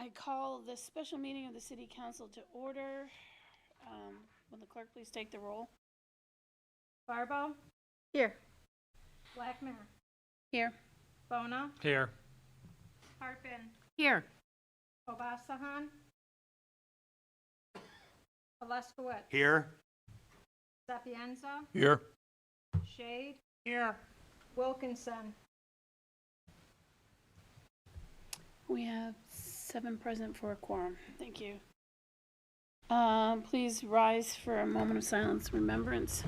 I call this special meeting of the City Council to order. Will the clerk please take the roll? Barbo, Here. Blackmer, Here. Bona, Here. Harpin, Here. Obasahan, Alaskowitz, Here. Sapienza, Here. Shade, Here. Wilkinson. We have 7 present for a quorum. Thank you. Please rise for a moment of silence remembrance.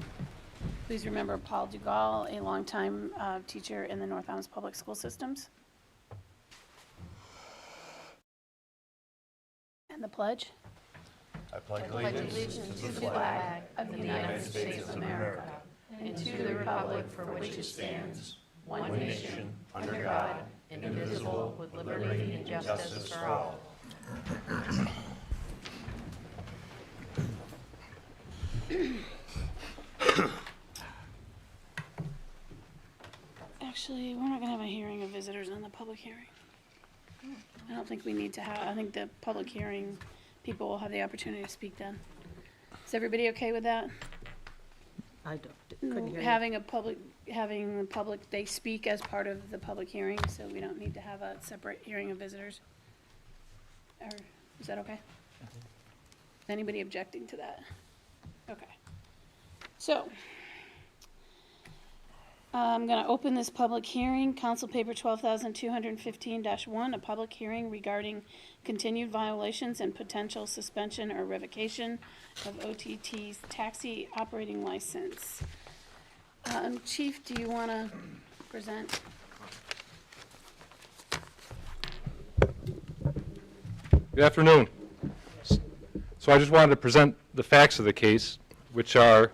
Please remember Paul Dugal, a longtime teacher in the North Adams Public School Systems. And the pledge. I pledge allegiance to the flag of the United States of America and to the republic for which it stands, one nation, under God, indivisible, with liberty and justice for all. Actually, we're not going to have a hearing of visitors on the public hearing. I don't think we need to have, I think the public hearing, people will have the opportunity to speak then. Is everybody okay with that? I couldn't hear you. Having the public, they speak as part of the public hearing, so we don't need to have a separate hearing of visitors. Or, is that okay? Is anybody objecting to that? Okay. So, I'm going to open this public hearing, Council Paper 12,215-1, a public hearing regarding continued violations and potential suspension or revocation of OTT's taxi operating license. Chief, do you want to present? Good afternoon. So I just wanted to present the facts of the case, which are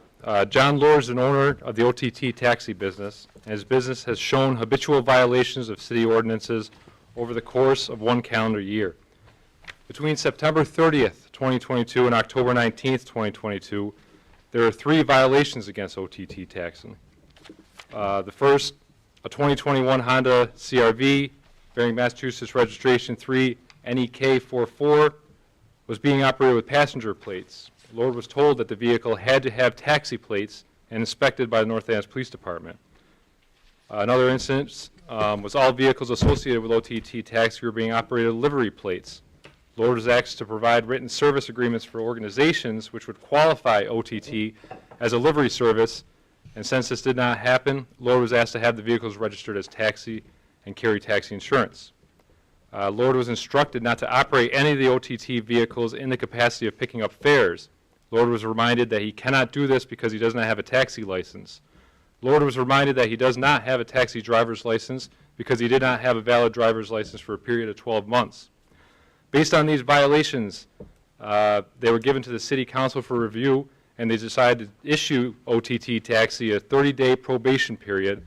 John Lord is an owner of the OTT taxi business, and his business has shown habitual violations of city ordinances over the course of 1 calendar year. Between September 30th, 2022 and October 19th, 2022, there are 3 violations against OTT taxi. The first, a 2021 Honda CR-V bearing Massachusetts registration 3 NEK44 was being operated with passenger plates. Lord was told that the vehicle had to have taxi plates and inspected by the North Adams Police Department. Another incident was all vehicles associated with OTT taxi were being operated with livery plates. Lord was asked to provide written service agreements for organizations which would qualify OTT as a livery service, and since this did not happen, Lord was asked to have the vehicles registered as taxi and carry taxi insurance. Lord was instructed not to operate any of the OTT vehicles in the capacity of picking up fares. Lord was reminded that he cannot do this because he does not have a taxi license. Lord was reminded that he does not have a taxi driver's license because he did not have a valid driver's license for a period of 12 months. Based on these violations, they were given to the City Council for review, and they decided to issue OTT taxi a 30-day probation period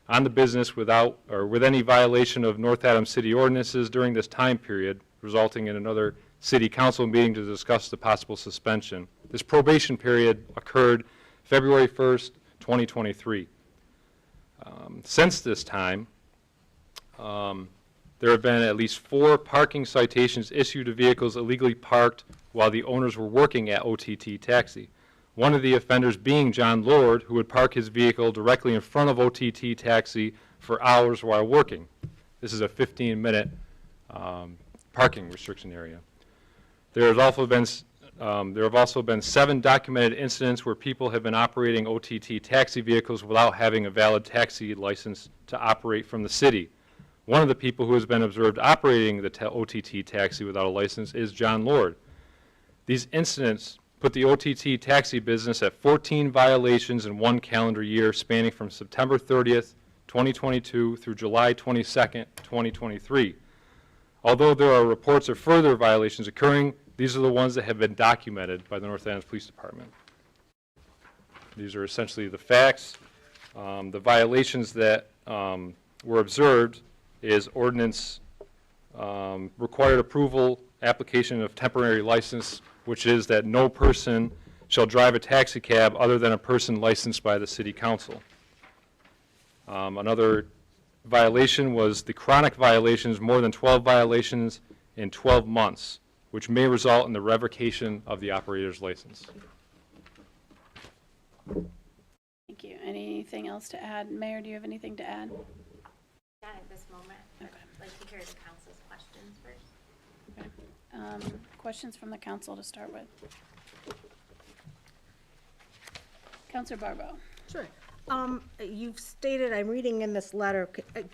on the business with any violation of North Adams City ordinances during this time period, resulting in another City Council meeting to discuss the possible suspension. This probation period occurred February 1st, 2023. Since this time, there have been at least 4 parking citations issued to vehicles illegally parked while the owners were working at OTT Taxi. One of the offenders being John Lord, who would park his vehicle directly in front of OTT Taxi for hours while working. This is a 15-minute parking restriction area. There have also been 7 documented incidents where people have been operating OTT taxi vehicles without having a valid taxi license to operate from the city. One of the people who has been observed operating the OTT taxi without a license is John Lord. These incidents put the OTT taxi business at 14 violations in 1 calendar year spanning from September 30th, 2022 through July 22nd, 2023. Although there are reports of further violations occurring, these are the ones that have been documented by the North Adams Police Department. These are essentially the facts. The violations that were observed is ordinance required approval application of temporary license, which is that no person shall drive a taxi cab other than a person licensed by the City Council. Another violation was the chronic violations, more than 12 violations in 12 months, which may result in the revocation of the operator's license. Thank you. Anything else to add? Mayor, do you have anything to add? Not at this moment. Okay. I'd like to hear the council's questions first. Okay. Questions from the council to start with? Counselor Barbeau. Sure. You've stated, I'm reading in this letter,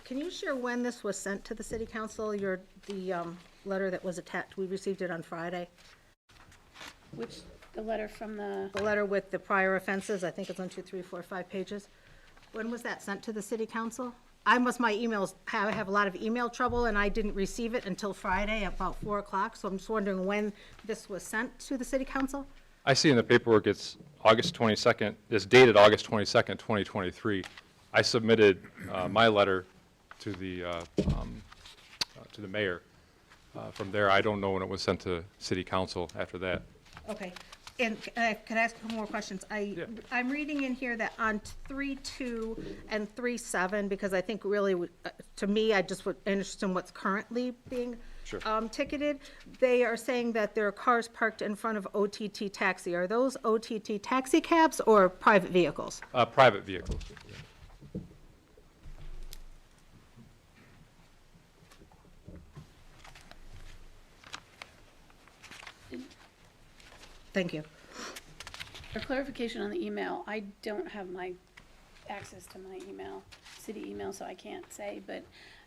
can you share when this was sent to the city council, the letter that was attached? We received it on Friday. The letter from the, The letter with the prior offenses, I think it's on 2, 3, 4, 5 pages. When was that sent to the city council? My emails, I have a lot of email trouble, and I didn't receive it until Friday at about 4 o'clock, so I'm just wondering when this was sent to the city council? I see in the paperwork it's August 22nd, it's dated August 22nd, 2023. I submitted my letter to the mayor. From there, I don't know when it was sent to city council after that. Okay, and can I ask a couple more questions? I'm reading in here that on 3.2 and 3.7, because I think really, to me, I just would interested in what's currently being Sure. ticketed. They are saying that there are cars parked in front of OTT Taxi. Are those OTT taxi cabs or private vehicles? Private vehicles. Thank you. for clarification on the email, I don't have my access to my email, city email, so I can't say, but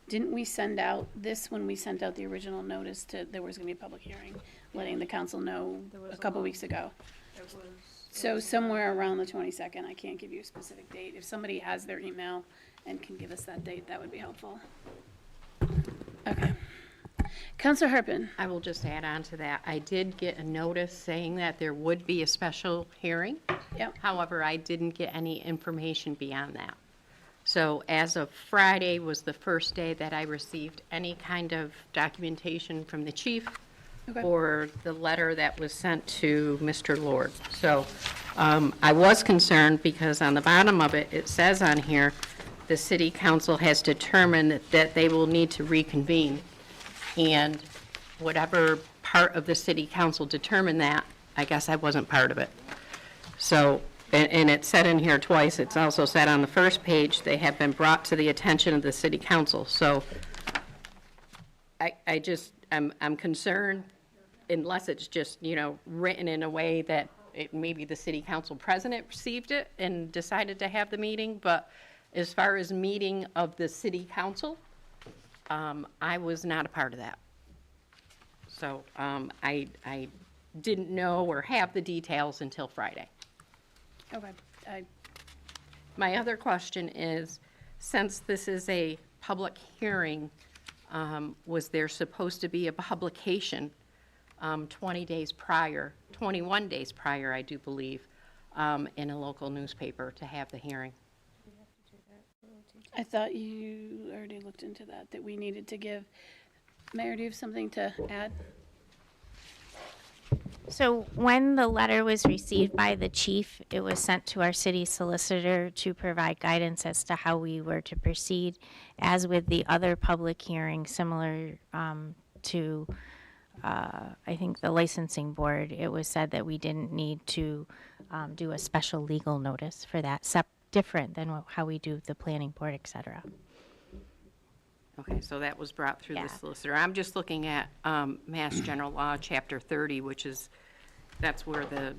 didn't we send out this when we sent out the original notice to, there was gonna be a public hearing, letting the council know a couple weeks ago? So somewhere around the 22nd, I can't give you a specific date. If somebody has their email and can give us that date, that would be helpful. Okay. Counselor Harpen. I will just add on to that. I did get a notice saying that there would be a special hearing. Yep. However, I didn't get any information beyond that. So as of Friday was the first day that I received any kind of documentation from the chief Okay. or the letter that was sent to Mr. Lord. So I was concerned because on the bottom of it, it says on here, the city council has determined that they will need to reconvene. And whatever part of the city council determined that, I guess I wasn't part of it. So, and it's said in here twice, it's also said on the first page, they have been brought to the attention of the city council. So I'm concerned, unless it's just, written in a way that maybe the city council president received it and decided to have the meeting, but as far as meeting of the city council, I was not a part of that. So I didn't know or have the details until Friday. Okay. My other question is, since this is a public hearing, was there supposed to be a publication 21 days prior, I do believe, in a local newspaper to have the hearing? I thought you already looked into that we needed to give. Mayor, do you have something to add? So when the letter was received by the chief, it was sent to our city solicitor to provide guidance as to how we were to proceed. As with the other public hearings, similar to, I think, the licensing board, it was said that we didn't need to do a special legal notice for that, different than how we do the planning board, et cetera. Okay, so that was brought through Yeah. the solicitor. I'm just looking at Mass General Law, Chapter 30, which is, that's where the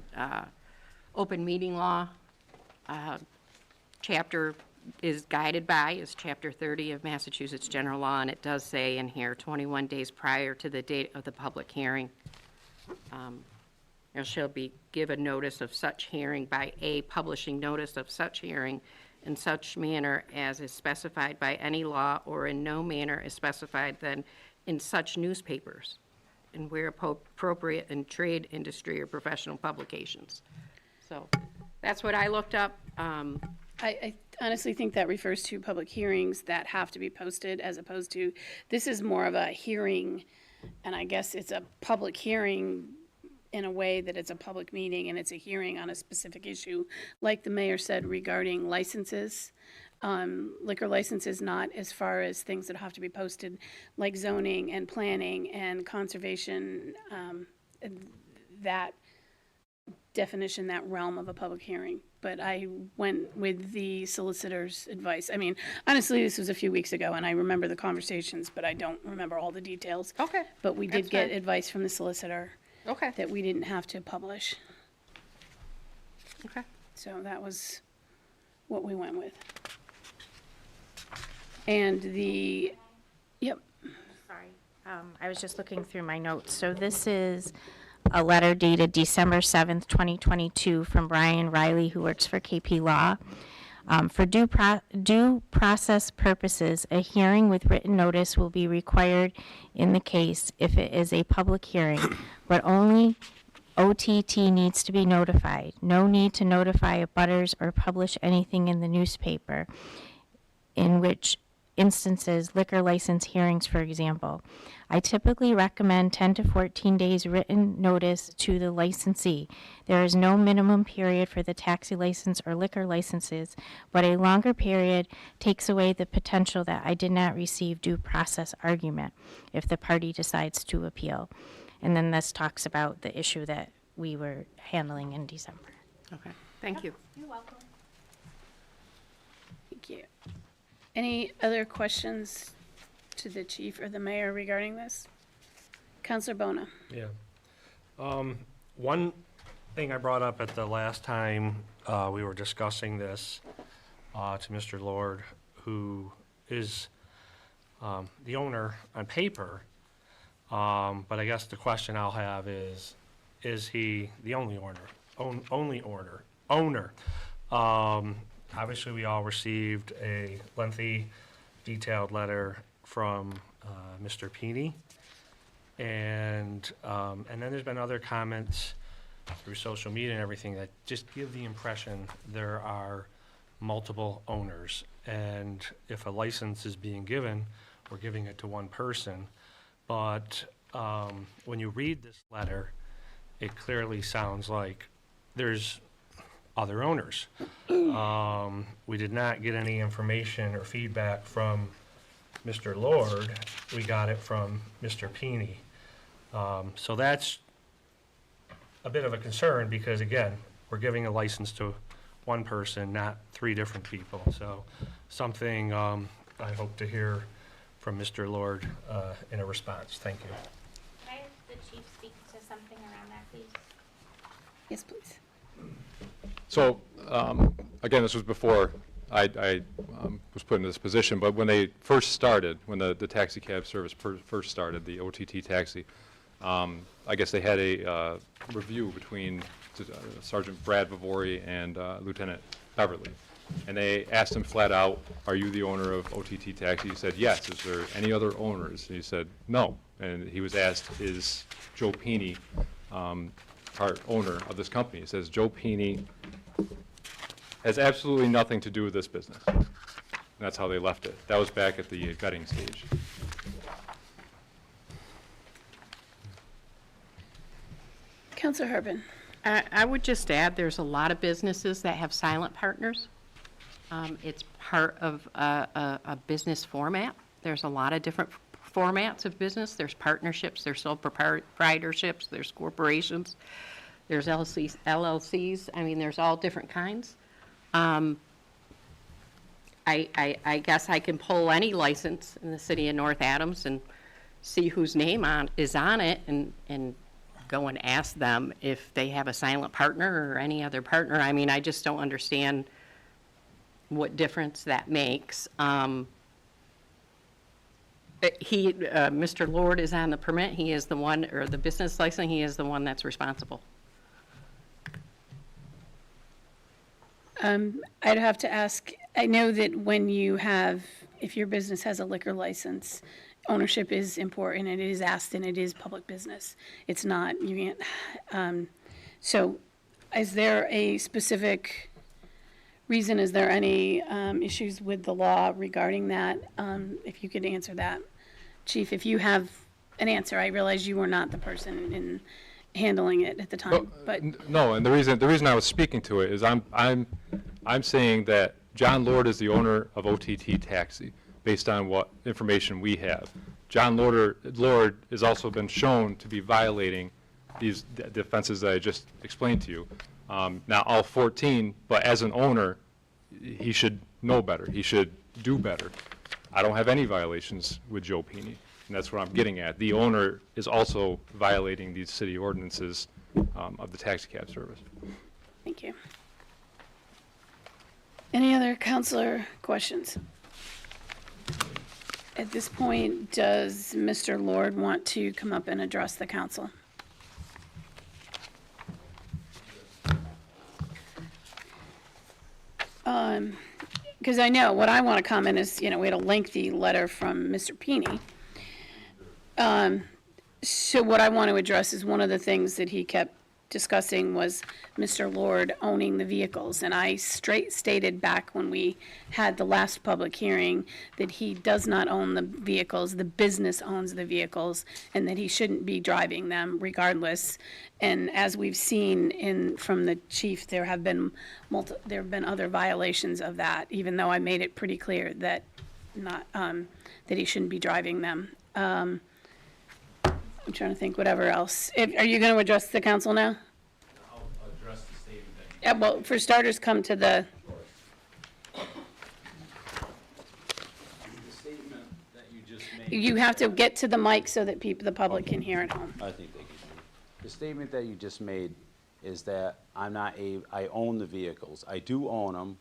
open meeting law chapter is guided by, is Chapter 30 of Massachusetts General Law, and it does say in here, 21 days prior to the date of the public hearing, there shall be given notice of such hearing by a publishing notice of such hearing in such manner as is specified by any law or in no manner is specified than in such newspapers and where appropriate in trade, industry, or professional publications. So that's what I looked up. I honestly think that refers to public hearings that have to be posted as opposed to, this is more of a hearing, and I guess it's a public hearing in a way that it's a public meeting and it's a hearing on a specific issue, like the mayor said regarding licenses. liquor license is not as far as things that have to be posted, like zoning and planning and conservation, that definition, that realm of a public hearing. But I went with the solicitor's advice. I mean, honestly, this was a few weeks ago, and I remember the conversations, but I don't remember all the details. Okay. But we That's did get fine. advice from the solicitor Okay, that we didn't have to publish. okay. So that was what we went with. And yep, Sorry. I was just looking through my notes. So this is a letter dated December 7th, 2022 from Brian Riley, who works for KP Law. For due process purposes, a hearing with written notice will be required in the case if it is a public hearing, but only OTT needs to be notified. No need to notify abutters or publish anything in the newspaper, in which instances, liquor license hearings, for example. I typically recommend 10 to 14 days written notice to the licensee. There is no minimum period for the taxi license or liquor licenses, but a longer period takes away the potential that I did not receive due process argument if the party decides to appeal. And then this talks about the issue that we were handling in December. Okay, thank you. You're welcome. thank you. Any other questions to the chief or the mayor regarding this? Counselor Bona? Yeah. One thing I brought up at the last time we were discussing this to Mr. Lord, who is the owner on paper, but I guess the question I'll have is he the only owner? Obviously, we all received a lengthy, detailed letter from Mr. Peeney. And then there's been other comments through social media and everything that just give the impression there are multiple owners. And if a license is being given, we're giving it to one person. But when you read this letter, it clearly sounds like there's other owners. We did not get any information or feedback from Mr. Lord. We got it from Mr. Peeney. So that's a bit of a concern because, again, we're giving a license to one person, not three different people. So something I hope to hear from Mr. Lord in a response. Thank you. Can I have the chief speak to something around that, please? Yes, please. So, again, this was before I was put in this position, but when they first started, when the taxi cab service first started, the OTT taxi, I guess they had a review between Sergeant Brad Vavori and Lieutenant Beverly. And they asked him flat out, are you the owner of OTT Taxi? He said, yes. Is there any other owners? And he said, no. And he was asked, is Joe Peeney part owner of this company? He says, Joe Peeney has absolutely nothing to do with this business. And that's how they left it. That was back at the vetting stage. Counselor Herbin? I would just add, there's a lot of businesses that have silent partners. It's part of a business format. There's a lot of different formats of business. There's partnerships, there's sole proprietorships, there's corporations, there's LLCs. I mean, there's all different kinds. I guess I can pull any license in the city of North Adams and see whose name is on it and go and ask them if they have a silent partner or any other partner. I mean, I just don't understand what difference that makes. Mr. Lord is on the permit. He is the one, or the business license, he is the one that's responsible. I'd have to ask, I know that when you have, if your business has a liquor license, ownership is important, and it is asked, and it is public business. It's not, you can't, so is there a specific reason, is there any issues with the law regarding that? If you could answer that. Chief, if you have an answer, I realize you were not the person in handling it at the time, but. No, and the reason I was speaking to it is I'm saying that John Lord is the owner of OTT Taxi, based on what information we have. John Lord has also been shown to be violating the offenses that I just explained to you. Now, all 14, but as an owner, he should know better. He should do better. I don't have any violations with Joe Pini, and that's what I'm getting at. The owner is also violating these city ordinances of the taxi cab service. Thank you. Any other counselor questions? At this point, does Mr. Lord want to come up and address the council? Because I know what I want to comment is, we had a lengthy letter from Mr. Pini. So what I want to address is one of the things that he kept discussing was Mr. Lord owning the vehicles. And I stated back when we had the last public hearing that he does not own the vehicles, the business owns the vehicles, and that he shouldn't be driving them regardless. And as we've seen from the chief, there have been other violations of that, even though I made it pretty clear that that he shouldn't be driving them. I'm trying to think whatever else. Are you going to address the council now? I'll address the statement that Yeah, well, for starters, come to the, the statement that you just made. you have to get to the mic so that the public can hear at home. I think they can hear you. The statement that you just made is that I own the vehicles. I do own them,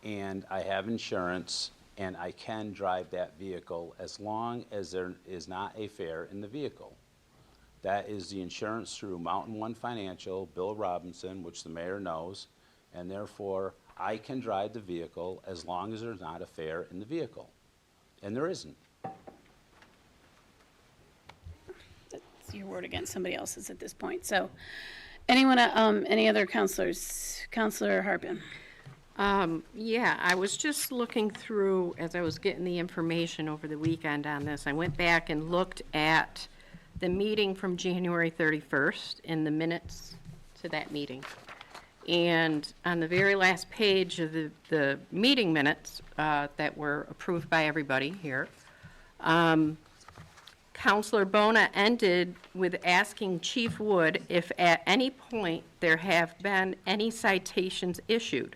and I have insurance, and I can drive that vehicle as long as there is not a fare in the vehicle. That is the insurance through Mountain One Financial, Bill Robinson, which the mayor knows, and therefore I can drive the vehicle as long as there's not a fare in the vehicle. And there isn't. That's your word against somebody else's at this point. So, anyone, any other counselors? Counselor Harpin? Yeah, I was just looking through, as I was getting the information over the weekend on this, I went back and looked at the meeting from January 31st and the minutes to that meeting. And on the very last page of the meeting minutes that were approved by everybody here, Counselor Bona ended with asking Chief Wood if at any point there have been any citations issued.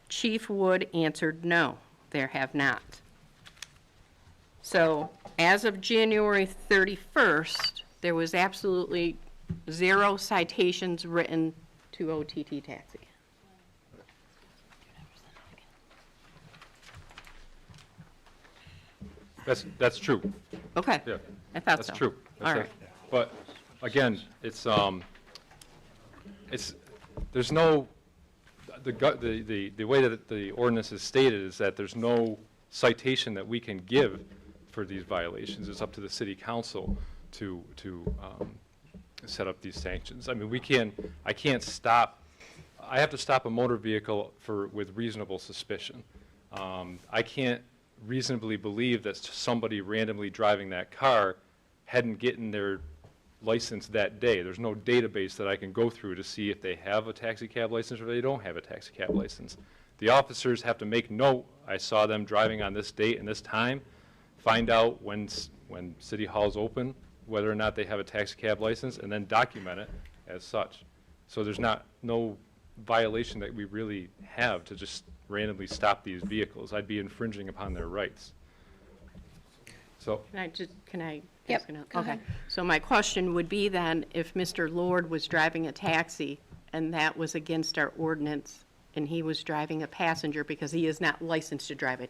Chief Wood answered no, there have not. So as of January 31st, there was absolutely 0 citations written to OTT Taxi. That's true. Okay, Yeah, I thought so. that's true. All right. But again, there's no, the way that the ordinance is stated is that there's no citation that we can give for these violations. It's up to the city council to set up these sanctions. I mean, I have to stop a motor vehicle with reasonable suspicion. I can't reasonably believe that somebody randomly driving that car hadn't gotten their license that day. There's no database that I can go through to see if they have a taxi cab license or they don't have a taxi cab license. The officers have to make note, I saw them driving on this date and this time, find out when City Hall's open, whether or not they have a taxi cab license, and then document it as such. So there's no violation that we really have to just randomly stop these vehicles. I'd be infringing upon their rights. So, Can I Yep, ask another? go Okay. ahead. So my question would be then, if Mr. Lord was driving a taxi and that was against our ordinance, and he was driving a passenger because he is not licensed to drive a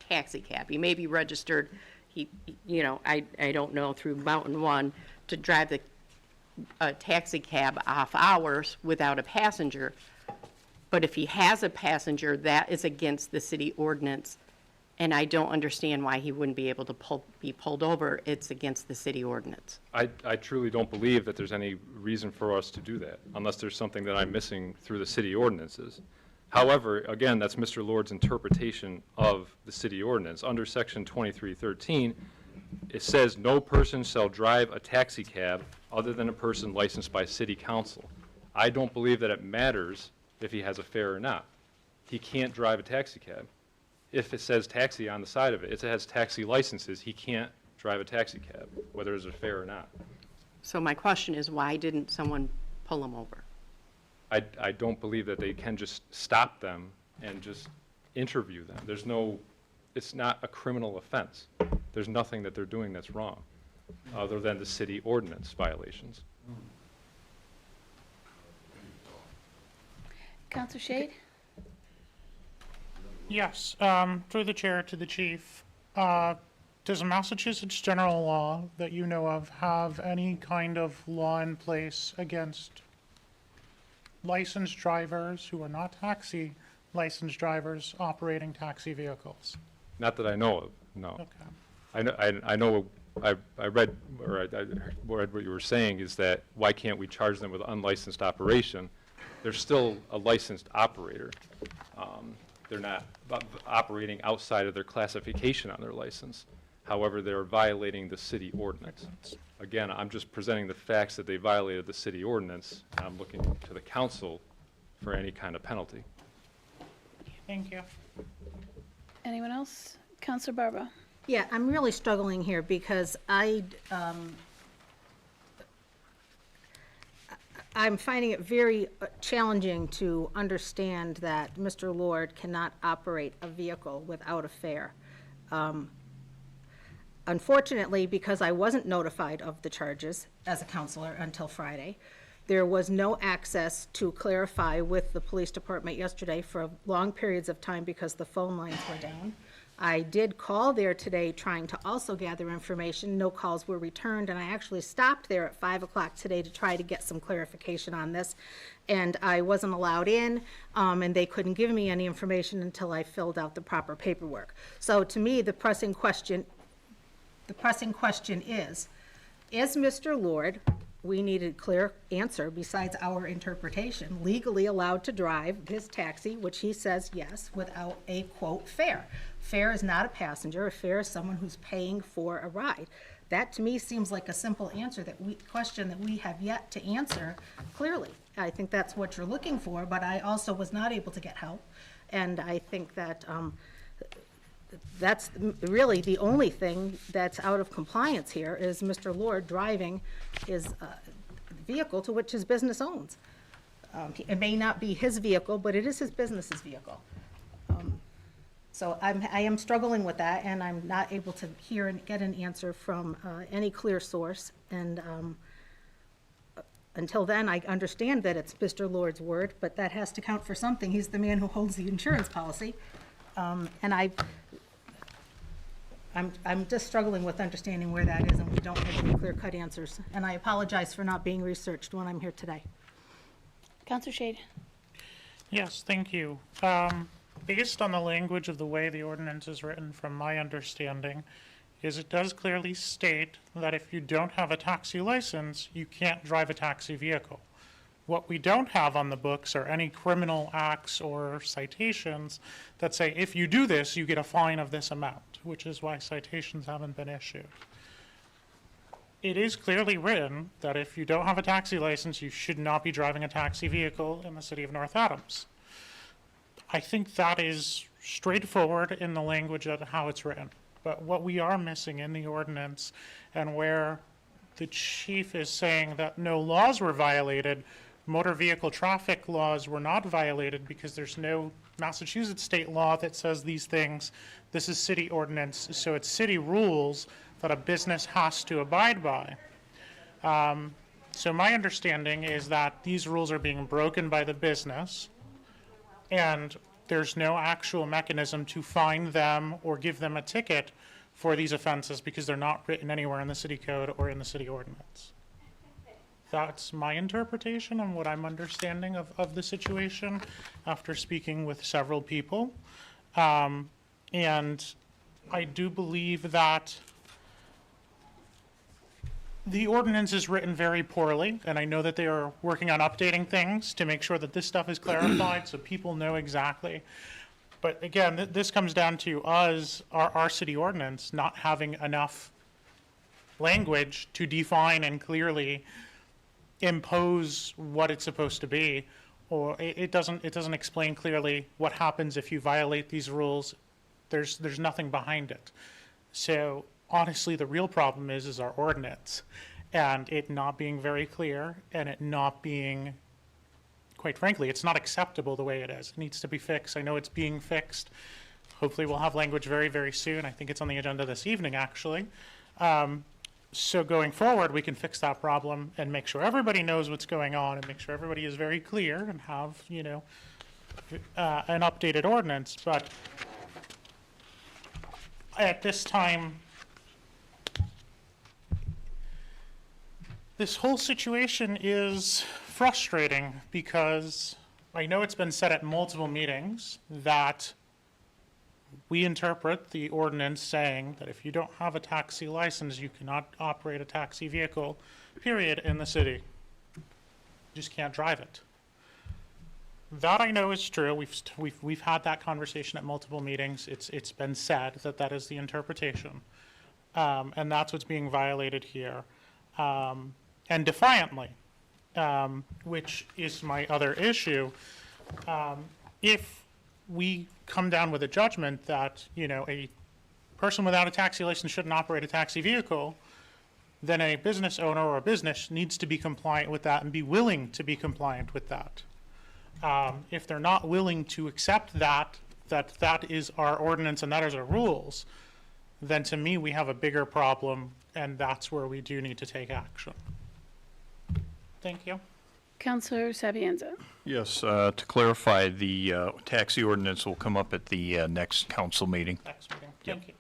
taxi cab. He may be registered, I don't know, through Mountain One to drive a taxi cab off hours without a passenger. But if he has a passenger, that is against the city ordinance, and I don't understand why he wouldn't be able to be pulled over. It's against the city ordinance. I truly don't believe that there's any reason for us to do that, unless there's something that I'm missing through the city ordinances. However, again, that's Mr. Lord's interpretation of the city ordinance. Under section 2313, it says, "No person shall drive a taxi cab other than a person licensed by city council." I don't believe that it matters if he has a fare or not. he can't drive a taxi cab. If it says taxi on the side of it, if it has taxi licenses, he can't drive a taxi cab, whether it's a fare or not. So my question is, why didn't someone pull him over? I don't believe that they can just stop them and just interview them. There's no, it's not a criminal offense. There's nothing that they're doing that's wrong, other than the city ordinance violations. Counselor Shade? Yes, through the chair to the chief. Does Massachusetts general law that you know of have any kind of law in place against licensed drivers who are not taxi licensed drivers operating taxi vehicles? Not that I know of, no. Okay. I know, I read, or I read what you were saying, is that why can't we charge them with unlicensed operation? They're still a licensed operator. They're not operating outside of their classification on their license. However, they're violating the city ordinance. Again, I'm just presenting the facts that they violated the city ordinance. I'm looking to the council for any kind of penalty. Thank you. Anyone else? Counselor Barba? Yeah, I'm really struggling here because I'm finding it very challenging to understand that Mr. Lord cannot operate a vehicle without a fare. Unfortunately, because I wasn't notified of the charges as a counselor until Friday, there was no access to clarify with the police department yesterday for long periods of time because the phone lines were down. I did call there today trying to also gather information. No calls were returned, and I actually stopped there at 5 o'clock today to try to get some clarification on this. And I wasn't allowed in, and they couldn't give me any information until I filled out the proper paperwork. So to me, the pressing question is Mr. Lord, we need a clear answer besides our interpretation, legally allowed to drive his taxi, which he says yes, without a, quote, fare. Fare is not a passenger. A fare is someone who's paying for a ride. That, to me, seems like a simple answer, question that we have yet to answer clearly. I think that's what you're looking for, but I also was not able to get help. And I think that that's really the only thing that's out of compliance here is Mr. Lord driving his vehicle to which his business owns. It may not be his vehicle, but it is his business's vehicle. So I am struggling with that, and I'm not able to hear and get an answer from any clear source. And until then, I understand that it's Mr. Lord's word, but that has to count for something. He's the man who holds the insurance policy. And I'm just struggling with understanding where that is, and we don't have any clear-cut answers. And I apologize for not being researched when I'm here today. Counselor Shade? Yes, thank you. Based on the language of the way the ordinance is written, from my understanding, is it does clearly state that if you don't have a taxi license, you can't drive a taxi vehicle. What we don't have on the books are any criminal acts or citations that say if you do this, you get a fine of this amount, which is why citations haven't been issued. It is clearly written that if you don't have a taxi license, you should not be driving a taxi vehicle in the city of North Adams. I think that is straightforward in the language of how it's written. But what we are missing in the ordinance, and where the chief is saying that no laws were violated, motor vehicle traffic laws were not violated because there's no Massachusetts state law that says these things. This is city ordinance, so it's city rules that a business has to abide by. So my understanding is that these rules are being broken by the business, and there's no actual mechanism to fine them or give them a ticket for these offenses because they're not written anywhere in the city code or in the city ordinance. That's my interpretation and what I'm understanding of the situation after speaking with several people. And I do believe that the ordinance is written very poorly, and I know that they are working on updating things to make sure that this stuff is clarified so people know exactly. But again, this comes down to us, our city ordinance, not having enough language to define and clearly impose what it's supposed to be, or it doesn't explain clearly what happens if you violate these rules. There's nothing behind it. So honestly, the real problem is our ordinance, and it not being very clear, and it not being, quite frankly, it's not acceptable the way it is. It needs to be fixed. I know it's being fixed. Hopefully we'll have language very, very soon. I think it's on the agenda this evening, actually. So going forward, we can fix that problem and make sure everybody knows what's going on and make sure everybody is very clear and have, you know, an updated ordinance. But at this time, this whole situation is frustrating because I know it's been said at multiple meetings that we interpret the ordinance saying that if you don't have a taxi license, you cannot operate a taxi vehicle, period, in the city. You just can't drive it. That I know is true. We've had that conversation at multiple meetings. It's been said that that is the interpretation. And that's what's being violated here. And defiantly, which is my other issue. If we come down with a judgment that, you know, a person without a taxi license shouldn't operate a taxi vehicle, then a business owner or a business needs to be compliant with that and be willing to be compliant with that. If they're not willing to accept that is our ordinance and that is our rules, then to me, we have a bigger problem, and that's where we do need to take action. Thank you. Counselor Sapienza. Yes, to clarify, the taxi ordinance will come up at the next council meeting. Next meeting. Yep. Thank you.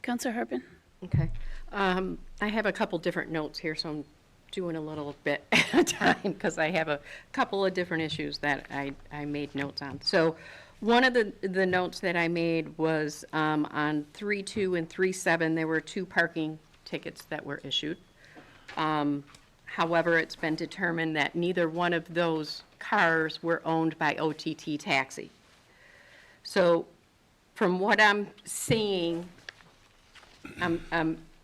Counselor Harpen. Okay. I have a couple different notes here, so I'm doing a little bit at a time because I have a couple of different issues that I made notes on. So one of the notes that I made was on 3.2 and 3.7, there were 2 parking tickets that were issued. However, it's been determined that neither one of those cars were owned by OTT Taxi. So from what I'm seeing,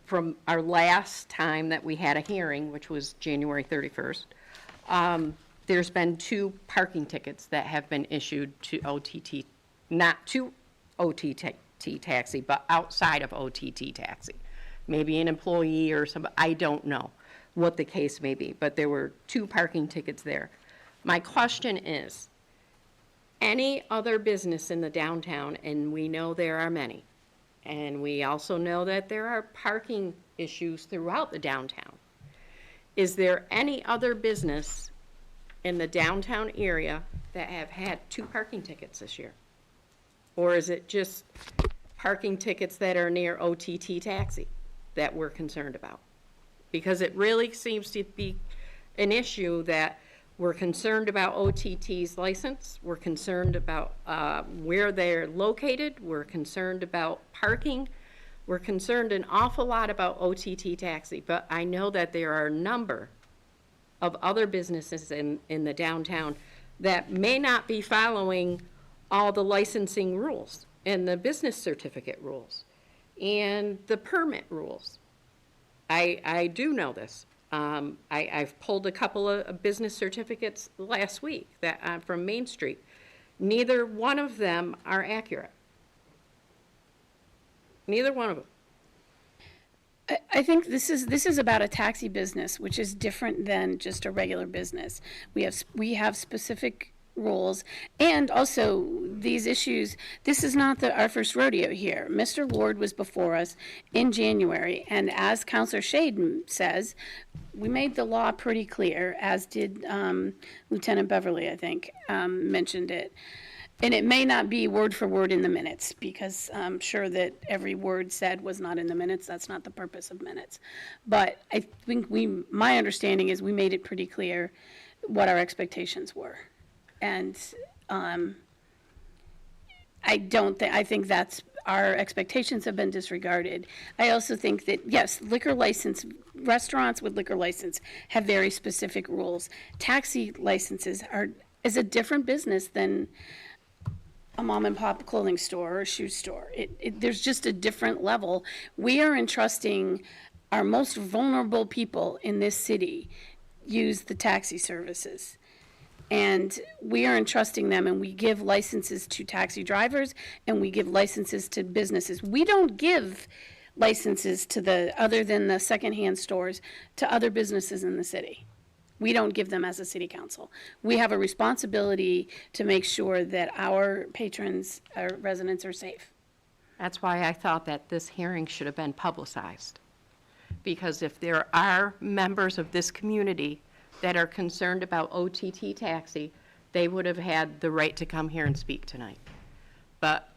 from our last time that we had a hearing, which was January 31st, there's been 2 parking tickets that have been issued to OTT, not to OTT Taxi, but outside of OTT Taxi. Maybe an employee or somebody, I don't know what the case may be, but there were 2 parking tickets there. My question is, any other business in the downtown, and we know there are many, and we also know that there are parking issues throughout the downtown. Is there any other business in the downtown area that have had 2 parking tickets this year? Or is it just parking tickets that are near OTT Taxi that we're concerned about? Because it really seems to be an issue that we're concerned about OTT's license, we're concerned about where they're located, we're concerned about parking, we're concerned an awful lot about OTT Taxi, but I know that there are a number of other businesses in the downtown that may not be following all the licensing rules and the business certificate rules and the permit rules. I do know this. I've pulled a couple of business certificates last week that from Main Street. Neither one of them are accurate. Neither one of them. I think this is about a taxi business, which is different than just a regular business. We have specific rules, and also these issues. This is not our first rodeo here. Mr. Lord was before us in January, and as Councilor Shade says, we made the law pretty clear, as did Lieutenant Beverly, I think, mentioned it. And it may not be word for word in the minutes, because I'm sure that every word said was not in the minutes. That's not the purpose of minutes. But I think my understanding is we made it pretty clear what our expectations were. And I think that's, our expectations have been disregarded. I also think that, yes, restaurants with liquor license have very specific rules. Taxi licenses is a different business than a mom and pop clothing store or shoe store. There's just a different level. We are entrusting our most vulnerable people in this city use the taxi services. And we are entrusting them, and we give licenses to taxi drivers, and we give licenses to businesses. We don't give licenses to other than the secondhand stores, to other businesses in the city. We don't give them as a city council. We have a responsibility to make sure that our patrons, our residents are safe. That's why I thought that this hearing should have been publicized. Because if there are members of this community that are concerned about OTT taxi, they would have had the right to come here and speak tonight. But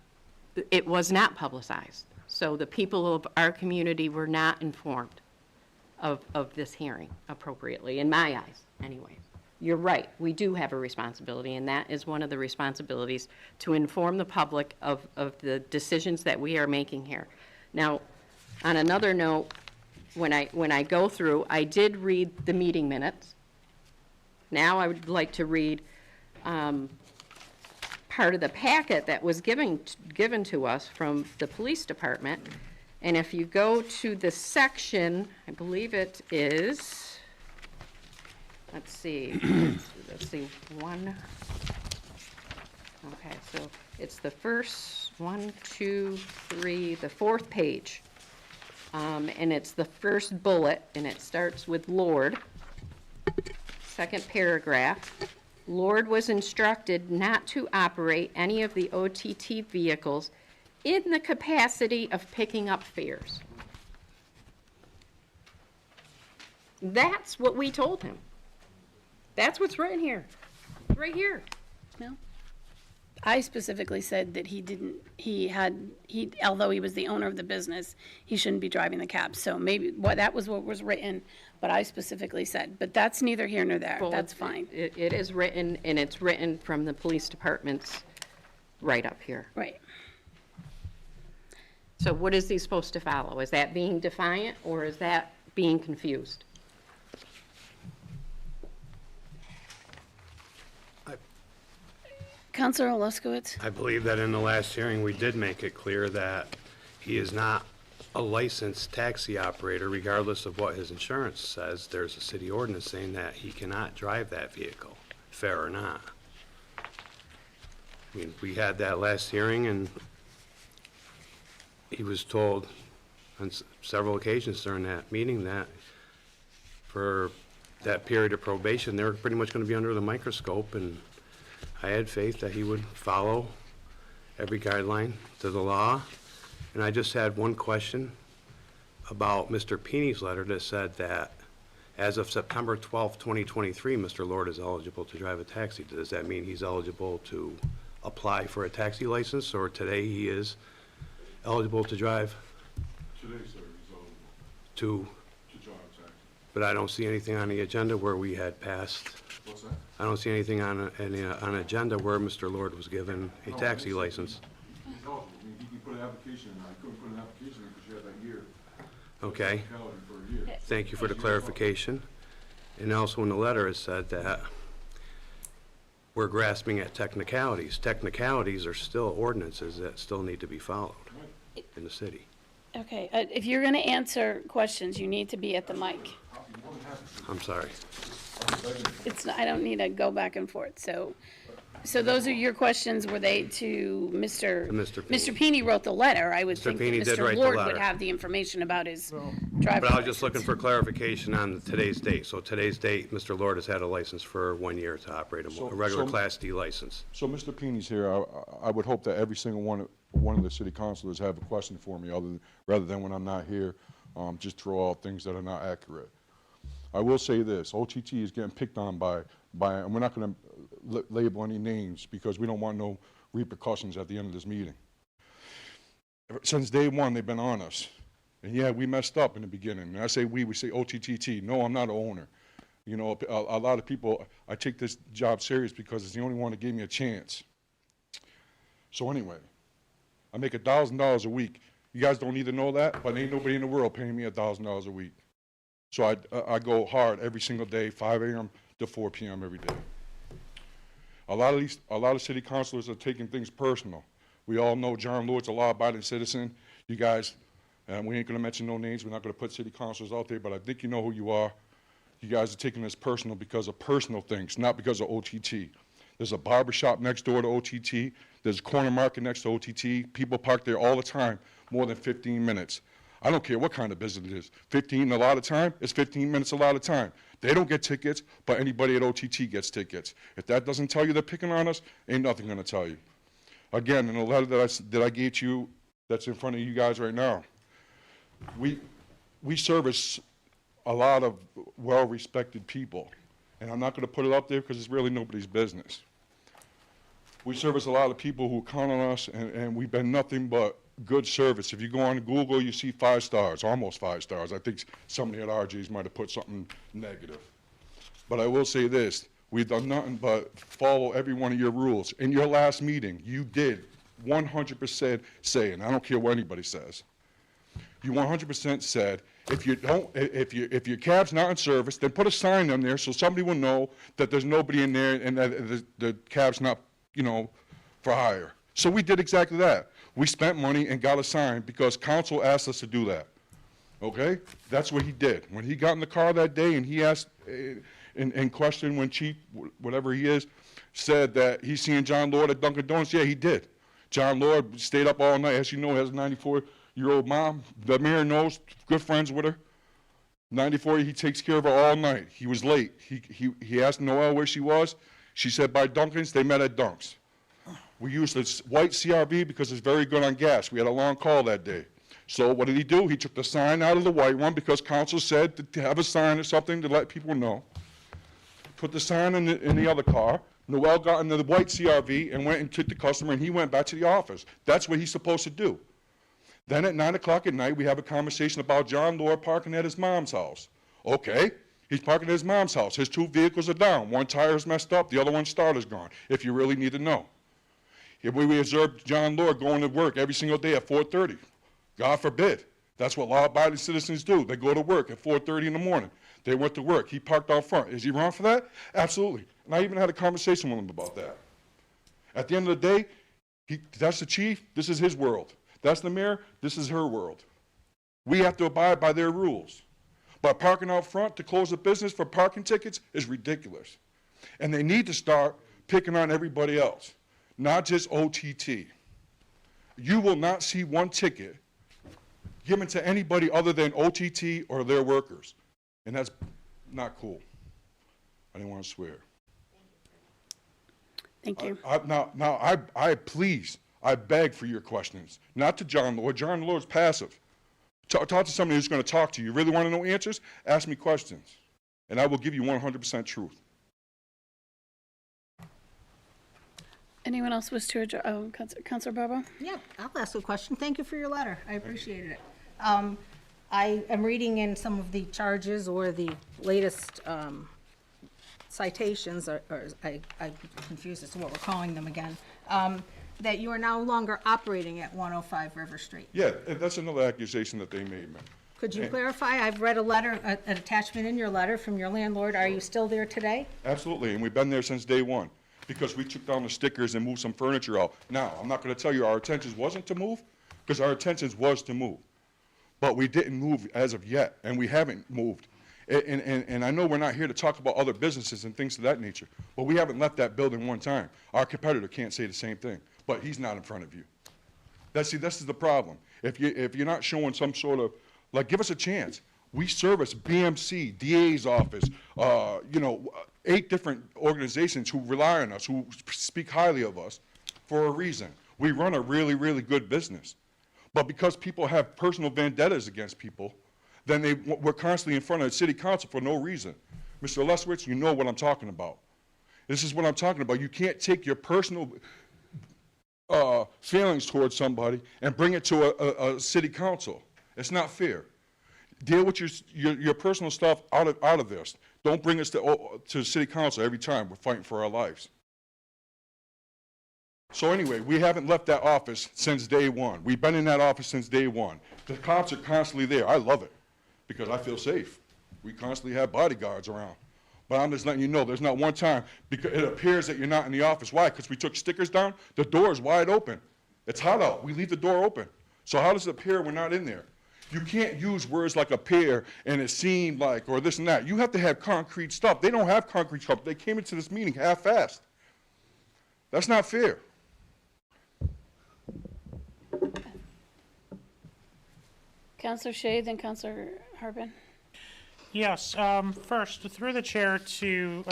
it was not publicized. So the people of our community were not informed of this hearing appropriately, in my eyes, anyway. You're right, we do have a responsibility, and that is one of the responsibilities, to inform the public of the decisions that we are making here. Now, on another note, when I go through, I did read the meeting minutes. Now I would like to read part of the packet that was given to us from the police department. And if you go to the section, I believe it is, let's see, one. Okay, so it's the first, 1, 2, 3, the fourth page. And it's the first bullet, and it starts with Lord. Second paragraph, Lord was instructed not to operate any of the OTT vehicles in the capacity of picking up fares. That's what we told him. That's what's written here, right here. No? I specifically said that although he was the owner of the business, he shouldn't be driving the cab. So maybe, that was what was written, but I specifically said, but that's neither here nor there. Well, That's fine. It is written, and it's written from the police department's right up here. Right. So what is he supposed to follow? Is that being defiant, or is that being confused? Counselor Oluskowitz? I believe that in the last hearing, we did make it clear that he is not a licensed taxi operator, regardless of what his insurance says. There's a city ordinance saying that he cannot drive that vehicle, fair or not. I mean, we had that last hearing, and he was told on several occasions during that meeting that for that period of probation, they were pretty much going to be under the microscope, and I had faith that he would follow every guideline to the law. And I just had one question about Mr. Peeney's letter that said that as of September 12th, 2023, Mr. Lord is eligible to drive a taxi. Does that mean he's eligible to apply for a taxi license, or today he is eligible to drive? Today, sir, he's eligible To, to drive a taxi. but I don't see anything on the agenda where we had passed. What's that? I don't see anything on an agenda where Mr. Lord was given a taxi license. He's eligible. I mean, he can put an application in. I couldn't put an application in because you had that year. Okay, Technicality for a year. thank you for the clarification. And also in the letter, it said that we're grasping at technicalities. Technicalities are still ordinances that still need to be followed in the city. Okay, if you're going to answer questions, you need to be at the mic. I'm sorry. I don't need to go back and forth, so those are your questions, were they to Mr.? Mr. Peeney. Mr. Peeney wrote the letter, I would Mr. think that Peeney did Mr. write the Lord would letter. have the information about his driver's But I was just license. looking for clarification on today's date. So today's date, Mr. Lord has had a license for 1 year to operate a regular Class D license. So Mr. Peeney's here. I would hope that every single one of the city councilors have a question for me rather than when I'm not here, just throw out things that are not accurate. I will say this, OTT is getting picked on by and we're not going to label any names because we don't want no repercussions at the end of this meeting. Since day one, they've been on us. And yeah, we messed up in the beginning. And I say we say OTTT. No, I'm not an owner. You know, a lot of people, I take this job serious because it's the only one that gave me a chance. So anyway, I make $1,000 a week. You guys don't need to know that, but ain't nobody in the world paying me $1,000 a week. So I go hard every single day, 5 a.m. to 4 p.m. every day. A lot of city councilors are taking things personal. We all know John Lord's a law-abiding citizen. You guys, we ain't going to mention no names. We're not going to put city councilors out there, but I think you know who you are. You guys are taking this personal because of personal things, not because of OTT. There's a barber shop next door to OTT. There's a corner market next to OTT. People park there all the time, more than 15 minutes. I don't care what kind of business it is. 15 a lot of time, it's 15 minutes a lot of time. They don't get tickets, but anybody at OTT gets tickets. If that doesn't tell you they're picking on us, ain't nothing gonna tell you. Again, in the letter that I gave to you, that's in front of you guys right now, we service a lot of well-respected people. And I'm not gonna put it up there because it's really nobody's business. We service a lot of people who count on us, and we've been nothing but good service. If you go on Google, you see 5 stars, almost 5 stars. I think somebody at RG's might have put something negative. But I will say this, we've done nothing but follow every one of your rules. In your last meeting, you did 100% say, and I don't care what anybody says, you 100% said, if your cab's not in service, then put a sign on there so somebody will know that there's nobody in there and that the cab's not, for hire. So we did exactly that. We spent money and got a sign because council asked us to do that. Okay? That's what he did. When he got in the car that day and he asked in question when Chief, whatever he is, said that he's seeing John Lord at Dunkin' Donuts, yeah, he did. John Lord stayed up all night. As you know, has a 94-year-old mom. The mayor knows, good friends with her. 94, he takes care of her all night. He was late. He asked Noelle where she was. She said by Dunkin's. They met at Dunk's. We used this white CRV because it's very good on gas. We had a long call that day. So what did he do? He took the sign out of the white one because council said to have a sign or something to let people know. Put the sign in the other car. Noel got into the white CRV and went and took the customer, and he went back to the office. That's what he's supposed to do. Then at 9 o'clock at night, we have a conversation about John Lord parking at his mom's house. Okay, he's parking at his mom's house. His 2 vehicles are down. One tire is messed up, the other one's starter's gone, if you really need to know. We observed John Lord going to work every single day at 4:30. God forbid. That's what law-abiding citizens do. They go to work at 4:30 in the morning. They went to work. He parked out front. Is he wrong for that? Absolutely. And I even had a conversation with him about that. At the end of the day, that's the chief. This is his world. That's the mayor. This is her world. We have to abide by their rules. But parking out front to close a business for parking tickets is ridiculous. And they need to start picking on everybody else, not just OTT. You will not see one ticket given to anybody other than OTT or their workers. And that's not cool. I didn't want to swear. Thank you. I beg for your questions. Not to John Lord. John Lord's passive. Talk to somebody who's going to talk to you. You really want to know answers? Ask me questions. And I will give you 100% truth. Anyone else wish to address? Oh, Councilor Barbo? Yeah, I'll ask a question. Thank you for your letter. I appreciated it. I am reading in some of the charges or the latest citations, or I'm confused as to what we're calling them again, that you are no longer operating at 105 River Street. Yeah, and that's another accusation that they made, man. Could you clarify? I've read a letter, an attachment in your letter from your landlord. Are you still there today? Absolutely, and we've been there since day one because we took down the stickers and moved some furniture out. Now, I'm not going to tell you our intentions wasn't to move because our intentions was to move. But we didn't move as of yet, and we haven't moved. And I know we're not here to talk about other businesses and things of that nature, but we haven't left that building one time. Our competitor can't say the same thing, but he's not in front of you. This is the problem. If you're not showing some sort of, like, give us a chance. We service BMC, DA's office, 8 different organizations who rely on us, who speak highly of us for a reason. We run a really, really good business. But because people have personal vendettas against people, then we're constantly in front of the city council for no reason. Mr. Leskowitz, you know what I'm talking about. This is what I'm talking about. You can't take your personal feelings towards somebody and bring it to a city council. It's not fair. Deal with your personal stuff out of this. Don't bring us to city council every time we're fighting for our lives. So anyway, we haven't left that office since day one. We've been in that office since day one. The cops are constantly there. I love it because I feel safe. We constantly have bodyguards around. But I'm just letting you know, there's not one time, because it appears that you're not in the office. Why? Because we took stickers down. The door is wide open. It's hot out. We leave the door open. So how does it appear we're not in there? You can't use words like appear and it seemed like, or this and that. You have to have concrete stuff. They don't have concrete stuff. They came into this meeting half-assed. That's not fair. Counselor Shade, then Counselor Harbin. Yes, first, through the chair to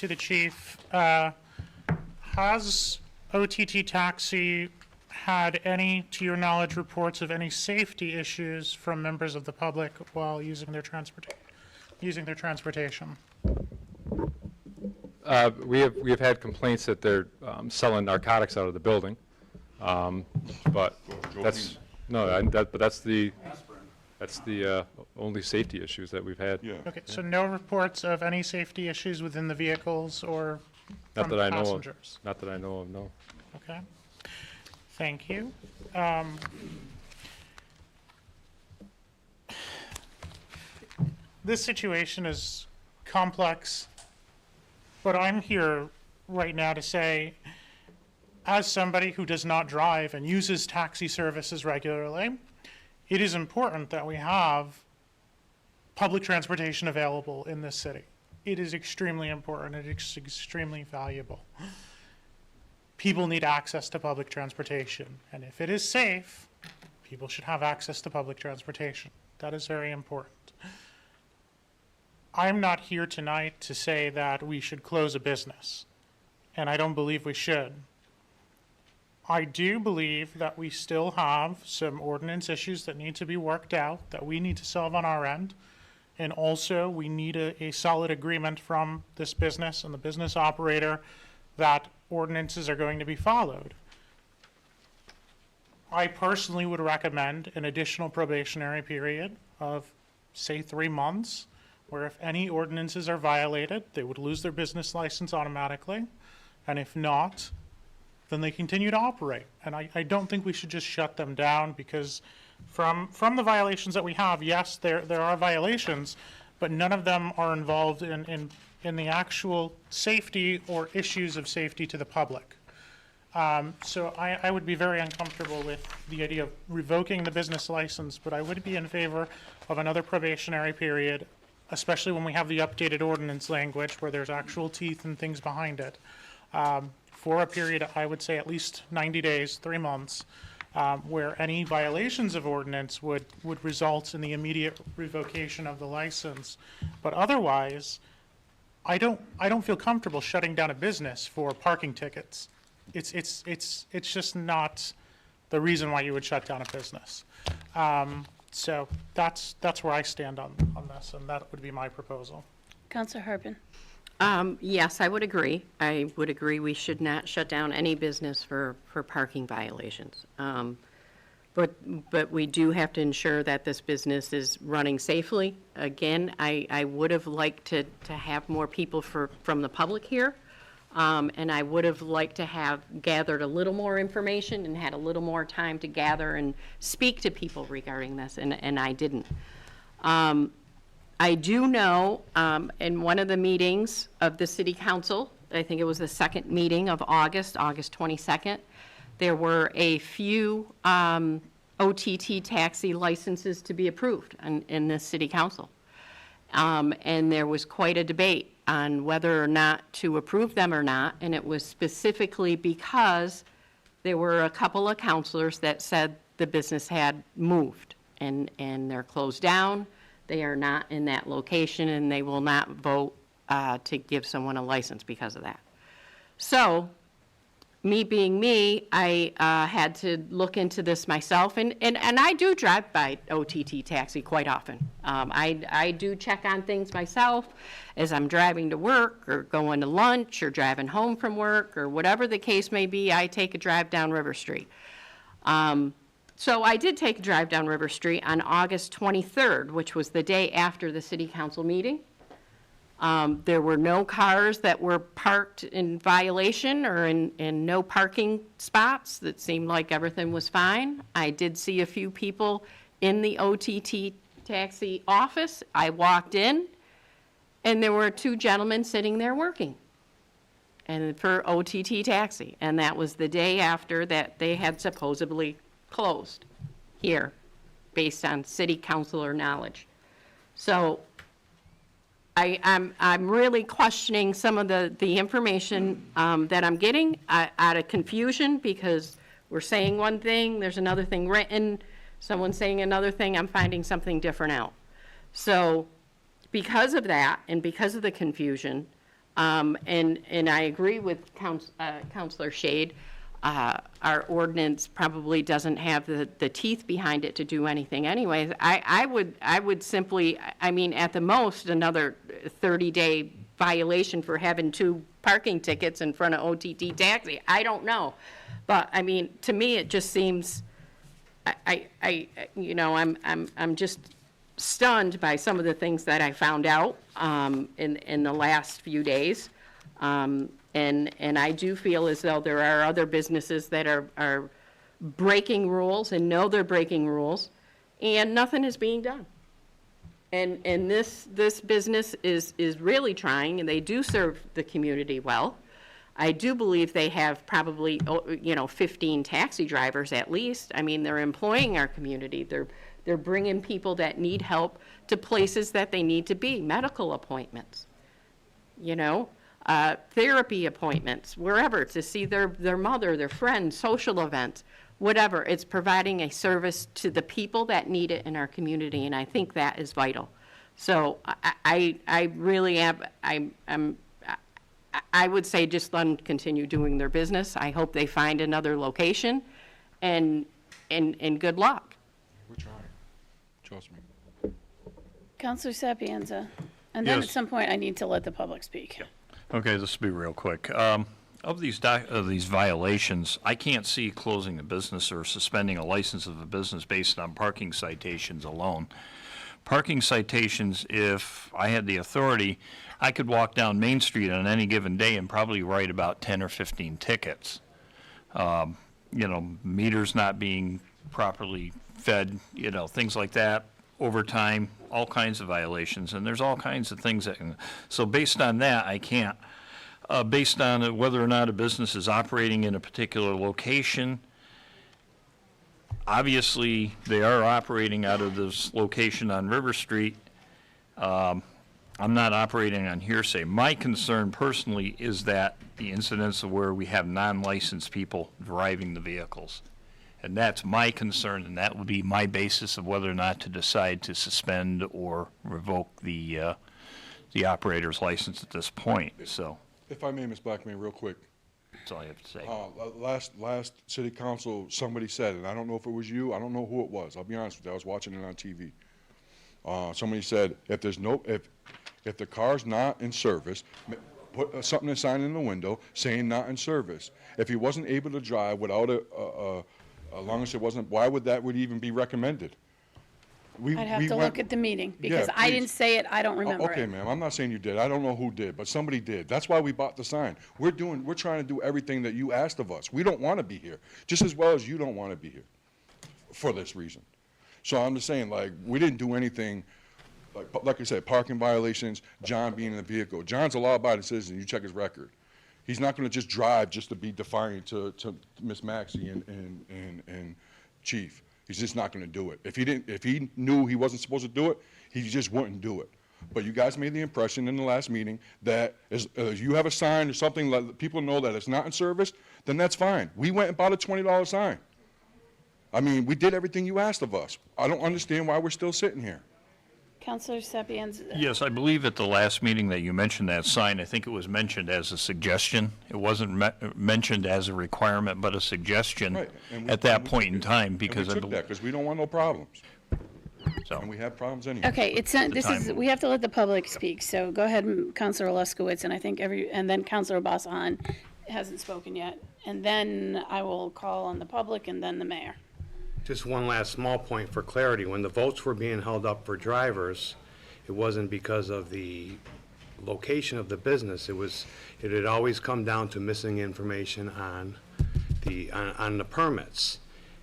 the chief, has OTT Taxi had any, to your knowledge, reports of any safety issues from members of the public while using their transportation? We have had complaints that they're selling narcotics out of the building, but that's, no, but that's the only safety issues that we've had. Yeah. Okay, so no reports of any safety issues within the vehicles or Not from that I know of. passengers? Not that I know of, no. Okay, thank you. This situation is complex, but I'm here right now to say, as somebody who does not drive and uses taxi services regularly, it is important that we have public transportation available in this city. It is extremely important. It is extremely valuable. People need access to public transportation, and if it is safe, people should have access to public transportation. That is very important. I'm not here tonight to say that we should close a business, and I don't believe we should. I do believe that we still have some ordinance issues that need to be worked out, that we need to solve on our end. And also, we need a solid agreement from this business and the business operator that ordinances are going to be followed. I personally would recommend an additional probationary period of, say, 3 months, where if any ordinances are violated, they would lose their business license automatically. And if not, then they continue to operate. And I don't think we should just shut them down, because from the violations that we have, yes, there are violations, but none of them are involved in the actual safety or issues of safety to the public. So I would be very uncomfortable with the idea of revoking the business license, but I would be in favor of another probationary period, especially when we have the updated ordinance language where there's actual teeth and things behind it. For a period, I would say at least 90 days, 3 months, where any violations of ordinance would result in the immediate revocation of the license. But otherwise, I don't feel comfortable shutting down a business for parking tickets. It's just not the reason why you would shut down a business. So that's where I stand on this, and that would be my proposal. Counselor Harbin. Yes, I would agree. I would agree we should not shut down any business for parking violations. But we do have to ensure that this business is running safely. Again, I would have liked to have more people from the public here. And I would have liked to have gathered a little more information and had a little more time to gather and speak to people regarding this, and I didn't. I do know, in one of the meetings of the city council, I think it was the second meeting of August 22nd, there were a few OTT taxi licenses to be approved in the city council. And there was quite a debate on whether or not to approve them or not, and it was specifically because there were a couple of councilors that said the business had moved, and they're closed down. They are not in that location, and they will not vote to give someone a license because of that. So, me being me, I had to look into this myself, and I do drive by OTT Taxi quite often. I do check on things myself as I'm driving to work, or going to lunch, or driving home from work, or whatever the case may be. I take a drive down River Street. So I did take a drive down River Street on August 23rd, which was the day after the city council meeting. There were no cars that were parked in violation or in no parking spots. That seemed like everything was fine. I did see a few people in the OTT taxi office. I walked in, and there were 2 gentlemen sitting there working, and for OTT taxi. And that was the day after that they had supposedly closed here based on city councilor knowledge. So I'm really questioning some of the information that I'm getting out of confusion, because we're saying one thing, there's another thing written, someone's saying another thing, I'm finding something different out. So because of that, and because of the confusion, and I agree with Counselor Shade, our ordinance probably doesn't have the teeth behind it to do anything anyways. I would simply, I mean, at the most, another 30-day violation for having 2 parking tickets in front of OTT Taxi. I don't know. But, I mean, to me, it just seems, you know, I'm just stunned by some of the things that I found out in the last few days. And I do feel as though there are other businesses that are breaking rules and know they're breaking rules, and nothing is being done. And this business is really trying, and they do serve the community well. I do believe they have probably, 15 taxi drivers at least. I mean, they're employing our community. They're bringing people that need help to places that they need to be, medical appointments, therapy appointments, wherever, to see their mother, their friends, social events, whatever. It's providing a service to the people that need it in our community, and I think that is vital. So I really am, I would say just let them continue doing their business. I hope they find another location, and good luck. We're trying. Trust me. Counselor Sapienza. And then at Yes. some point, I need to let the public speak. Okay, this will be real quick. Of these violations, I can't see closing a business or suspending a license of a business based on parking citations alone. Parking citations, if I had the authority, I could walk down Main Street on any given day and probably write about 10 or 15 tickets. Meters not being properly fed, things like that, overtime, all kinds of violations, and there's all kinds of things that can, so based on that, I can't. Based on whether or not a business is operating in a particular location, obviously, they are operating out of this location on River Street. I'm not operating on hearsay. My concern personally is that the incidents of where we have non-licensed people driving the vehicles. And that's my concern, and that would be my basis of whether or not to decide to suspend or revoke the operator's license at this point. So If I may, Ms. Blackman, real quick. that's all I have to say. Last city council, somebody said, and I don't know if it was you, I don't know who it was, I'll be honest with you, I was watching it on TV. Somebody said, if the car's not in service, put a sign in the window saying not in service. If he wasn't able to drive without as long as it wasn't, why would that even be recommended? I'd have to look at the meeting, because Yeah, I please. didn't say it, I don't remember Okay, it. ma'am, I'm not saying you did. I don't know who did, but somebody did. That's why we bought the sign. We're trying to do everything that you asked of us. We don't want to be here, just as well as you don't want to be here for this reason. So I'm just saying, we didn't do anything, like I said, parking violations, John being in the vehicle. John's a law-abiding citizen. You check his record. He's not going to just drive just to be defiant to Miss Maxey and Chief. He's just not going to do it. If he knew he wasn't supposed to do it, he just wouldn't do it. But you guys made the impression in the last meeting that as you have a sign or something that people know that it's not in service, then that's fine. We went and bought a $20 sign. I mean, we did everything you asked of us. I don't understand why we're still sitting here. Counselor Sapienza. Yes, I believe at the last meeting that you mentioned that sign, I think it was mentioned as a suggestion. It wasn't mentioned as a requirement, but a suggestion Right, and we- at that and we point took in it. time, And because we I took that believe, because we don't want no problems. so. And we have problems anyway. Okay, we have to let the public speak, so go ahead, Counselor Leskowitz, and I think and then Counselor Bassan hasn't spoken yet. And then I will call on the public and then the mayor. Just one last small point for clarity. When the votes were being held up for drivers, it wasn't because of the location of the business. It had always come down to missing information on the permits.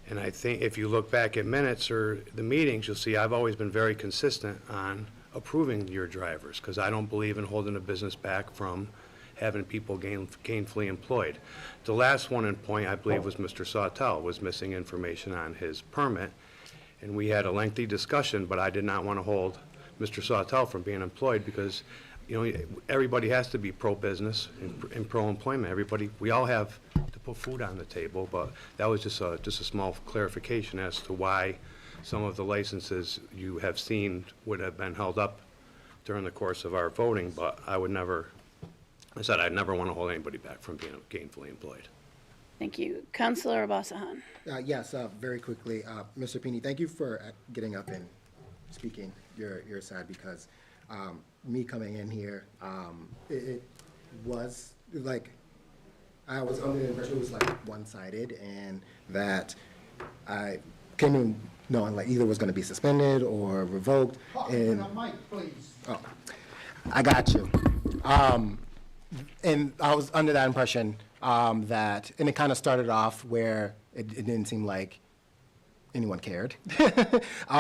And I think if you look back at minutes or the meetings, you'll see I've always been very consistent on approving your drivers, because I don't believe in holding a business back from having people gainfully employed. The last one in point, I believe, was Mr. Sawtelle, was missing information on his permit. And we had a lengthy discussion, but I did not want to hold Mr. Sawtelle from being employed because, you know, everybody has to be pro-business and pro-employment. Everybody, we all have to put food on the table, but that was just a small clarification as to why some of the licenses you have seen would have been held up during the course of our voting, but I would never, I said I'd never want to hold anybody back from being gainfully employed. Thank you. Councilor Abasahan. Yes, very quickly, Mr. Pini, thank you for getting up and speaking your side, because me coming in here, it was like, I was under the impression it was like one-sided, and that I came in knowing like either was going to be suspended or revoked. And Mike, please. Oh, I got you. And I was under that impression that, and it kind of started off where it didn't seem like anyone cared.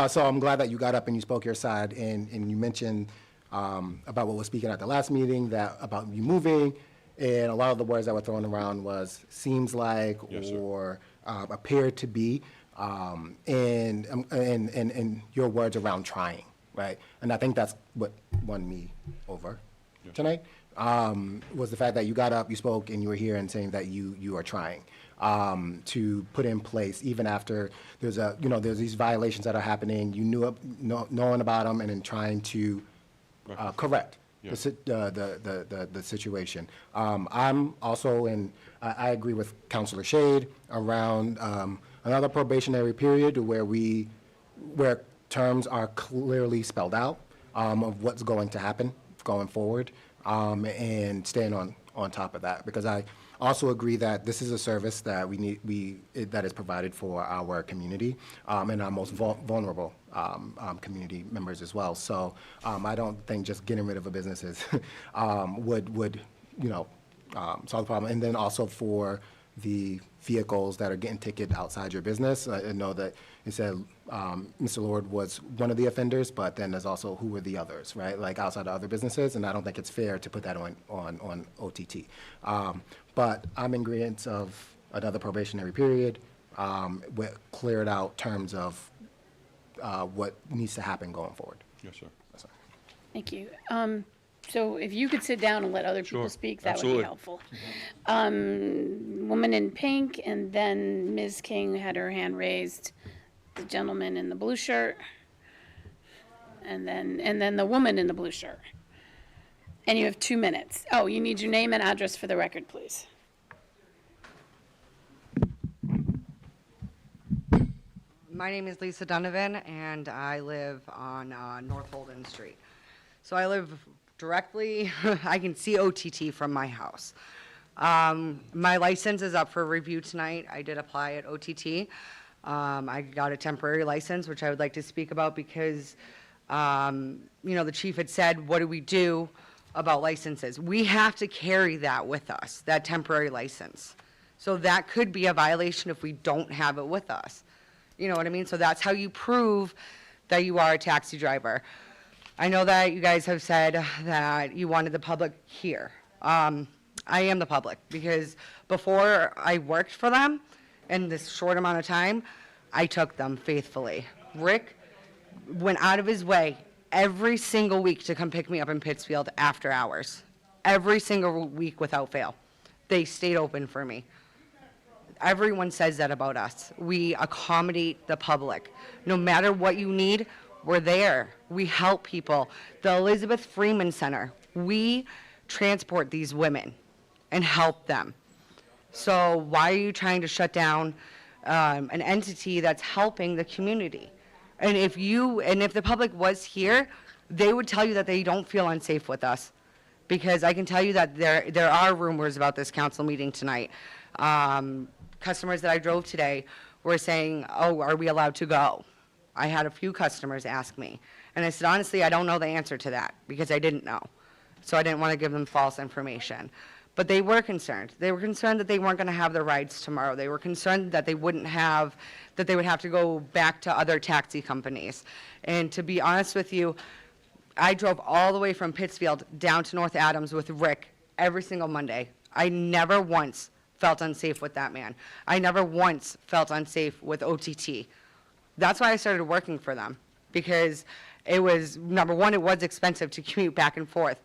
So I'm glad that you got up and you spoke your side, and you mentioned about what was speaking at the last meeting, that about you moving, and a lot of the words that were thrown around was seems like, Yes, sir. or appeared to be, and your words around trying, right? And I think that's what won me over tonight. Was the fact that you got up, you spoke, and you were here and saying that you are trying to put in place, even after there's these violations that are happening. You knowing about them and then trying to correct Yeah. the situation. I'm also I agree with Councilor Shade around another probationary period where terms are clearly spelled out of what's going to happen going forward, and staying on top of that, because I also agree that this is a service that that is provided for our community, and our most vulnerable community members as well. So I don't think just getting rid of a business would solve the problem. And then also for the vehicles that are getting ticketed outside your business, I know that it said Mr. Lord was one of the offenders, but then there's also who were the others, right? Like outside of other businesses, and I don't think it's fair to put that on OTT. But I'm in agreement of another probationary period with cleared out terms of what needs to happen going forward. Yes, sir. That's all. Thank you. So if you could sit down and let other people Sure, speak, that would absolutely. be helpful. Woman in pink, and then Ms. King had her hand raised, the gentleman in the blue shirt, and then the woman in the blue shirt. And you have 2 minutes. Oh, you need your name and address for the record, please. My name is Lisa Donovan, and I live on North Holden Street. So I live directly, I can see OTT from my house. My license is up for review tonight. I did apply at OTT. I got a temporary license, which I would like to speak about because, the chief had said, what do we do about licenses? We have to carry that with us, that temporary license. So that could be a violation if we don't have it with us. You know what I mean? So that's how you prove that you are a taxi driver. I know that you guys have said that you wanted the public here. I am the public because before I worked for them in this short amount of time, I took them faithfully. Rick went out of his way every single week to come pick me up in Pittsfield after hours. Every single week without fail. They stayed open for me. Everyone says that about us. We accommodate the public. No matter what you need, we're there. We help people. The Elizabeth Freeman Center, we transport these women and help them. So why are you trying to shut down an entity that's helping the community? And if the public was here, they would tell you that they don't feel unsafe with us. Because I can tell you that there are rumors about this council meeting tonight. Customers that I drove today were saying, oh, are we allowed to go? I had a few customers ask me. And I said, honestly, I don't know the answer to that because I didn't know. So I didn't want to give them false information. But they were concerned. They were concerned that they weren't going to have their rides tomorrow. They were concerned that they would have to go back to other taxi companies. And to be honest with you, I drove all the way from Pittsfield down to North Adams with Rick every single Monday. I never once felt unsafe with that man. I never once felt unsafe with OTT. That's why I started working for them, because it was, number one, it was expensive to commute back and forth.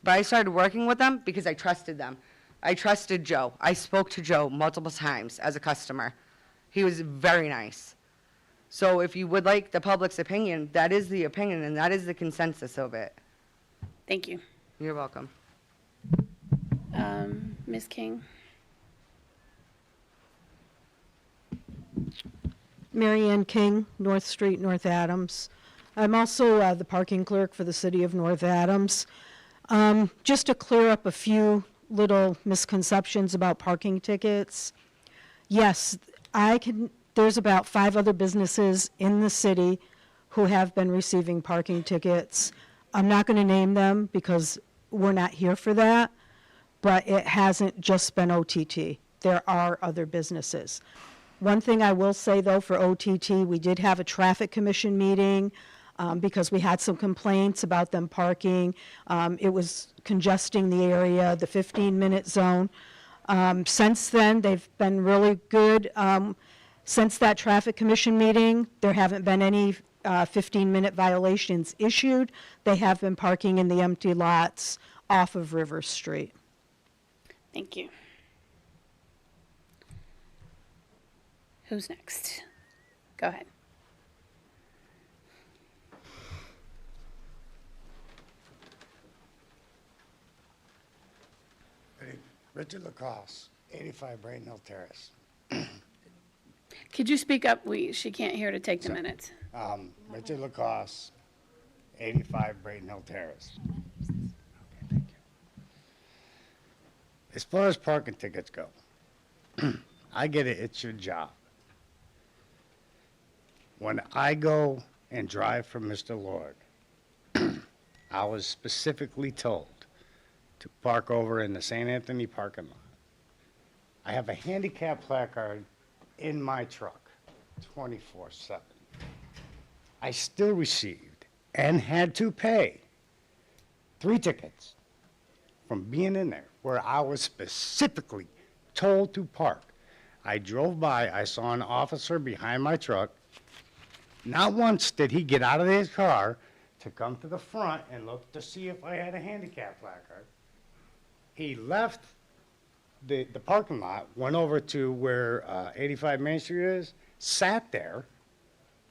But I started working with them because I trusted them. I trusted Joe. I spoke to Joe multiple times as a customer. He was very nice. So if you would like the public's opinion, that is the opinion, and that is the consensus of it. Thank you. You're welcome. Ms. King? Mary Ann King, North Street, North Adams. I'm also the parking clerk for the city of North Adams. Just to clear up a few little misconceptions about parking tickets. Yes, there's about 5 other businesses in the city who have been receiving parking tickets. I'm not going to name them because we're not here for that, but it hasn't just been OTT. There are other businesses. One thing I will say, though, for OTT, we did have a traffic commission meeting because we had some complaints about them parking. It was congesting the area, the 15-minute zone. Since then, they've been really good. Since that traffic commission meeting, there haven't been any 15-minute violations issued. They have been parking in the empty lots off of River Street. Thank you. Who's next? Go ahead. Richard Lacoste, 85 Braden Hill Terrace. Could you speak up? She can't hear to take the minutes. Richard Lacoste, 85 Braden Hill Terrace. Okay, thank you. As far as parking tickets go, I get it, it's your job. When I go and drive for Mr. Lord, I was specifically told to park over in the St. Anthony parking lot. I have a handicap placard in my truck, 24/7. I still received and had to pay 3 tickets from being in there where I was specifically told to park. I drove by, I saw an officer behind my truck. Not once did he get out of his car to come to the front and look to see if I had a handicap placard. He left the parking lot, went over to where 85 Main Street is, sat there,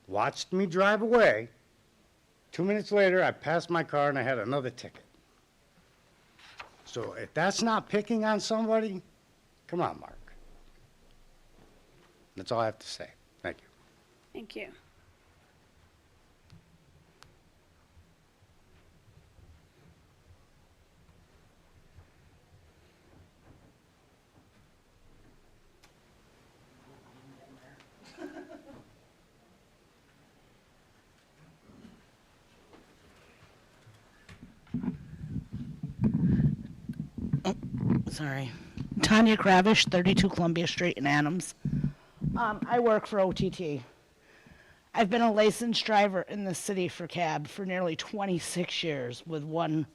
watched me drive away. 2 minutes later, I passed my car and I had another ticket. So if that's not picking on somebody, come on, Mark. That's all I have to say. Thank you. Thank you. Sorry. Tanya Kravish, 32 Columbia Street in Adams. I work for OTT. I've been a licensed driver in the city for cab for nearly 26 years with one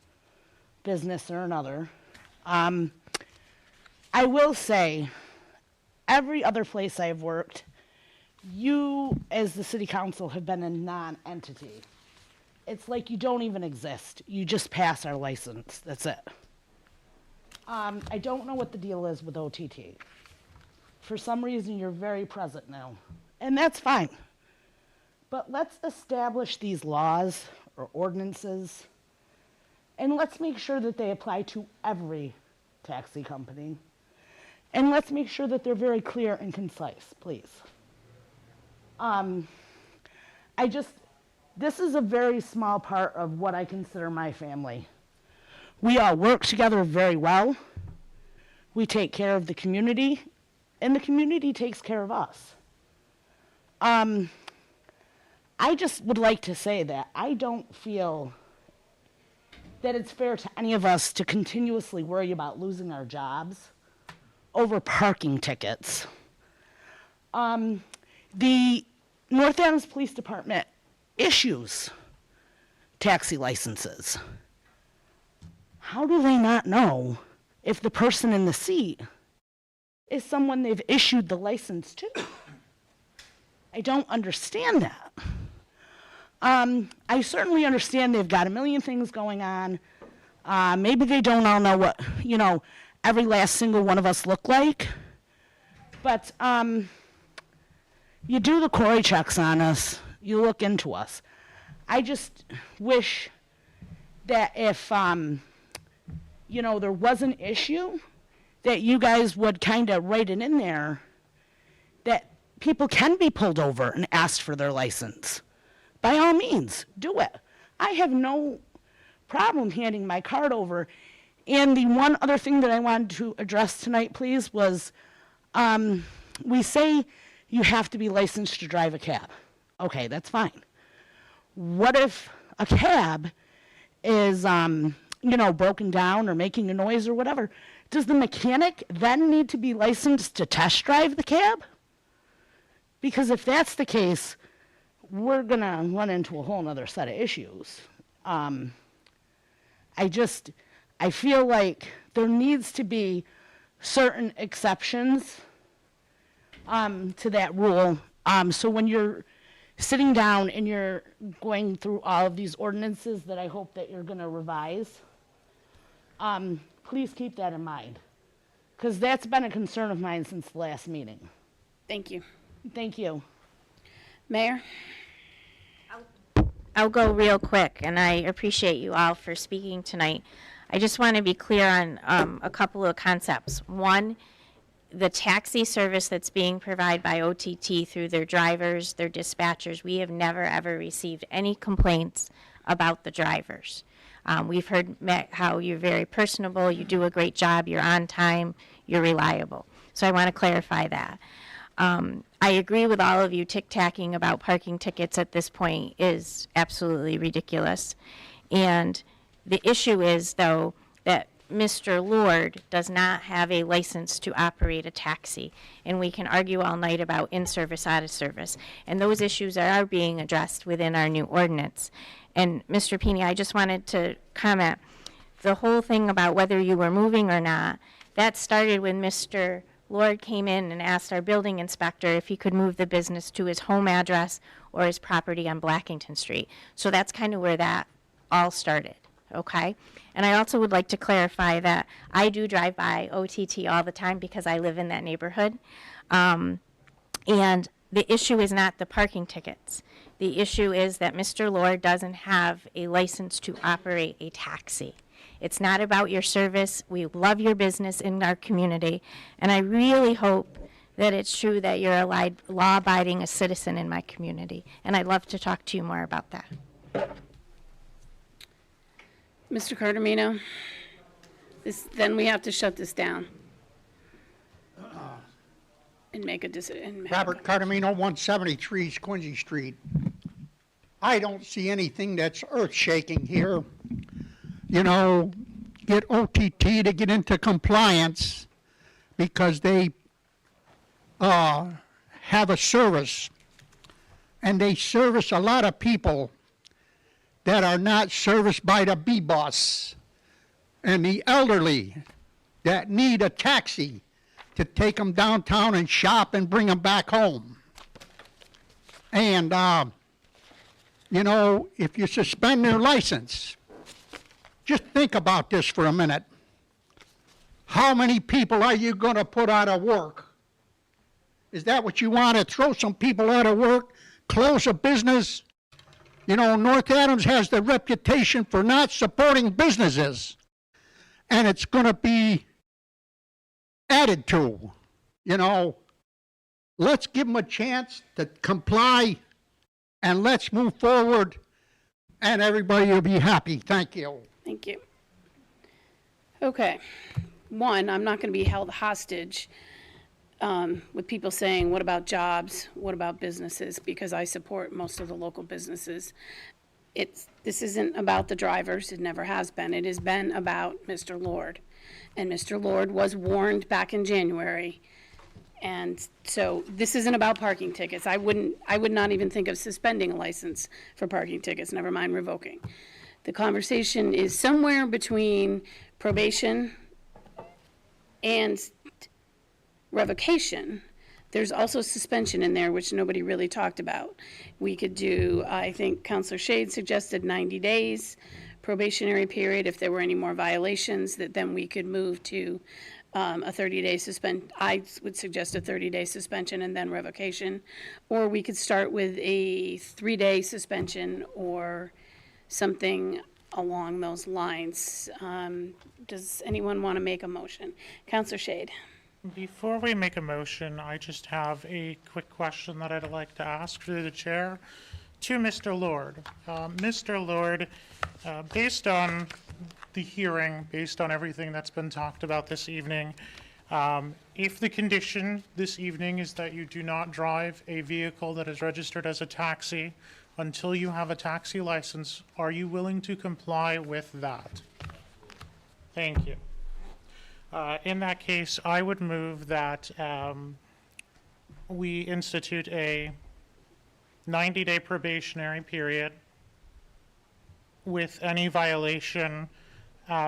business or another. I will say, every other place I've worked, you, as the city council, have been a non-entity. It's like you don't even exist. You just pass our license. That's it. I don't know what the deal is with OTT. For some reason, you're very present now, and that's fine. But let's establish these laws or ordinances, and let's make sure that they apply to every taxi company. And let's make sure that they're very clear and concise, please. This is a very small part of what I consider my family. We all work together very well. We take care of the community, and the community takes care of us. I just would like to say that I don't feel that it's fair to any of us to continuously worry about losing our jobs over parking tickets. The North Adams Police Department issues taxi licenses. How do they not know if the person in the seat is someone they've issued the license to? I don't understand that. I certainly understand they've got a million things going on. Maybe they don't all know what, every last single one of us look like. But you do the Cory checks on us. You look into us. I just wish that if, there was an issue, that you guys would kind of write it in there that people can be pulled over and asked for their license. By all means, do it. I have no problem handing my card over. And the one other thing that I wanted to address tonight, please, was we say you have to be licensed to drive a cab. Okay, that's fine. What if a cab is, broken down or making a noise or whatever? Does the mechanic then need to be licensed to test drive the cab? Because if that's the case, we're going to run into a whole nother set of issues. I feel like there needs to be certain exceptions to that rule. So when you're sitting down and you're going through all of these ordinances that I hope that you're going to revise, please keep that in mind. Because that's been a concern of mine since the last meeting. Thank you. Thank you. Mayor? I'll go real quick, and I appreciate you all for speaking tonight. I just want to be clear on a couple of concepts. One, the taxi service that's being provided by OTT through their drivers, their dispatchers, we have never, ever received any complaints about the drivers. We've heard, Matt, how you're very personable, you do a great job, you're on time, you're reliable. So I want to clarify that. I agree with all of you, tick-tacking about parking tickets at this point is absolutely ridiculous. And the issue is, though, that Mr. Lord does not have a license to operate a taxi. And we can argue all night about in-service, out-of-service. And those issues are being addressed within our new ordinance. And Mr. Pini, I just wanted to comment, the whole thing about whether you were moving or not, that started when Mr. Lord came in and asked our building inspector if he could move the business to his home address or his property on Blackington Street. So that's kind of where that all started, okay? And I also would like to clarify that I do drive by OTT all the time because I live in that neighborhood. And the issue is not the parking tickets. The issue is that Mr. Lord doesn't have a license to operate a taxi. It's not about your service. We love your business in our community. And I really hope that it's true that you're a law-abiding citizen in my community. And I'd love to talk to you more about that. Mr. Cardomino, then we have to shut this down and make a decision. Robert Cardomino, 173 Quincy Street. I don't see anything that's earth-shaking here. Get OTT to get into compliance because they have a service, and they service a lot of people that are not serviced by the B-Bus and the elderly that need a taxi to take them downtown and shop and bring them back home. And, if you suspend their license, just think about this for a minute. How many people are you going to put out of work? Is that what you want, to throw some people out of work, close a business? North Adams has the reputation for not supporting businesses, and it's going to be added to. Let's give them a chance to comply, and let's move forward, and everybody will be happy. Thank you. Thank you. Okay. One, I'm not going to be held hostage with people saying, what about jobs? What about businesses? Because I support most of the local businesses. This isn't about the drivers. It never has been. It has been about Mr. Lord. And Mr. Lord was warned back in January. And so this isn't about parking tickets. I would not even think of suspending a license for parking tickets, never mind revoking. The conversation is somewhere between probation and revocation. there's also suspension in there, which nobody really talked about. We could do, I think Counselor Shade suggested 90 days probationary period. If there were any more violations, that then we could move to a 30-day I would suggest a 30-day suspension and then revocation. Or we could start with a 3-day suspension or something along those lines. Does anyone want to make a motion? Counselor Shade. Before we make a motion, I just have a quick question that I'd like to ask through the chair to Mr. Lord. Mr. Lord, based on the hearing, based on everything that's been talked about this evening, if the condition this evening is that you do not drive a vehicle that is registered as a taxi until you have a taxi license, are you willing to comply with that? Thank you. In that case, I would move that we institute a 90-day probationary period with any violation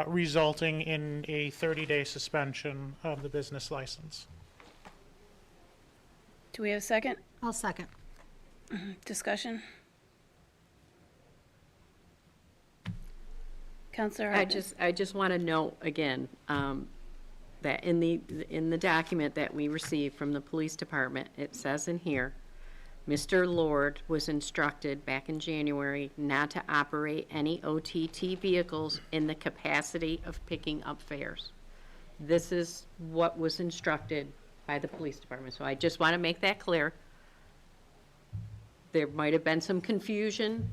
resulting in a 30-day suspension of the business license. Do we have a second? I'll second. Discussion? Counselor I Hartman. just want to note again, that in the document that we received from the police department, it says in here, Mr. Lord was instructed back in January not to operate any OTT vehicles in the capacity of picking up fares. This is what was instructed by the police department, so I just want to make that clear. There might have been some confusion.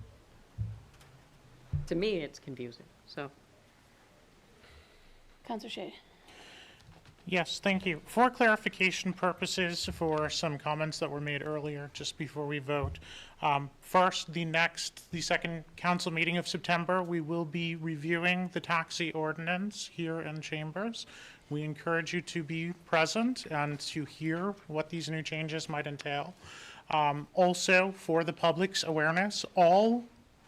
To me, it's confusing, so. Counselor Shade. Yes, thank you. For clarification purposes, for some comments that were made earlier, just before we vote. First, the second council meeting of September, we will be reviewing the taxi ordinance here in chambers. We encourage you to be present and to hear what these new changes might entail. Also, for the public's awareness, all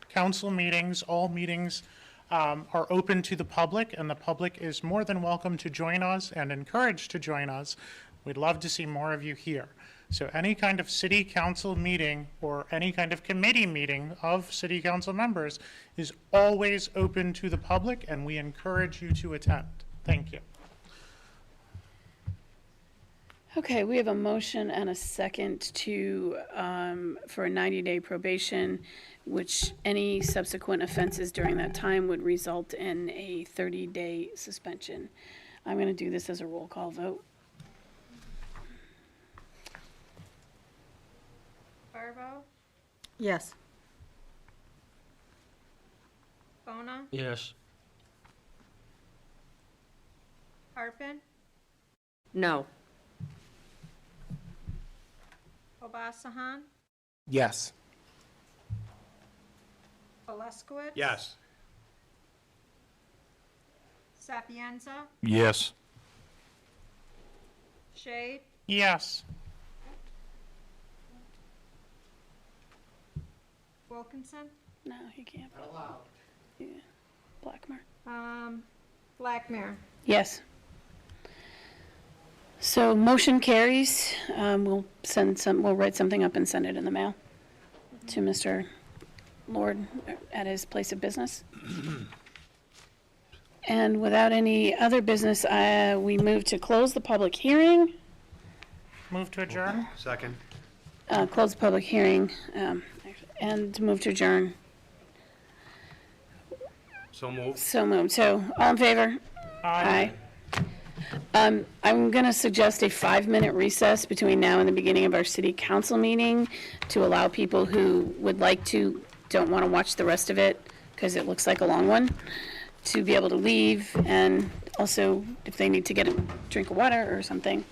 council meetings, all meetings are open to the public, and the public is more than welcome to join us and encouraged to join us. We'd love to see more of you here. So any kind of city council meeting or any kind of committee meeting of city council members is always open to the public, and we encourage you to attend. Thank you. Okay, we have a motion and a second to, for a 90-day probation, which any subsequent offenses during that time would result in a 30-day suspension. I'm going to do this as a roll call vote. Barbo, Yes. Bona, Yes. Harpen, No. Obasahan, Yes. Peleskowitz. Yes. Sapienza, Yes. Shade, Yes. Wilkinson, No, he can't. Yeah. Blackmer. Blackmare. Yes. So motion carries. We'll write something up and send it in the mail to Mr. Lord at his place of business. And without any other business, we move to close the public hearing. Move to adjourn? Second. Close the public hearing, and move to adjourn. So moved. So moved. So, all in favor? Aye. I'm going to suggest a 5-minute recess between now and the beginning of our city council meeting to allow people who would like to, don't want to watch the rest of it, because it looks like a long one, to be able to leave, and also if they need to get a drink of water or something.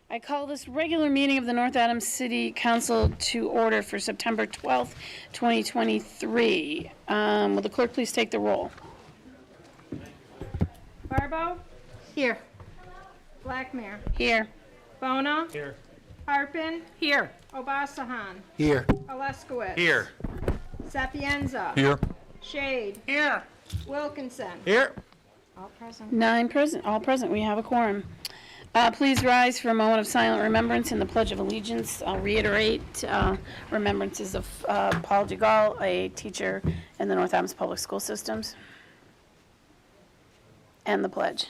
I call this regular meeting of the North Adams City Council to order for September 12th, 2023. Will the clerk please take the roll? Barbo, Here. Blackmare, Here. Bona, Here. Harpin, Here. Obasahan, Here. Alaskowitz. Here. Sapienza. Here. Shade, Here. Wilkinson. Here. All present. 9 present, all present, we have a quorum. Please rise for a moment of silent remembrance in the Pledge of Allegiance. I'll reiterate remembrances of Paul DeGaulle, a teacher in the North Adams Public School Systems. And the pledge.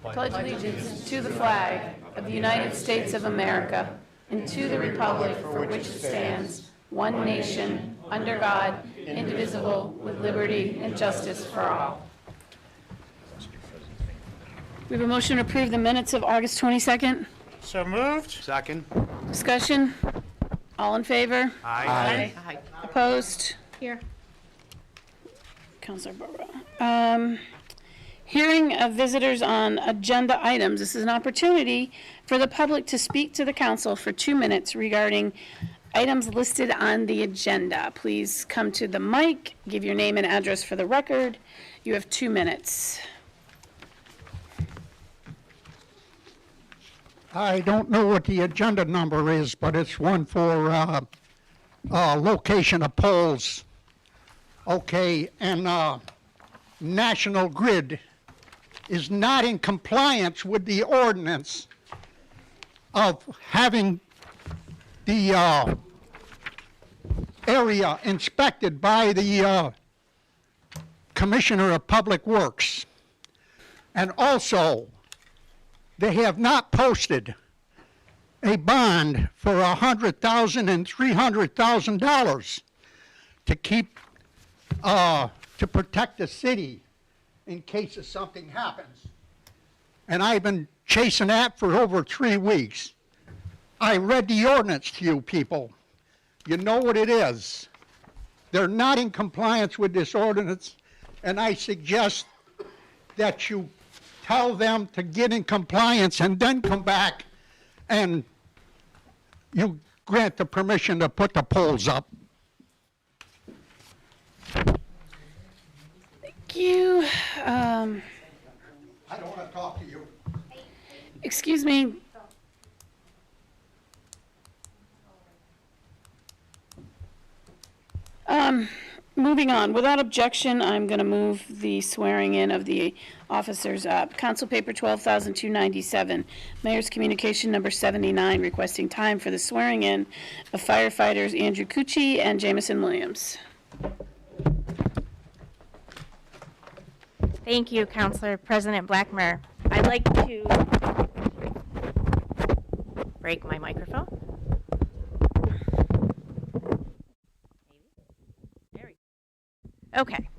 Pledge allegiance to the flag of the United States of America and to the republic for which it stands, one nation, under God, indivisible, with liberty and justice for all. We have a motion to approve the minutes of August 22nd. So moved. Second? Discussion? All in favor? Aye. Opposed? Here. Counselor Barbara. Hearing of visitors on agenda items. This is an opportunity for the public to speak to the council for 2 minutes regarding items listed on the agenda. Please come to the mic, give your name and address for the record. You have 2 minutes. I don't know what the agenda number is, but it's one for location of poles. Okay, and National Grid is not in compliance with the ordinance of having the area inspected by the Commissioner of Public Works. And also, they have not posted a bond for $100,000 and $300,000 to keep, to protect the city in case if something happens. And I've been chasing that for over 3 weeks. I read the ordinance to you people. You know what it is. They're not in compliance with this ordinance, and I suggest that you tell them to get in compliance and then come back and you grant the permission to put the poles up. Thank you. I don't want to talk to you. Excuse me. Moving on, without objection, I'm going to move the swearing in of the officers up. Council Paper 12,297, Mayor's Communication Number 79, requesting time for the swearing in of firefighters Andrew Cucci and Jamison Williams. Thank you, Councilor President Blackmer. I'd like to break my microphone. Okay.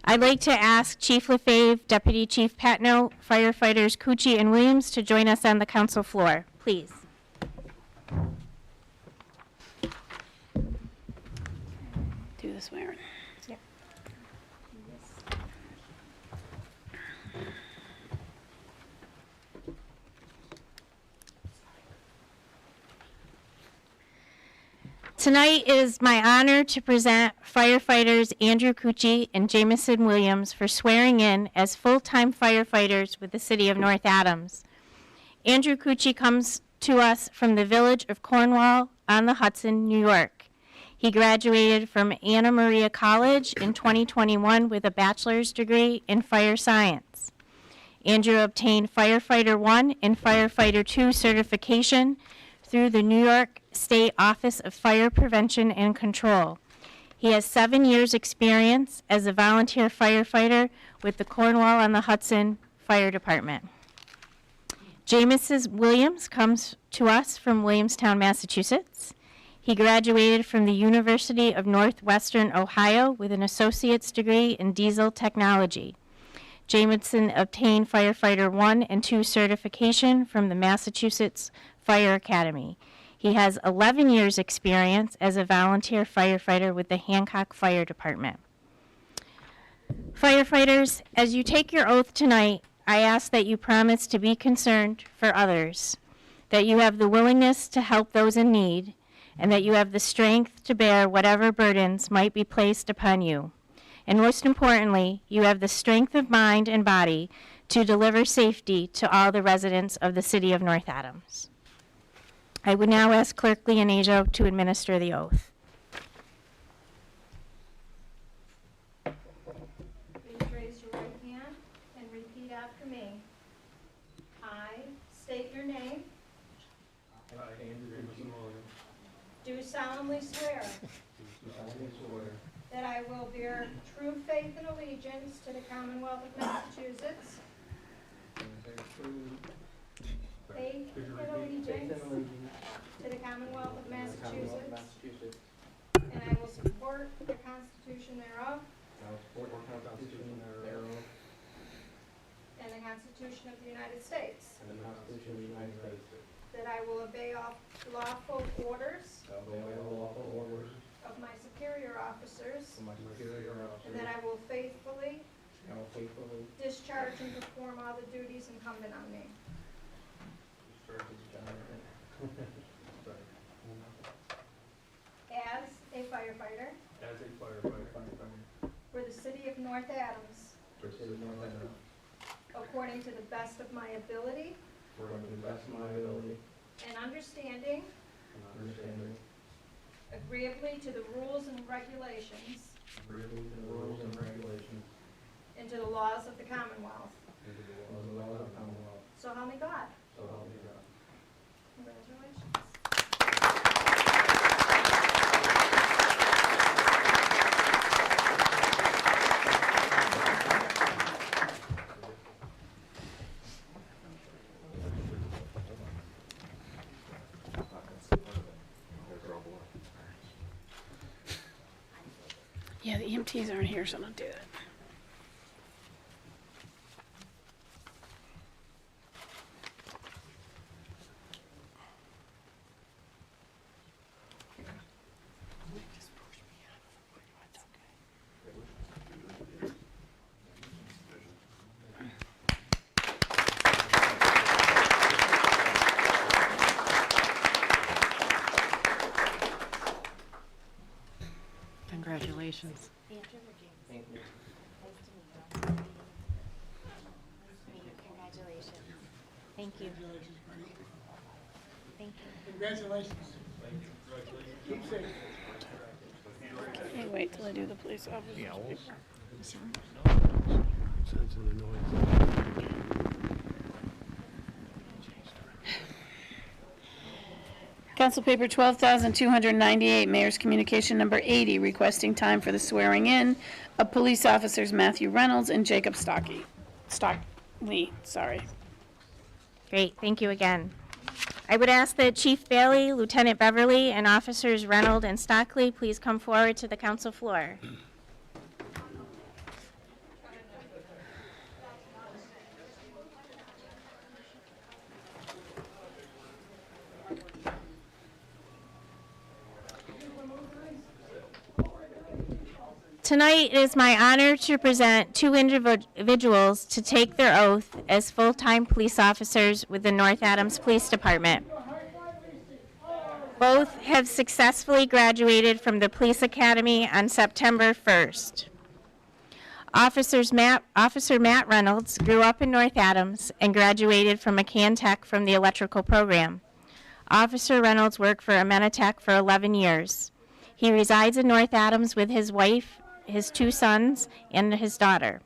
I'd like to ask Chief Lefebvre, Deputy Chief Patno, firefighters Cucci and Williams to join us on the council floor, please. Do the swearing. Tonight it is my honor to present firefighters Andrew Cucci and Jamison Williams for swearing in as full-time firefighters with the City of North Adams. Andrew Cucci comes to us from the village of Cornwall on the Hudson, New York. He graduated from Anna Maria College in 2021 with a bachelor's degree in fire science. Andrew obtained Firefighter 1 and Firefighter 2 certification through the New York State Office of Fire Prevention and Control. He has 7 years' experience as a volunteer firefighter with the Cornwall on the Hudson Fire Department. Jamison Williams comes to us from Williamstown, Massachusetts. He graduated from the University of Northwestern Ohio with an associate's degree in diesel technology. Jamison obtained Firefighter 1 and 2 certification from the Massachusetts Fire Academy. He has 11 years' experience as a volunteer firefighter with the Hancock Fire Department. Firefighters, as you take your oath tonight, I ask that you promise to be concerned for others, that you have the willingness to help those in need, and that you have the strength to bear whatever burdens might be placed upon you. And most importantly, you have the strength of mind and body to deliver safety to all the residents of the city of North Adams. I would now ask Clerk Leonajo to administer the oath. Please raise your right hand and repeat after me. I state your name. Do solemnly swear that I will bear true faith and allegiance to the Commonwealth of Massachusetts. Faith and allegiance to the Commonwealth of Massachusetts. And I will support the Constitution thereof. And the Constitution of the United States. That I will obey all lawful orders. Of my superior officers. And that I will faithfully. Discharge and perform all the duties incumbent on me. As a firefighter. For the city of North Adams. According to the best of my ability. And understanding. Agreeably to the rules and regulations. And to the laws of the Commonwealth. So help me God. Congratulations. Yeah, the EMTs aren't here, so don't do that. Congratulations. Congratulations. Thank you. Thank you. Congratulations. Keep safe. Can't wait till I do the police officer's paper. Sensing the noise. Council Paper 12,298, Mayor's Communication Number 80, requesting time for the swearing in of police officers Matthew Reynolds and Jacob Stockley. Great, thank you again. I would ask that Chief Bailey, Lieutenant Beverly, and Officers Reynolds and Stockley please come forward to the council floor. Tonight, it is my honor to present two individuals to take their oath as full-time police officers with the North Adams Police Department. Both have successfully graduated from the Police Academy on September 1st. Officer Matt Reynolds grew up in North Adams and graduated from McCann Tech from the electrical program. Officer Reynolds worked for Amenitech for 11 years. He resides in North Adams with his wife, his two sons, and his daughter.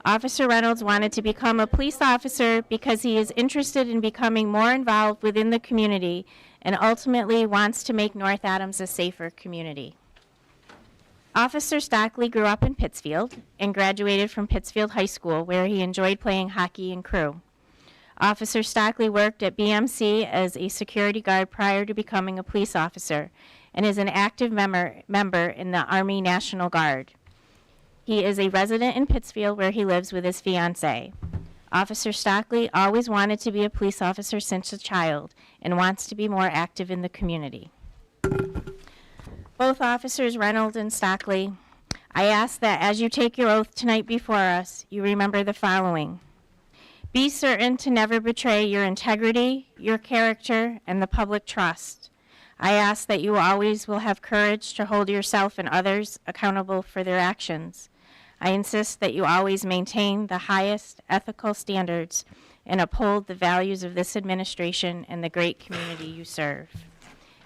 Officer Reynolds wanted to become a police officer because he is interested in becoming more involved within the community and ultimately wants to make North Adams a safer community. Officer Stockley grew up in Pittsfield and graduated from Pittsfield High School, where he enjoyed playing hockey and crew. Officer Stockley worked at BMC as a security guard prior to becoming a police officer and is an active member in the Army National Guard. He is a resident in Pittsfield, where he lives with his fiancée. Officer Stockley always wanted to be a police officer since a child and wants to be more active in the community. Both Officers Reynolds and Stockley, I ask that as you take your oath tonight before us, you remember the following. Be certain to never betray your integrity, your character, and the public trust. I ask that you always will have courage to hold yourself and others accountable for their actions. I insist that you always maintain the highest ethical standards and uphold the values of this administration and the great community you serve.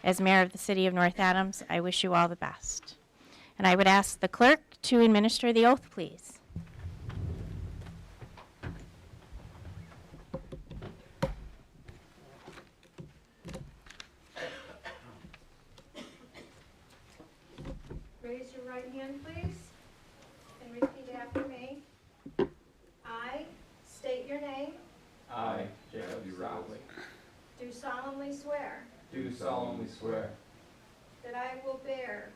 As mayor of the city of North Adams, I wish you all the best. And I would ask the clerk to administer the oath, please. Raise your right hand, please, and repeat after me. I state your name. I, Jacob Rowley, Do solemnly swear do solemnly swear that I will bear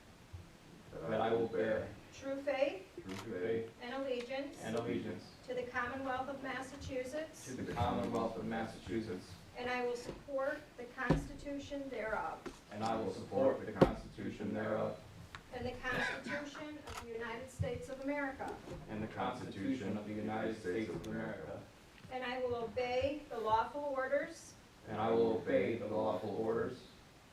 that I will bear true faith true faith and allegiance and allegiance to the Commonwealth of Massachusetts, to the Commonwealth of Massachusetts, and I will support the Constitution thereof, and I will support the Constitution thereof, and the Constitution of the United States of America, and the Constitution of the United States of America, and I will obey the lawful orders and I will obey the lawful orders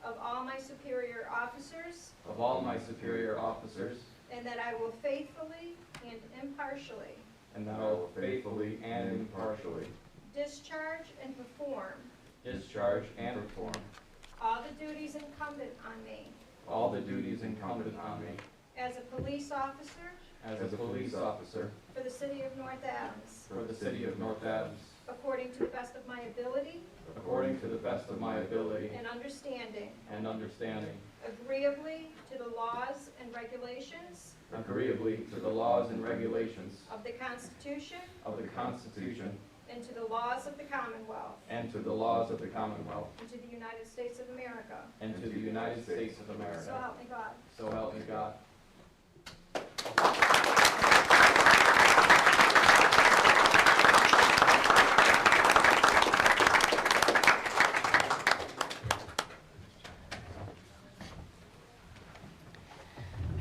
of all my superior officers, of all my superior officers, and that I will faithfully and impartially and that I will faithfully and impartially discharge and perform discharge and perform all the duties incumbent on me all the duties incumbent on me as a police officer as a police officer for the city of North Adams, for the city of North Adams, according to the best of my ability according to the best of my ability and understanding, and understanding, agreeably to the laws and regulations agreeably to the laws and regulations of the Constitution of the Constitution and to the laws of the Commonwealth and to the laws of the Commonwealth and to the United States of America. and to the United States of So America. help me God. So help me God.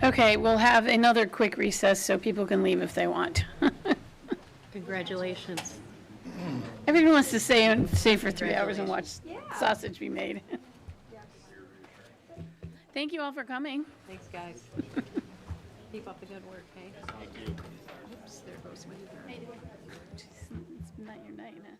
Okay, we'll have another quick recess so people can leave if they want. Congratulations. Everyone wants to stay for 3 hours and watch sausage be made. Thank you all for coming. Thanks, guys. Keep up the good work, hey? Oops, there goes my... It's not your night, huh?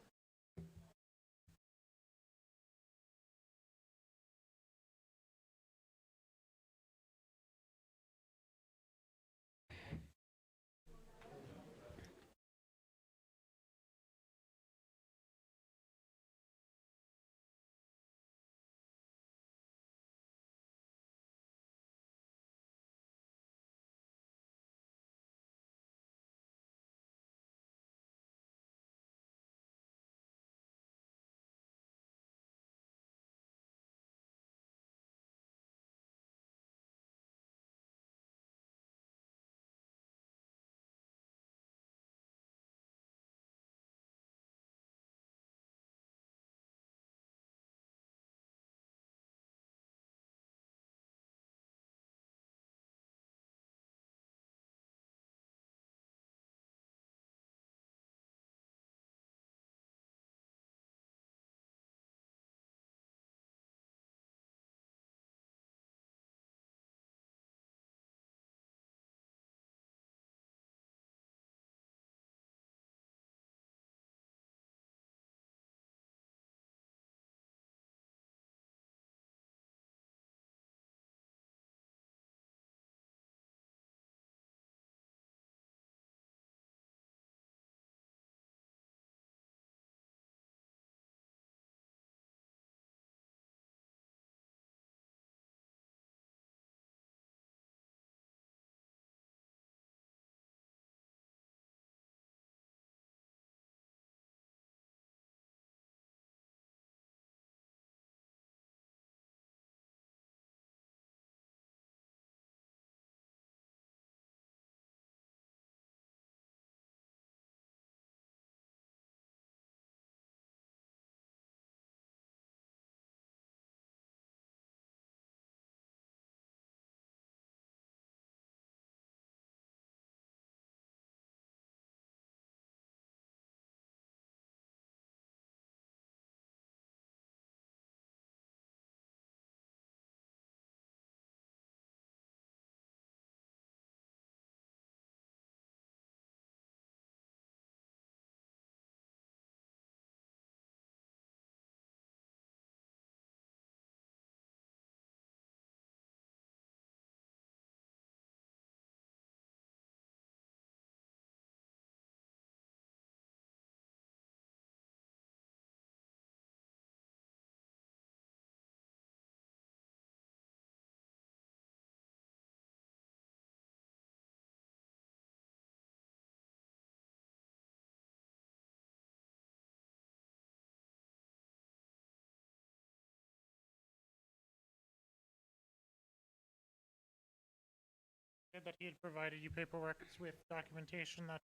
that he had provided you paperwork with documentation that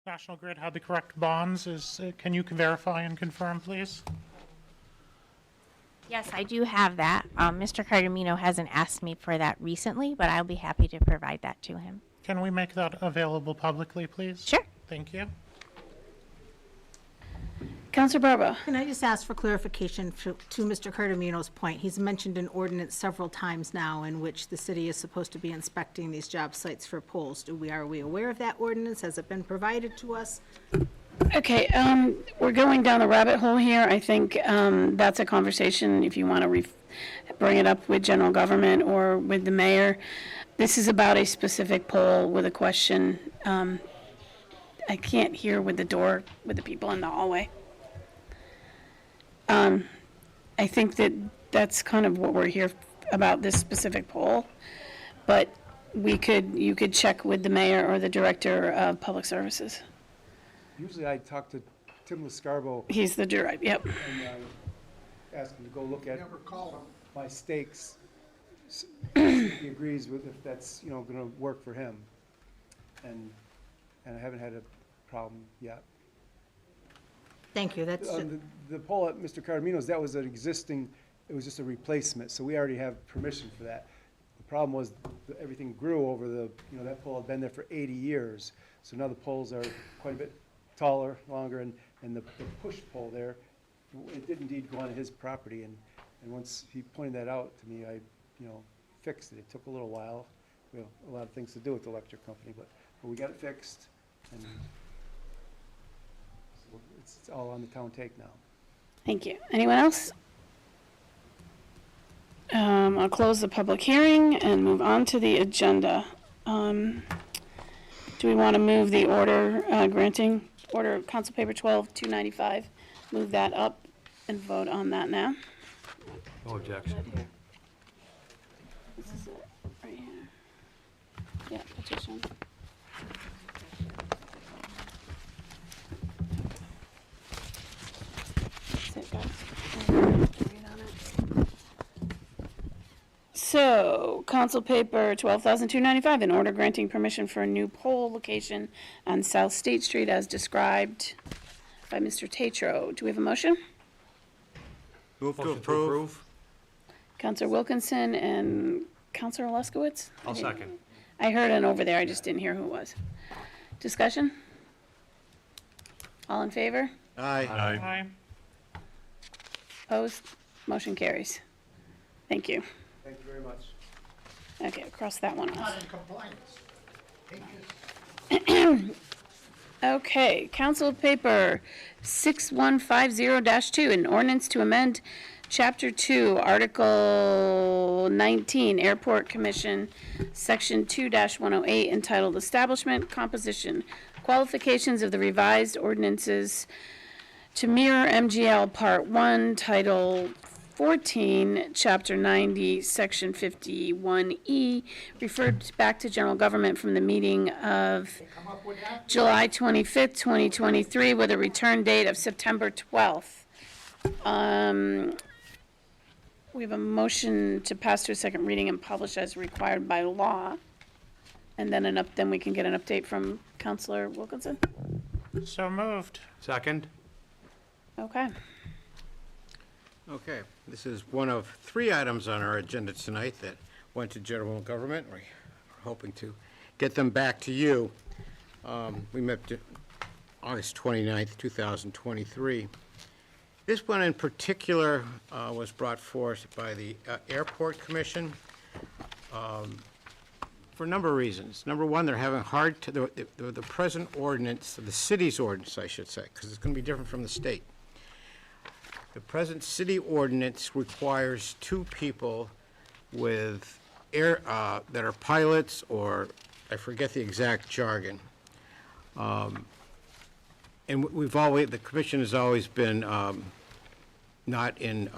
National Grid had the correct bonds. Can you verify and confirm, please? Yes, I do have that. Mr. Cardamino hasn't asked me for that recently, but I'll be happy to provide that to him. Can we make that available publicly, please? Sure. Thank you. Counselor Barba. Can I just ask for clarification to Mr. Cardamino's point? He's mentioned an ordinance several times now in which the city is supposed to be inspecting these job sites for poles. Are we aware of that ordinance? Has it been provided to us? Okay, we're going down the rabbit hole here. I think that's a conversation if you want to bring it up with general government or with the mayor. This is about a specific poll with a question. I can't hear with the door, with the people in the hallway. I think that's kind of what we're here about, this specific poll. But you could check with the mayor or the director of public services. Usually I talk to Tim Lascarbo. He's the director, yep. And ask him to go look at my stakes. He agrees with if that's, going to work for him. And I haven't had a problem yet. Thank you, that's, The poll at Mr. Cardamino's, that was an existing, it was just a replacement, so we already have permission for that. The problem was everything grew over that pole had been there for 80 years. So now the poles are quite a bit taller, longer, and the push pole there, it did indeed go on his property, and once he pointed that out to me, I, fixed it. It took a little while. We have a lot of things to do with the electric company, but we got it fixed, and so it's all on the town take now. Thank you. Anyone else? I'll close the public hearing and move on to the agenda. Do we want to move the order granting order Council Paper 12-295, move that up and vote on that now? No objection. This is it, right here. Yeah, petition. That's it, guys. Read on it. So, Council Paper 12,295, an order granting permission for a new pole location on South State Street as described by Mr. Tatro. Do we have a motion? Move to approve. Counselor Wilkinson and Counselor Luskowitz? I'll second. I heard an over there, I just didn't hear who it was. Discussion? All in favor? Aye. Aye. Opposed? Motion carries. Thank you. Thank you very much. Okay, I'll cross that one off. Not in compliance. Okay, Council Paper 6150-2, an ordinance to amend Chapter 2, Article 19, Airport Commission, Section 2-108, entitled Establishment, Composition, Qualifications of the Revised Ordinances to mirror MGL Part 1, Title 14, Chapter 90, Section 51E, referred back to general government from the meeting of July 25th, 2023, with a return date of September 12th. We have a motion to pass to a second reading and publish as required by law. And then then we can get an update from Counselor Wilkinson. So moved. Second. Okay. Okay, this is one of 3 items on our agenda tonight that went to general government. We're hoping to get them back to you. We met August 29th, 2023. This one in particular was brought forth by the Airport Commission for a number of reasons. Number one, they're having the present ordinance, the city's ordinance, I should say, because it's going to be different from the state. The present city ordinance requires 2 people with that are pilots, or I forget the exact jargon. And the commission has always been not in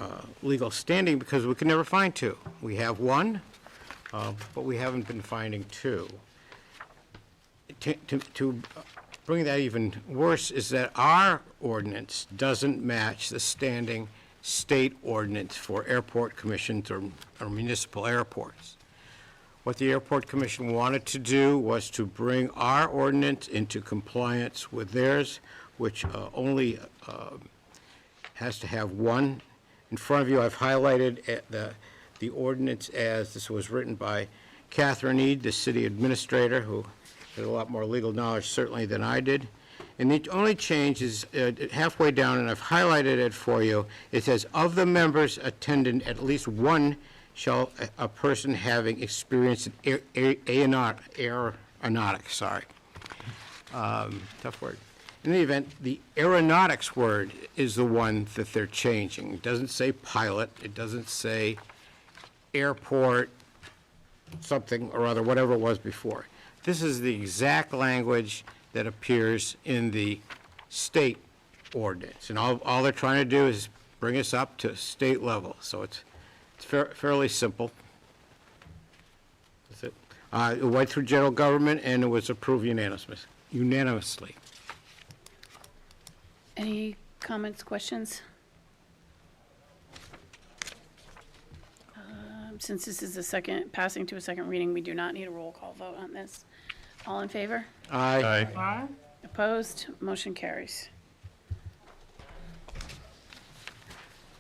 legal standing because we can never find 2. We have 1, but we haven't been finding 2. To bring that even worse is that our ordinance doesn't match the standing state ordinance for airport commissions or municipal airports. What the Airport Commission wanted to do was to bring our ordinance into compliance with theirs, which only has to have one. In front of you, I've highlighted the ordinance as this was written by Catherine Ead, the city administrator, who had a lot more legal knowledge certainly than I did. And the only change is halfway down, and I've highlighted it for you. It says, of the members attendant, at least one shall a person having experience in aeronautics, sorry. Tough word. In the event, the aeronautics word is the one that they're changing. It doesn't say pilot, it doesn't say airport, something or other, whatever it was before. This is the exact language that appears in the state ordinance. And all they're trying to do is bring us up to state level. So it's fairly simple. That's it. It went through general government and it was approved unanimously. Any comments, questions? Since this is passing to a second reading, we do not need a roll call vote on this. All in favor? Aye. Aye. Opposed? Motion carries.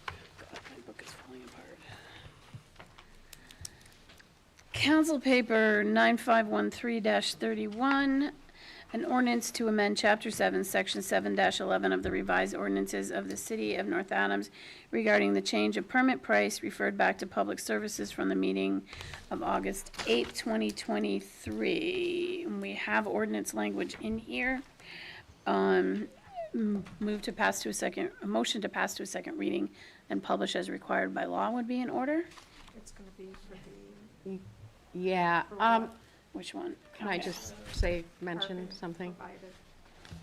God, my book is falling apart. Council Paper 9513-31, an ordinance to amend Chapter 7, Section 7-11 of the revised ordinances of the City of North Adams regarding the change of permit price referred back to Public Services from the meeting of August 8, 2023. And we have ordinance language in here. A motion to pass to a second reading and publish as required by law would be in order? It's going to be for the Yeah, Which one? can I just mention something?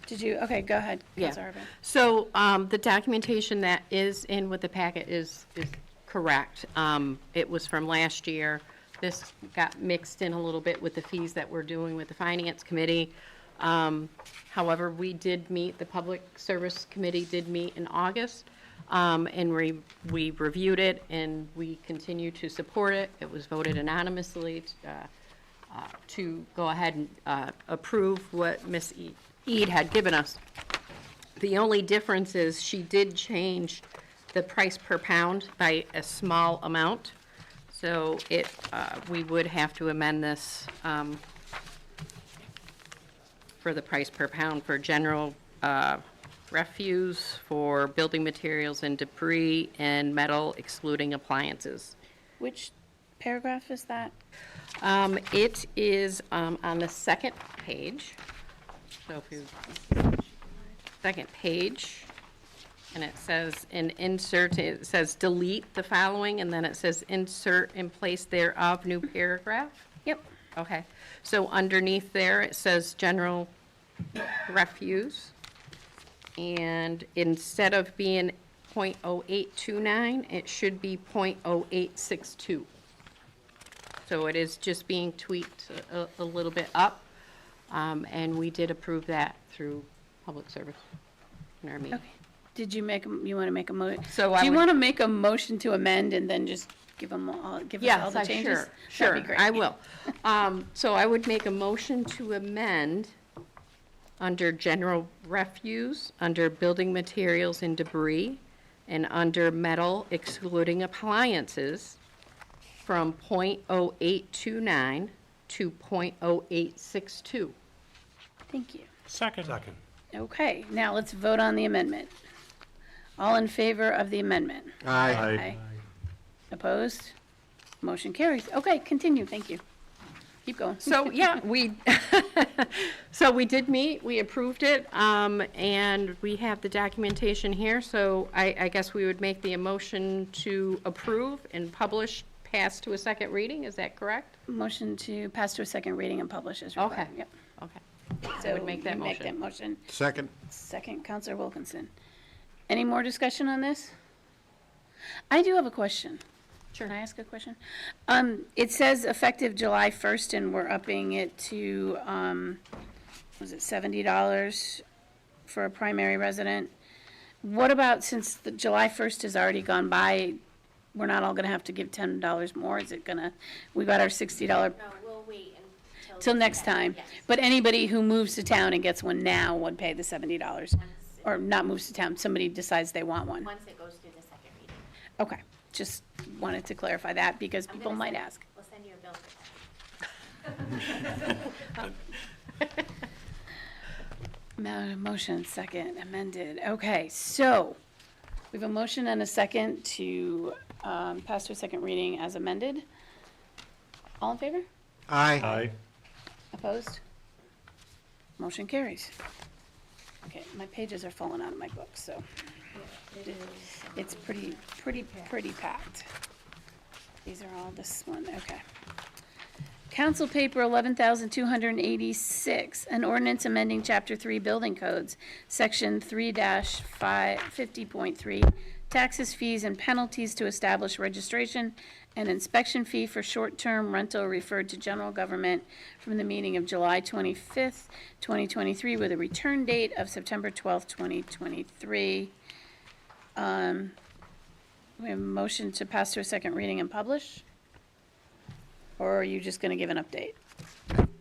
Did you, okay, go ahead, Yeah. Councilor Harvey. So, the documentation that is in with the packet is correct. It was from last year. This got mixed in a little bit with the fees that we're doing with the Finance Committee. However, we did meet, the Public Service Committee did meet in August, and we reviewed it, and we continue to support it. It was voted anonymously to go ahead and approve what Ms. Ead had given us. The only difference is she did change the price per pound by a small amount. So we would have to amend this for the price per pound for general refuse, for building materials and debris, and metal excluding appliances. Which paragraph is that? It is on the second page. So if you, second page, and it says it says delete the following, and then it says insert in place thereof new paragraph. Yep. Okay, so underneath there, it says general refuse, and instead of being .0829, it should be .0862. So it is just being tweaked a little bit up, and we did approve that through Public Service in our meeting. Okay. Did you you want to make a motion? So Do you want to make a motion to amend and then just give us all the changes? Sure, That'd be great. I will. So I would make a motion to amend under general refuse, under building materials and debris, and under metal excluding appliances from .0829 to .0862. Thank you. Second. Okay, now let's vote on the amendment. All in favor of the amendment? Aye. Opposed? Motion carries. Okay, continue, thank you. Keep going. So, yeah, we did meet, we approved it, and we have the documentation here, so I guess we would make the motion to approve and publish, pass to a second reading, is that correct? Motion to pass to a second reading and publish as required. Okay. Yep. Okay. So would make that you motion. Make that motion. Second. Second, Counselor Wilkinson. Any more discussion on this? I do have a question. Can I ask a question? It says effective July 1st, and we're upping it to, was it $70 for a primary resident? What about, since the July 1st has already gone by, we're not all gonna have to give $10 more? Is it gonna, we got our $60? No, we'll wait until. Till next time. Yes. But anybody who moves to town and gets one now would pay the $70. Or not moves to town, somebody decides they want one. Once it goes through the second reading. Okay, just wanted to clarify that because people might ask. We'll send you a bill for that. Motion, second, amended. Okay, so we have a motion and a second to pass to a second reading as amended. All in favor? Aye. Opposed? Motion carries. Okay, my pages are falling out of my book, so it's pretty packed. These are all this one, okay. Council Paper 11,286, an ordinance amending Chapter 3 Building Codes, Section 3-50.3, taxes, fees, and penalties to establish registration and inspection fee for short-term rental referred to general government from the meeting of July 25th, 2023, with a return date of September 12th, 2023. We have a motion to pass to a second reading and publish? Or are you just going to give an update?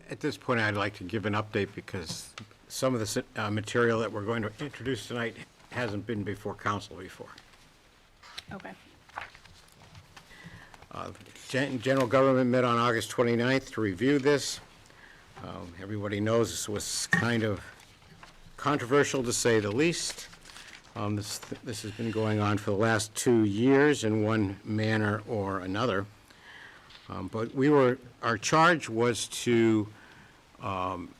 At this point, I'd like to give an update because some of the material that we're going to introduce tonight hasn't been before council before. Okay. General government met on August 29th to review this. Everybody knows this was kind of controversial, to say the least. This has been going on for the last 2 years in one manner or another. But our charge was to come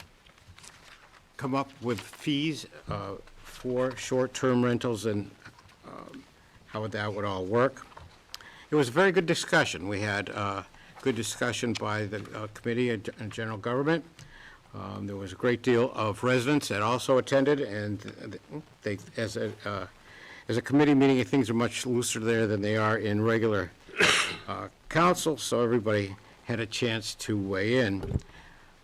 up with fees for short-term rentals and how that would all work. It was a very good discussion. We had good discussion by the Committee on General Government. There was a great deal of residents that also attended, and they, as a committee meeting, things are much looser there than they are in regular council, so everybody had a chance to weigh in.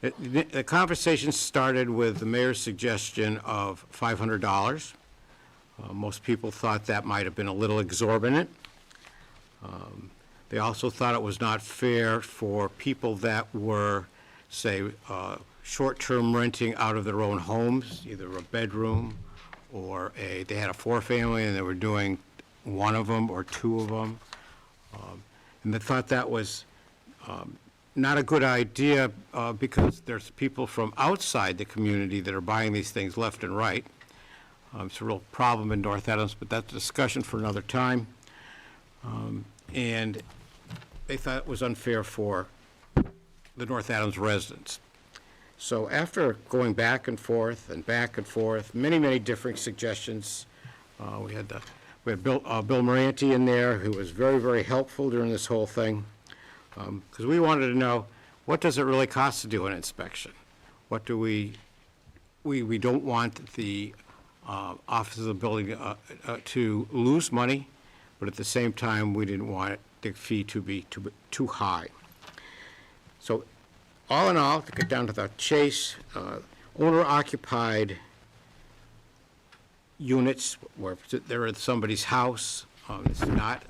The conversation started with the mayor's suggestion of $500. Most people thought that might have been a little exorbitant. They also thought it was not fair for people that were, say, short-term renting out of their own homes, either a bedroom or they had a four-family and they were doing one of them or two of them. And they thought that was not a good idea because there's people from outside the community that are buying these things left and right. It's a real problem in North Adams, but that's a discussion for another time. And they thought it was unfair for the North Adams residents. So after going back and forth, many, many different suggestions, we had Bill Moranti in there, who was very, very helpful during this whole thing, because we wanted to know, what does it really cost to do an inspection? What do we don't want the Office of the Building to lose money, but at the same time, we didn't want the fee to be too high. So all in all, to get down to the chase, owner-occupied units where they're at somebody's house, it's not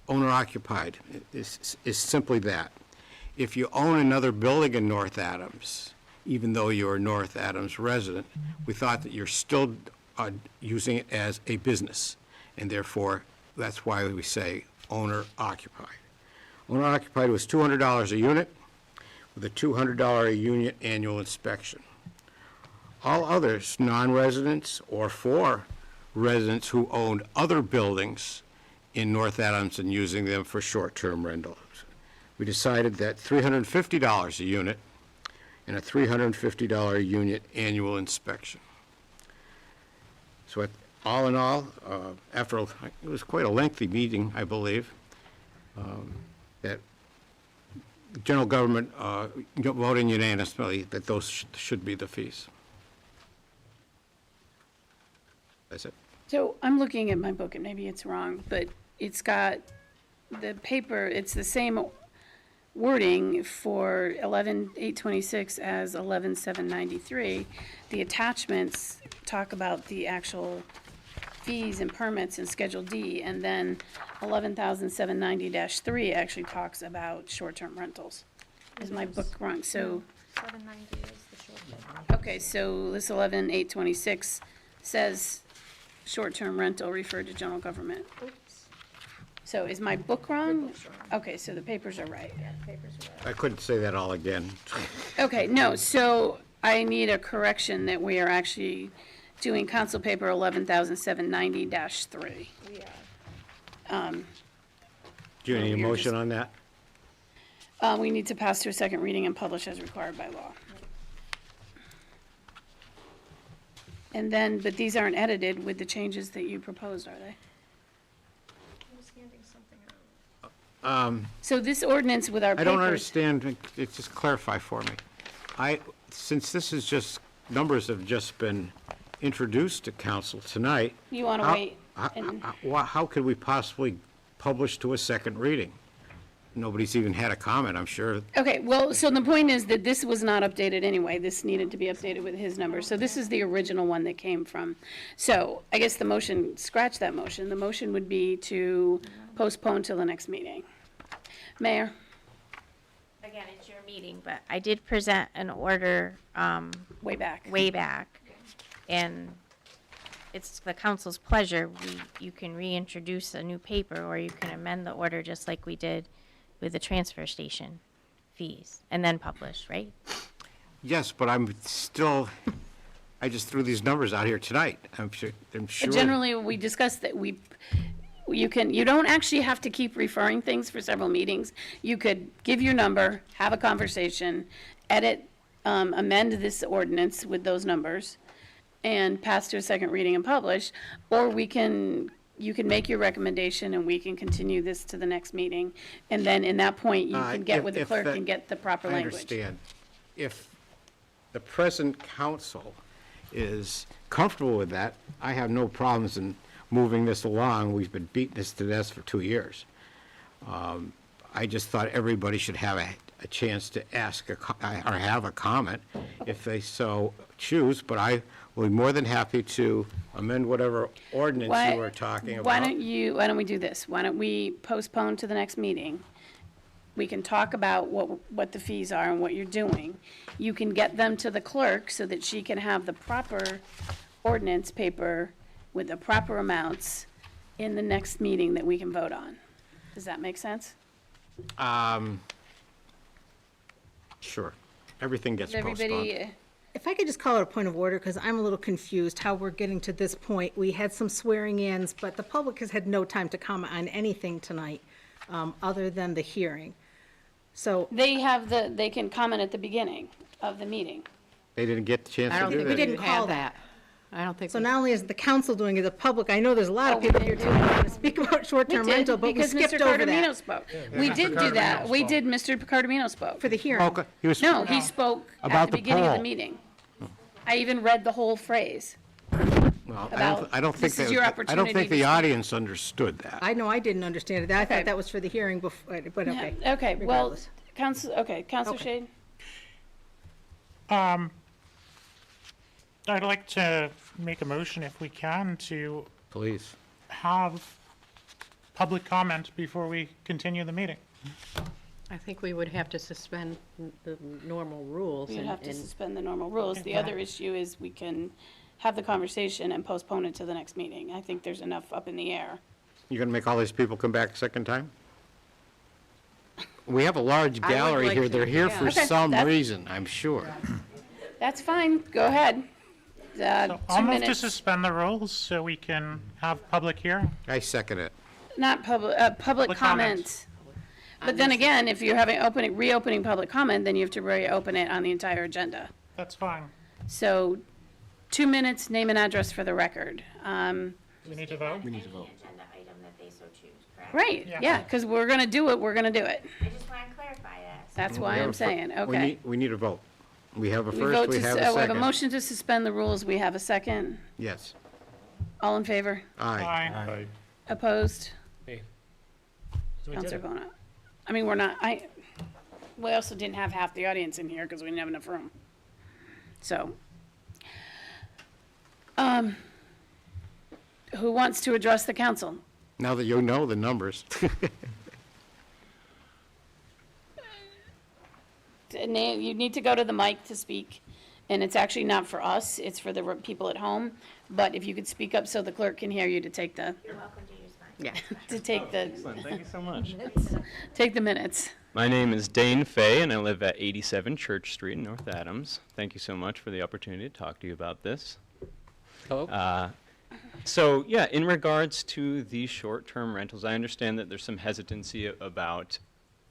owner-occupied. It's simply that. If you own another building in North Adams, even though you're a North Adams resident, we thought that you're still using it as a business, and therefore, that's why we say owner-occupied. Owner-occupied was $200 a unit, with a $200 a unit annual inspection. All others, non-residents or for residents who owned other buildings in North Adams and using them for short-term rentals. We decided that $350 a unit and a $350 a unit annual inspection. So all in all, it was quite a lengthy meeting, I believe, that general government voted unanimously that those should be the fees. That's it. So I'm looking at my book, and maybe it's wrong, but it's got the paper, it's the same wording for 11-826 as 11-793. The attachments talk about the actual fees and permits in Schedule D, and then 11,790-3 actually talks about short-term rentals. Is my book wrong? So, 790 is the short term. okay, so this 11,826 says short-term rental referred to general government. Oops, So is my book wrong? book's wrong. Okay, so the papers are right. Yeah, the papers are right. I couldn't say that all again. Okay, no, so I need a correction that we are actually doing council paper 11,790-3. We are. Do you need a You're motion just- on that? We need to pass to a second reading and publish as required by law. And then, but these aren't edited with the changes that you proposed, are they? I was handing something out. So this ordinance with our I papers. don't understand, just clarify for me. Since this is just, numbers have just been introduced to council tonight. You want to how- wait and, How could we possibly publish to a second reading? Nobody's even had a comment, I'm sure. okay, well, so the point is that this was not updated anyway. This needed to be updated with his numbers. So this is the original one that came from. So I guess the motion, scratch that motion. The motion would be to postpone till the next meeting. Mayor? Again, it's your meeting, but I did present an order, Way back. and it's the council's pleasure. You can reintroduce a new paper, or you can amend the order just like we did with the transfer station fees, and then publish, right? Yes, but I just threw these numbers out here tonight. I'm sure. Generally, we discussed that you don't actually have to keep referring things for several meetings. You could give your number, have a conversation, edit, amend this ordinance with those numbers, and pass to a second reading and publish, or you can make your recommendation and we can continue this to the next meeting. And then in that point, you can get with the clerk and get the proper I language. understand. If the present council is comfortable with that, I have no problems in moving this along. We've been beating this to death for 2 years. I just thought everybody should have a chance to ask or have a comment if they so choose, but I will be more than happy to amend whatever ordinance you were talking about. Why don't we do this? Why don't we postpone to the next meeting? We can talk about what the fees are and what you're doing. You can get them to the clerk so that she can have the proper ordinance paper with the proper amounts in the next meeting that we can vote on. Does that make sense? Sure. Everything gets Does postponed. everybody, If I could just call it a point of order, because I'm a little confused how we're getting to this point. We had some swearing-ins, but the public has had no time to comment on anything tonight, other than the hearing. So, they can comment at the beginning of the meeting. They didn't get the chance I to don't do think that. we didn't didn't call have that. I don't think. so we- not only is the council doing it, the public, I know there's a lot Oh, of we people here too didn't who want to speak about short-term rental, but we Because skipped Mr. over Cardamino that spoke. We did do that. We did, Mr. Cardamino spoke. for the hearing. Okay, he was. No, he spoke at About the the beginning of the poll. meeting. I even read the whole phrase. Well, about, I don't think this is your I don't opportunity think to the speak. audience understood that. I know I didn't understand it. I Okay. thought that was for the hearing before, but okay. Okay, well, Regardless. Counselor Shade? I'd like to make a motion, if we can, to Please. have public comment before we continue the meeting. I think we would have to suspend the normal rules. You'd and- have to and- suspend the normal rules. The other issue is we can have the conversation and postpone it to the next meeting. I think there's enough up in the air. You're going to make all these people come back a second time? We have a large I would gallery like here. to, They're here yeah. for Okay, some that- reason, I'm sure. That's fine, go ahead. So I'll 2 move to minutes, suspend the rules so we can have public hearing. I second it. not public, public Public comment. But then again, if you're having reopening public comment, then you have to reopen it on the entire agenda. That's fine. So, 2 minutes, name and address for the record. We need to vote? We need to vote. Agenda item that they so choose, correct? Right, yeah, because we're gonna do it, we're gonna do it. I just want to clarify that. That's why We have I'm a fir- saying, okay. We need a vote. We have a We first, vote we to, have a we have a second. motion to suspend the rules, we have a second. Yes. All in favor? Aye. Aye. Opposed? Hey. Counselor Bona. I mean, we also didn't have half the audience in here because we didn't have enough room. So, Who wants to address the council? Now that you know the numbers. You need to go to the mic to speak, and it's actually not for us, it's for the people at home. But if you could speak up so the clerk can hear you to take the. You're welcome to use mine. Yeah, to take the. Excellent, thank you so much. Take the minutes. My name is Dane Fay, and I live at 87 Church Street in North Adams. Thank you so much for the opportunity to talk to you about this. Hello? So, yeah, in regards to these short-term rentals, I understand that there's some hesitancy about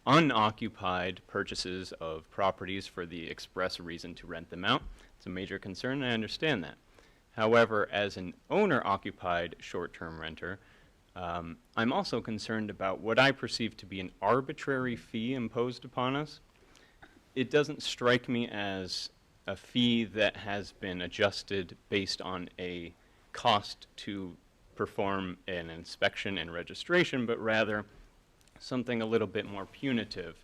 unoccupied purchases of properties for the express reason to rent them out. It's a major concern, and I understand that. However, as an owner-occupied short-term renter, I'm also concerned about what I perceive to be an arbitrary fee imposed upon us. It doesn't strike me as a fee that has been adjusted based on a cost to perform an inspection and registration, but rather something a little bit more punitive.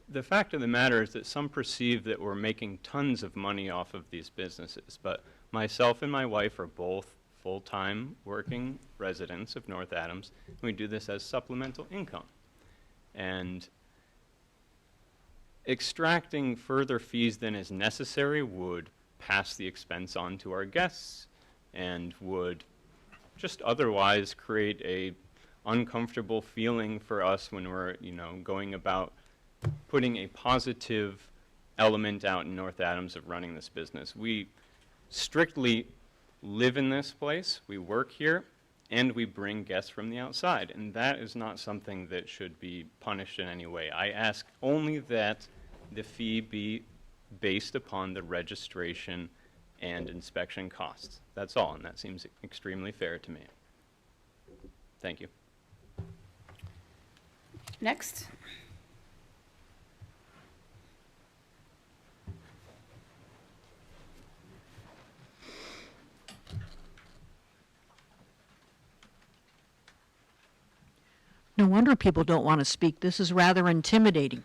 The fact of the matter is that some perceive that we're making tons of money off of these businesses, but myself and my wife are both full-time working residents of North Adams. We do this as supplemental income. And extracting further fees than is necessary would pass the expense on to our guests and would just otherwise create a uncomfortable feeling for us when we're, going about putting a positive element out in North Adams of running this business. We strictly live in this place, we work here, and we bring guests from the outside, and that is not something that should be punished in any way. I ask only that the fee be based upon the registration and inspection costs. That's all, and that seems extremely fair to me. Thank you. Next. No wonder people don't want to speak. This is rather intimidating.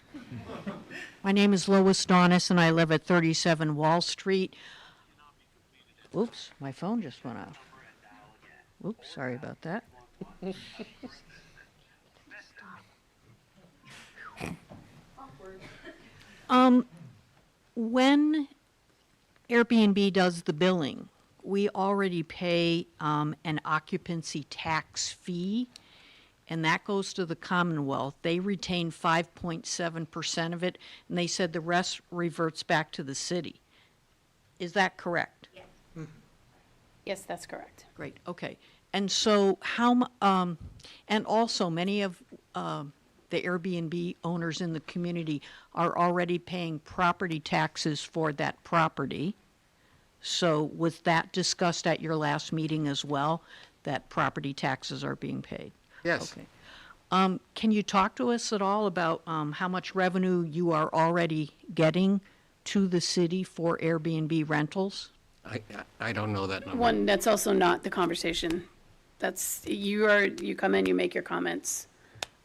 My name is Lois Donis, and I live at 37 Wall Street. Oops, my phone just went off. Oops, sorry about that. When Airbnb does the billing, we already pay an occupancy tax fee, and that goes to the Commonwealth. They retain 5.7% of it, and they said the rest reverts back to the city. Is that correct? Yes. Yes, that's correct. Great, okay. And so and also many of the Airbnb owners in the community are already paying property taxes for that property. So was that discussed at your last meeting as well, that property taxes are being paid? Yes. Okay. Can you talk to us at all about how much revenue you are already getting to the city for Airbnb rentals? I don't know that number. One, that's also not the conversation. That's, you come in, you make your comments,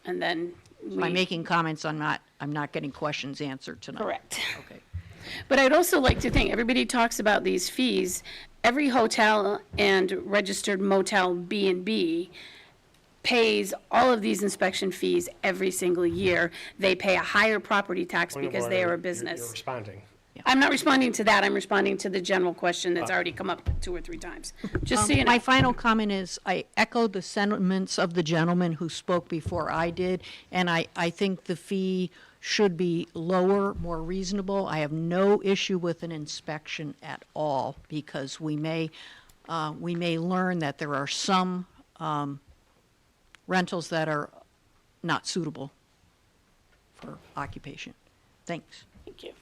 and then By making comments, I'm not getting questions answered tonight. Correct. Okay. But I'd also like to think, everybody talks about these fees. Every hotel and registered motel B&B pays all of these inspection fees every single year. They pay a higher property tax because they are a business. You're responding. I'm not responding to that, I'm responding to the general question that's already come up 2 or 3 times. Just so you know. My final comment is, I echo the sentiments of the gentleman who spoke before I did, and I think the fee should be lower, more reasonable. I have no issue with an inspection at all, because we may learn that there are some rentals that are not suitable for occupation. Thanks. Thank you.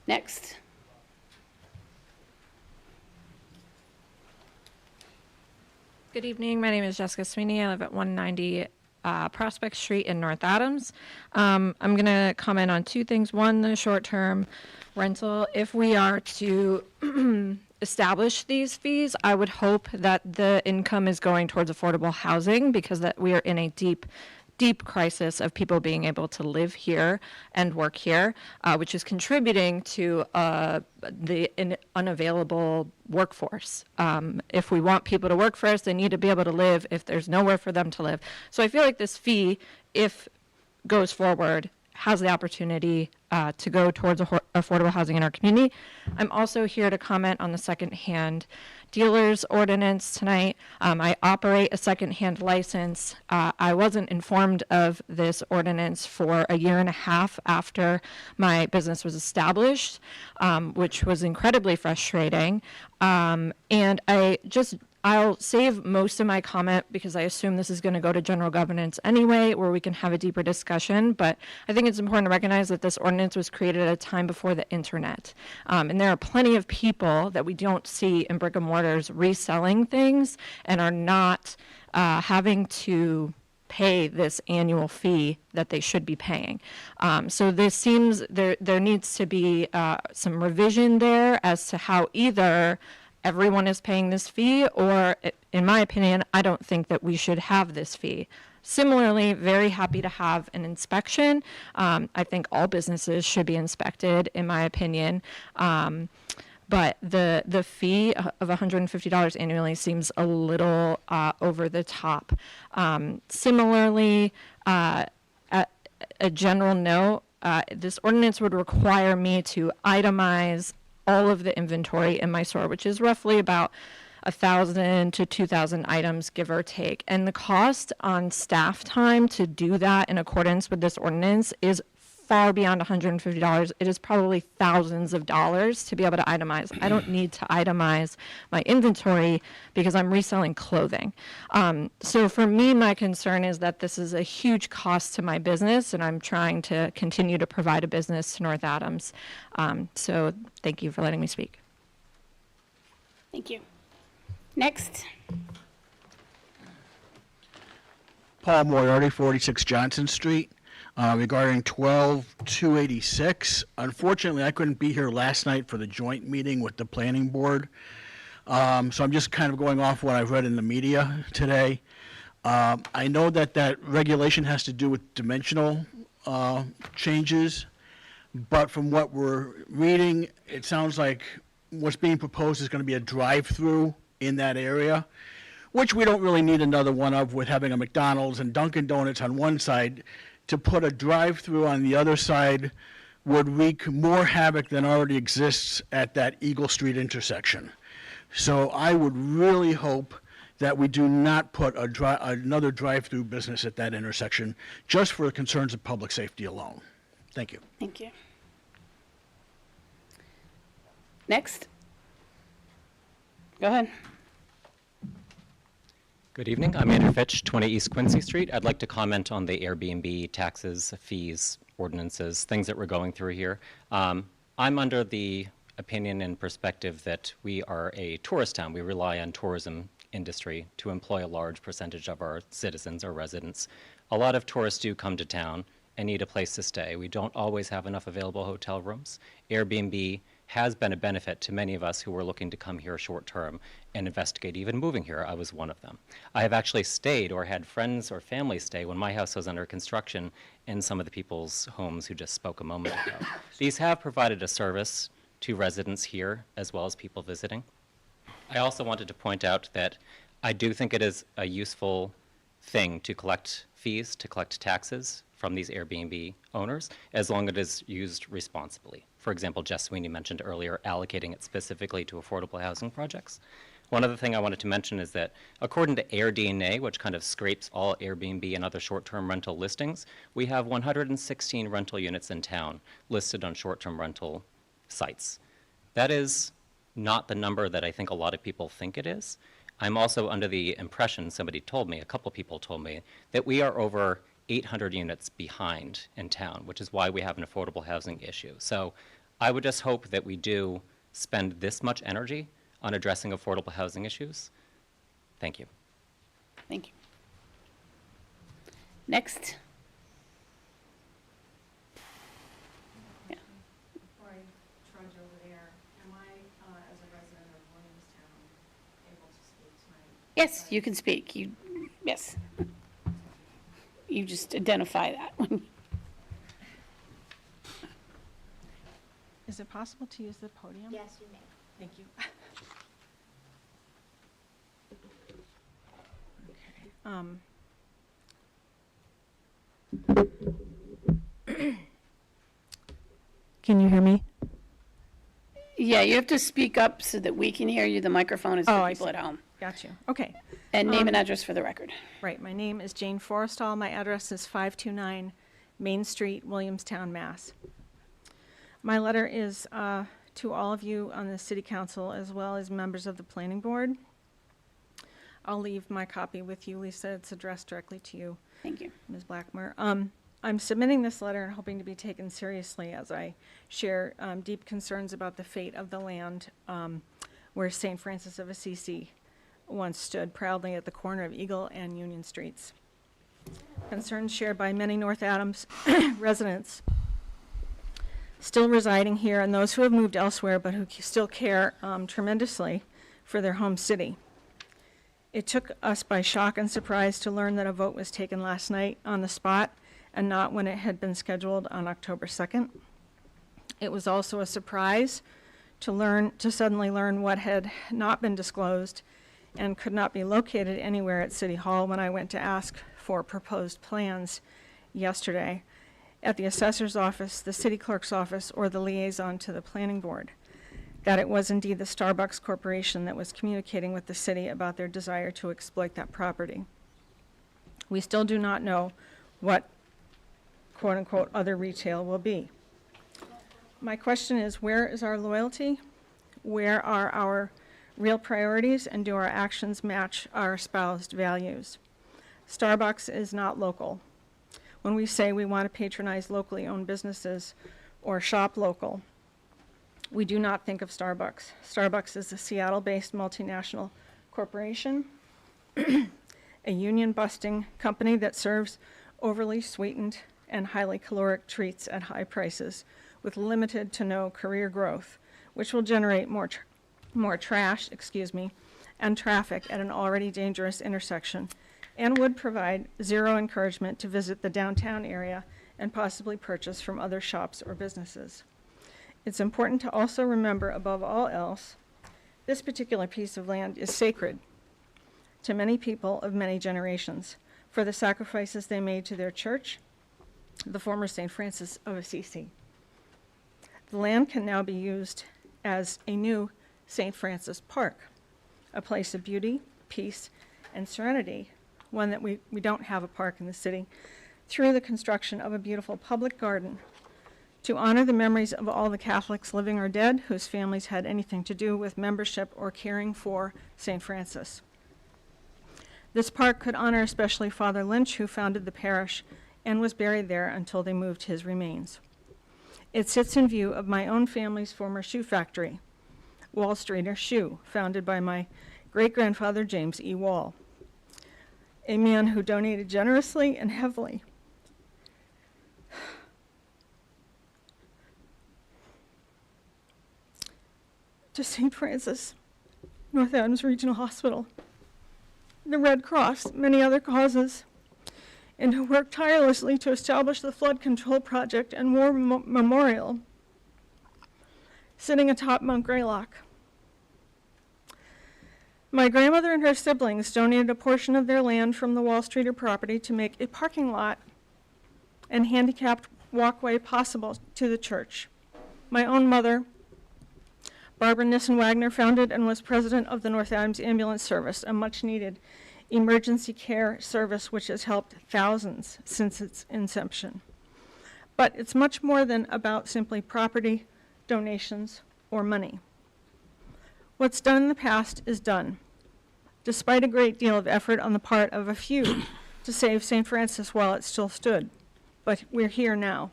Next. Good evening. My name is Jessica Sweeney. I live at 190 Prospect Street in North Adams. I'm going to comment on 2 things. One, the short-term rental. If we are to establish these fees, I would hope that the income is going towards affordable housing, because that we are in a deep deep crisis of people being able to live here and work here, which is contributing to the unavailable workforce. If we want people to work for us, they need to be able to live if there's nowhere for them to live. So I feel like this fee, if goes forward, has the opportunity to go towards affordable housing in our community. I'm also here to comment on the secondhand dealers ordinance tonight. I operate a secondhand license. I wasn't informed of this ordinance for a year and a half after my business was established, which was incredibly frustrating. And I'll save most of my comment because I assume this is going to go to general governance anyway, where we can have a deeper discussion. But I think it's important to recognize that this ordinance was created at a time before the internet. And there are plenty of people that we don't see in brick and mortars reselling things and are not having to pay this annual fee that they should be paying. So this seems there needs to be some revision there as to how either everyone is paying this fee, or in my opinion, I don't think that we should have this fee. Similarly, very happy to have an inspection. I think all businesses should be inspected, in my opinion. But the fee of $150 annually seems a little over the top. Similarly, a general note, this ordinance would require me to itemize all of the inventory in my store, which is roughly about 1,000 to 2,000 items, give or take. And the cost on staff time to do that in accordance with this ordinance is far beyond $150. It is probably thousands of dollars to be able to itemize. I don't need to itemize my inventory because I'm reselling clothing. So for me, my concern is that this is a huge cost to my business, and I'm trying to continue to provide a business to North Adams. So thank you for letting me speak. Thank you. Next. Paul Moriarty, 46 Johnson Street. Regarding 12286. Unfortunately, I couldn't be here last night for the joint meeting with the planning board. So I'm just kind of going off what I've read in the media today. I know that regulation has to do with dimensional changes, but from what we're reading, it sounds like what's being proposed is going to be a drive-through in that area, which we don't really need another one of, with having a McDonald's and Dunkin' Donuts on one side. To put a drive-through on the other side would wreak more havoc than already exists at that Eagle Street intersection. So I would really hope that we do not put another drive-through business at that intersection, just for the concerns of public safety alone. Thank you. Thank you. Next. Go ahead. Good evening. I'm Andrew Fitch, 20 East Quincy Street. I'd like to comment on the Airbnb taxes, fees, ordinances, things that we're going through here. I'm under the opinion and perspective that we are a tourist town. We rely on tourism industry to employ a large percentage of our citizens or residents. A lot of tourists do come to town and need a place to stay. We don't always have enough available hotel rooms. Airbnb has been a benefit to many of us who were looking to come here short term and investigate even moving here. I was one of them. I have actually stayed or had friends or family stay when my house was under construction in some of the people's homes who just spoke a moment ago. These have provided a service to residents here as well as people visiting. I also wanted to point out that I do think it is a useful thing to collect fees, to collect taxes from these Airbnb owners, as long as it is used responsibly. For example, Jess Sweeney mentioned earlier allocating it specifically to affordable housing projects. One other thing I wanted to mention is that according to AirDNA, which kind of scrapes all Airbnb and other short-term rental listings, we have 116 rental units in town listed on short-term rental sites. That is not the number that I think a lot of people think it is. I'm also under the impression, somebody told me, a couple people told me, that we are over 800 units behind in town, which is why we have an affordable housing issue. So I would just hope that we do spend this much energy on addressing affordable housing issues. Thank you. Thank you. Next. Yeah. Before I trudge over there, am I, as a resident of Williamstown, able to speak tonight? Yes, you can speak. Yes. you just identify that when. Is it possible to use the podium? Yes, you may. Thank you. Can you hear me? Yeah, you have to speak up so that we can hear you. The microphone is Oh, for I people see. at home. Got you. Okay. And name and address for the record. Right, my name is Jane Forrestal. My address is 529 Main Street, Williamstown, Mass. My letter is to all of you on the city council as well as members of the planning board. I'll leave my copy with you, Lisa. It's addressed directly to you. Thank you. Ms. Blackmer. I'm submitting this letter and hoping to be taken seriously as I share deep concerns about the fate of the land where St. Francis of Assisi once stood proudly at the corner of Eagle and Union Streets. Concerns shared by many North Adams residents still residing here and those who have moved elsewhere but who still care tremendously for their home city. It took us by shock and surprise to learn that a vote was taken last night on the spot and not when it had been scheduled on October 2nd. It was also a surprise to suddenly learn what had not been disclosed and could not be located anywhere at City Hall when I went to ask for proposed plans yesterday at the assessor's office, the city clerk's office, or the liaison to the planning board, that it was indeed the Starbucks Corporation that was communicating with the city about their desire to exploit that property. We still do not know what quote-unquote other retail will be. My question is, where is our loyalty? Where are our real priorities, and do our actions match our espoused values? Starbucks is not local. When we say we want to patronize locally owned businesses or shop local, we do not think of Starbucks. Starbucks is a Seattle-based multinational corporation, a union-busting company that serves overly sweetened and highly caloric treats at high prices with limited to no career growth, which will generate more trash, and traffic at an already dangerous intersection, and would provide zero encouragement to visit the downtown area and possibly purchase from other shops or businesses. It's important to also remember, above all else, this particular piece of land is sacred to many people of many generations for the sacrifices they made to their church, the former St. Francis of Assisi. The land can now be used as a new St. Francis Park, a place of beauty, peace, and serenity, one that we don't have a park in the city, through the construction of a beautiful public garden to honor the memories of all the Catholics living or dead whose families had anything to do with membership or caring for St. Francis. This park could honor especially Father Lynch, who founded the parish and was buried there until they moved his remains. It sits in view of my own family's former shoe factory, Wall Streeter Shoe, founded by my great-grandfather James E. Wall, a man who donated generously and heavily to St. Francis, North Adams Regional Hospital, the Red Cross, many other causes, and who worked tirelessly to establish the Flood Control Project and War Memorial sitting atop Mount Greylock. My grandmother and her siblings donated a portion of their land from the Wall Streeter property to make a parking lot and handicapped walkway possible to the church. My own mother, Barbara Nissen-Wagner, founded and was president of the North Adams Ambulance Service, a much-needed emergency care service which has helped thousands since its inception. But it's much more than about simply property, donations, or money. What's done in the past is done, despite a great deal of effort on the part of a few to save St. Francis while it still stood. But we're here now.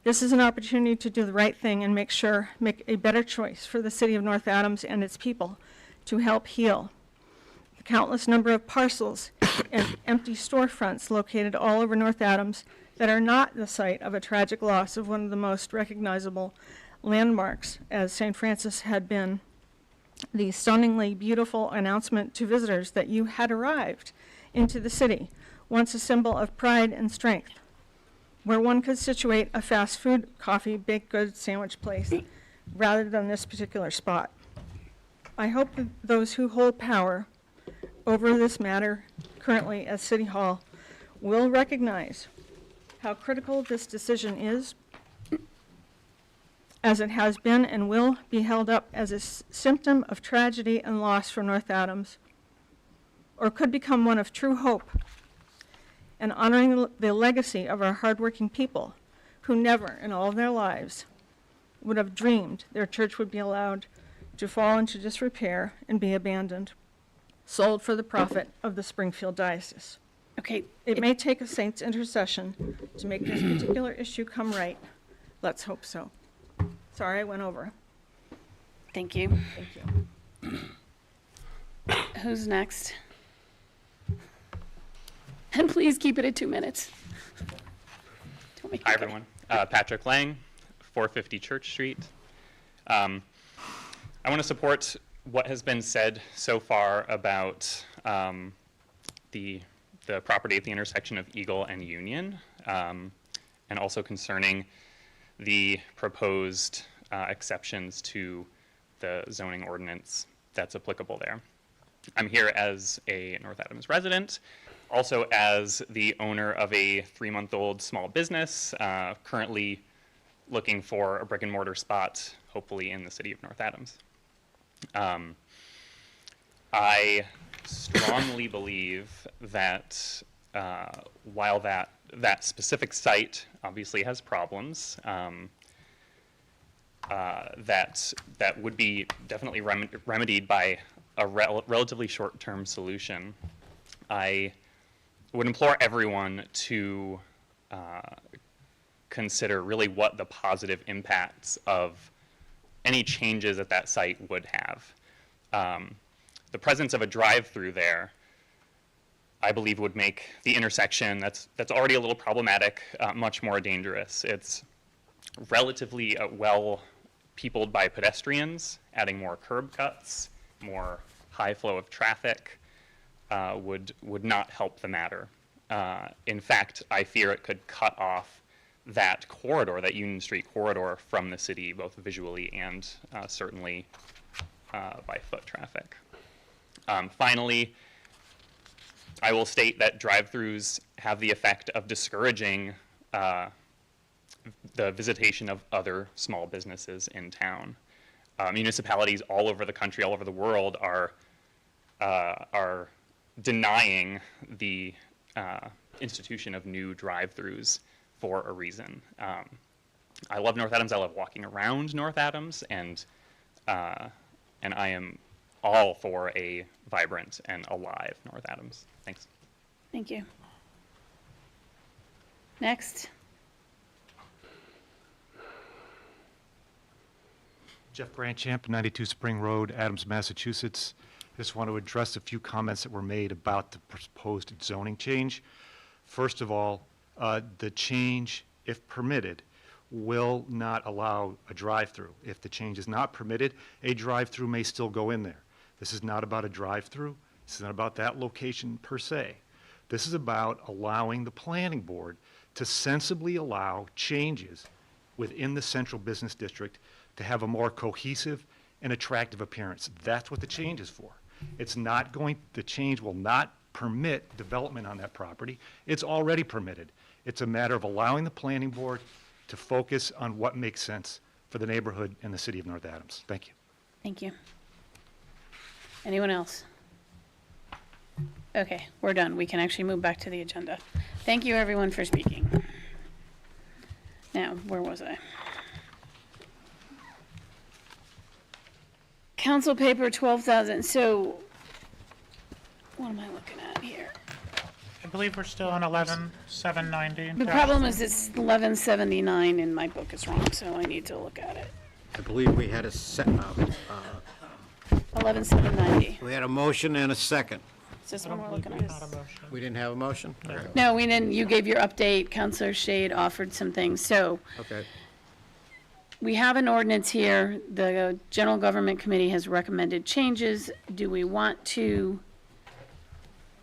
This is an opportunity to do the right thing and make a better choice for the city of North Adams and its people to help heal the countless number of parcels and empty storefronts located all over North Adams that are not the site of a tragic loss of one of the most recognizable landmarks, as St. Francis had been the stunningly beautiful announcement to visitors that you had arrived into the city once a symbol of pride and strength, where one could situate a fast food, coffee, baked goods, sandwich place, rather than this particular spot. I hope that those who hold power over this matter currently at City Hall will recognize how critical this decision is, as it has been and will be held up as a symptom of tragedy and loss for North Adams, or could become one of true hope and honoring the legacy of our hardworking people who never in all their lives would have dreamed their church would be allowed to fall into disrepair and be abandoned, sold for the profit of the Springfield Diocese. Okay. It may take a saint's intercession to make this particular issue come right. Let's hope so. Sorry, I went over. Thank you. Thank you. Who's next? And please keep it at 2 minutes. Hi, everyone. Patrick Lang, 450 Church Street. I want to support what has been said so far about the property at the intersection of Eagle and Union, and also concerning the proposed exceptions to the zoning ordinance that's applicable there. I'm here as a North Adams resident, also as the owner of a 3-month-old small business, currently looking for a brick and mortar spot, hopefully in the city of North Adams. I strongly believe that while that specific site obviously has problems, that would be definitely remedied by a relatively short-term solution. I would implore everyone to consider really what the positive impacts of any changes at that site would have. The presence of a drive-through there, I believe, would make the intersection that's already a little problematic much more dangerous. It's relatively well peopled by pedestrians. Adding more curb cuts, more high flow of traffic would not help the matter. In fact, I fear it could cut off that corridor, that Union Street corridor, from the city, both visually and certainly by foot traffic. Finally, I will state that drive-throughs have the effect of discouraging the visitation of other small businesses in town. Municipalities all over the country, all over the world, are denying the institution of new drive-throughs for a reason. I love North Adams. I love walking around North Adams, and I am all for a vibrant and alive North Adams. Thanks. Thank you. Next. Jeff Grandchamp, 92 Spring Road, Adams, Massachusetts. I just want to address a few comments that were made about the proposed zoning change. First of all, the change, if permitted, will not allow a drive-through. If the change is not permitted, a drive-through may still go in there. This is not about a drive-through. This is not about that location per se. This is about allowing the planning board to sensibly allow changes within the central business district to have a more cohesive and attractive appearance. That's what the change is for. It's not going, the change will not permit development on that property. It's already permitted. It's a matter of allowing the planning board to focus on what makes sense for the neighborhood and the city of North Adams. Thank you. Thank you. Anyone else? Okay, we're done. We can actually move back to the agenda. Thank you, everyone, for speaking. Now, where was I? Council paper 12,000. So, what am I looking at here? I believe we're still on 11,790. The problem is it's 1179 and my book is wrong, so I need to look at it. I believe we had a 11,790. we had a motion and a second. Is this one we're looking at? We didn't have a motion? No, we didn't. You gave your update. Councilor Shade offered some things. So Okay. we have an ordinance here. The General Government Committee has recommended changes. Do we want to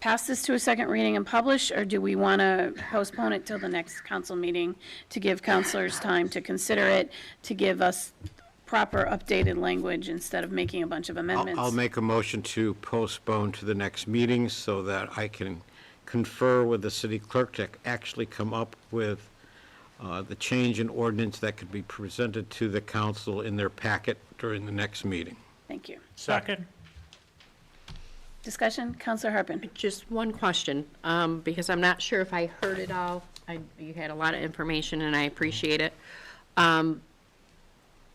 pass this to a second reading and publish, or do we want to postpone it till the next council meeting to give counselors time to consider it, to give us proper updated language instead of making a bunch of amendments? I'll make a motion to postpone to the next meeting so that I can confer with the city clerk to actually come up with the change in ordinance that could be presented to the council in their packet during the next meeting. Thank you. Second. Discussion, Counselor Harpen. Just one question, because I'm not sure if I heard it all. You had a lot of information, and I appreciate it.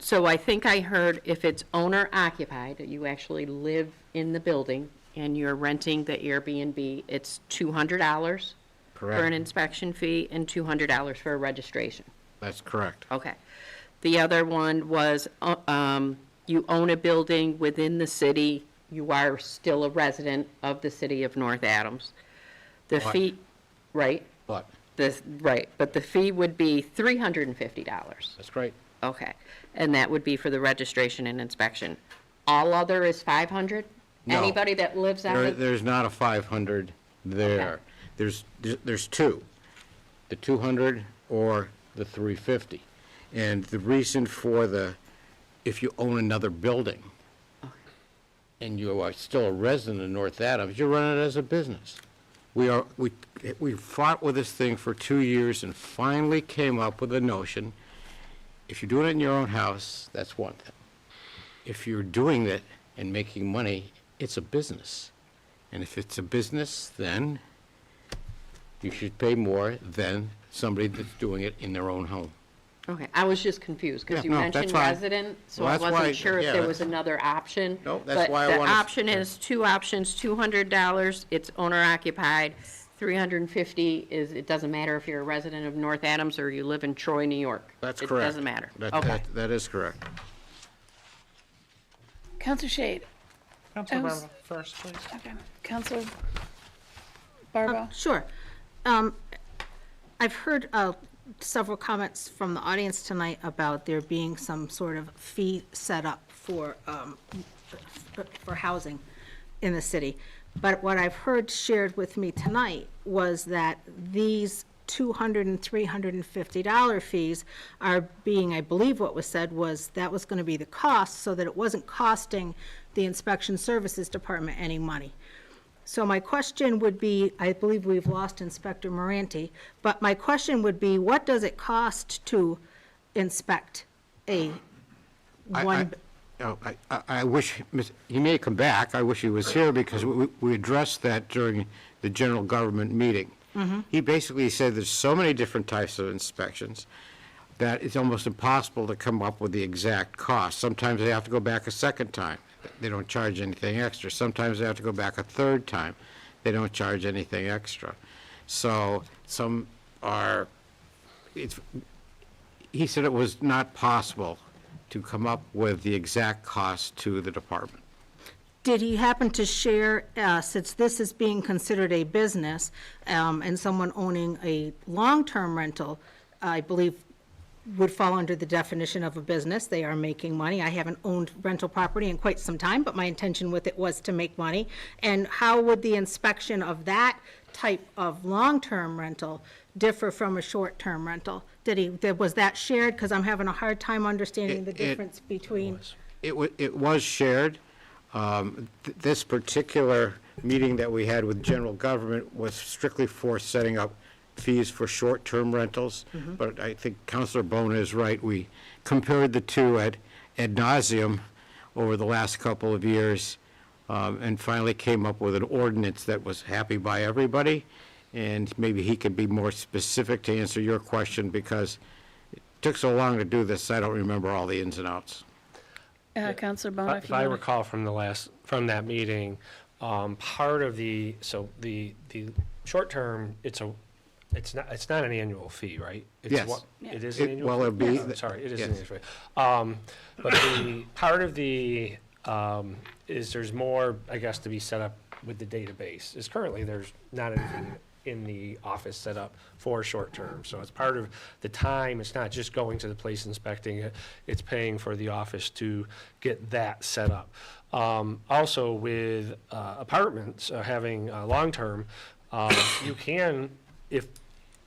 So I think I heard if it's owner occupied, that you actually live in the building and you're renting the Airbnb, it's $200 for an Correct. inspection fee and $200 for a registration. That's correct. Okay. The other one was, you own a building within the city, you are still a resident of the city of North Adams. The But- fee, right? But, Right, but the fee would be $350. that's right. Okay, and that would be for the registration and inspection. All other is 500? No. Anybody that lives on the, There's not a 500 there. There's two, the 200 or the 350. And the reason for if you own another building and you are still a resident of North Adams, you run it as a business. We fought with this thing for 2 years and finally came up with a notion, if you're doing it in your own house, that's one thing. If you're doing it and making money, it's a business. And if it's a business, then you should pay more than somebody that's doing it in their own home. okay, I was just confused, because Yeah, you no, mentioned that's fine. resident, so Well, I that's why- wasn't sure if yeah, there that- was another option. No, that's why I But wanted- the option is two options, $200, it's owner occupied, $350 is, it doesn't matter if you're a resident of North Adams or you live in Troy, New York. That's It correct. doesn't matter. That- Okay. That is correct. Counselor Shade. Counselor was- Barba first, please. Okay. Counselor Barba. Sure. I've heard several comments from the audience tonight about there being some sort of fee set up for housing in the city. But what I've heard shared with me tonight was that these $200 and $350 fees are being, I believe what was said was that was going to be the cost, so that it wasn't costing the Inspection Services Department any money. So my question would be, I believe we've lost Inspector Moranti, but my question would be, what does it cost to inspect a one? I wish, he may come back, I wish he was here, because we addressed that during the general government meeting. He basically said there's so many different types of inspections that it's almost impossible to come up with the exact cost. Sometimes they have to go back a second time. They don't charge anything extra. Sometimes they have to go back a third time. They don't charge anything extra. So some are, he said it was not possible to come up with the exact cost to the department. Did he happen to share, since this is being considered a business, and someone owning a long-term rental, I believe would fall under the definition of a business, they are making money. I haven't owned rental property in quite some time, but my intention with it was to make money. And how would the inspection of that type of long-term rental differ from a short-term rental? Was that shared? Because I'm having a hard time understanding the difference between. It was shared. This particular meeting that we had with general government was strictly for setting up fees for short-term rentals. But I think Councilor Bona is right. We compared the two ad nauseum over the last couple of years, and finally came up with an ordinance that was happy by everybody. And maybe he could be more specific to answer your question, because it took so long to do this, I don't remember all the ins and outs. Counselor Bona, If I recall from that meeting, part of the short term, it's not an annual fee, right? Yes. It is an annual fee? Well, it'd be. Sorry, it is an yes. annual fee. But the part of the, is there's more, I guess, to be set up with the database. Is currently, there's not anything in the office set up for short term. So it's part of the time. It's not just going to the place inspecting it. It's paying for the office to get that set up. Also with apartments, having long-term, you can, if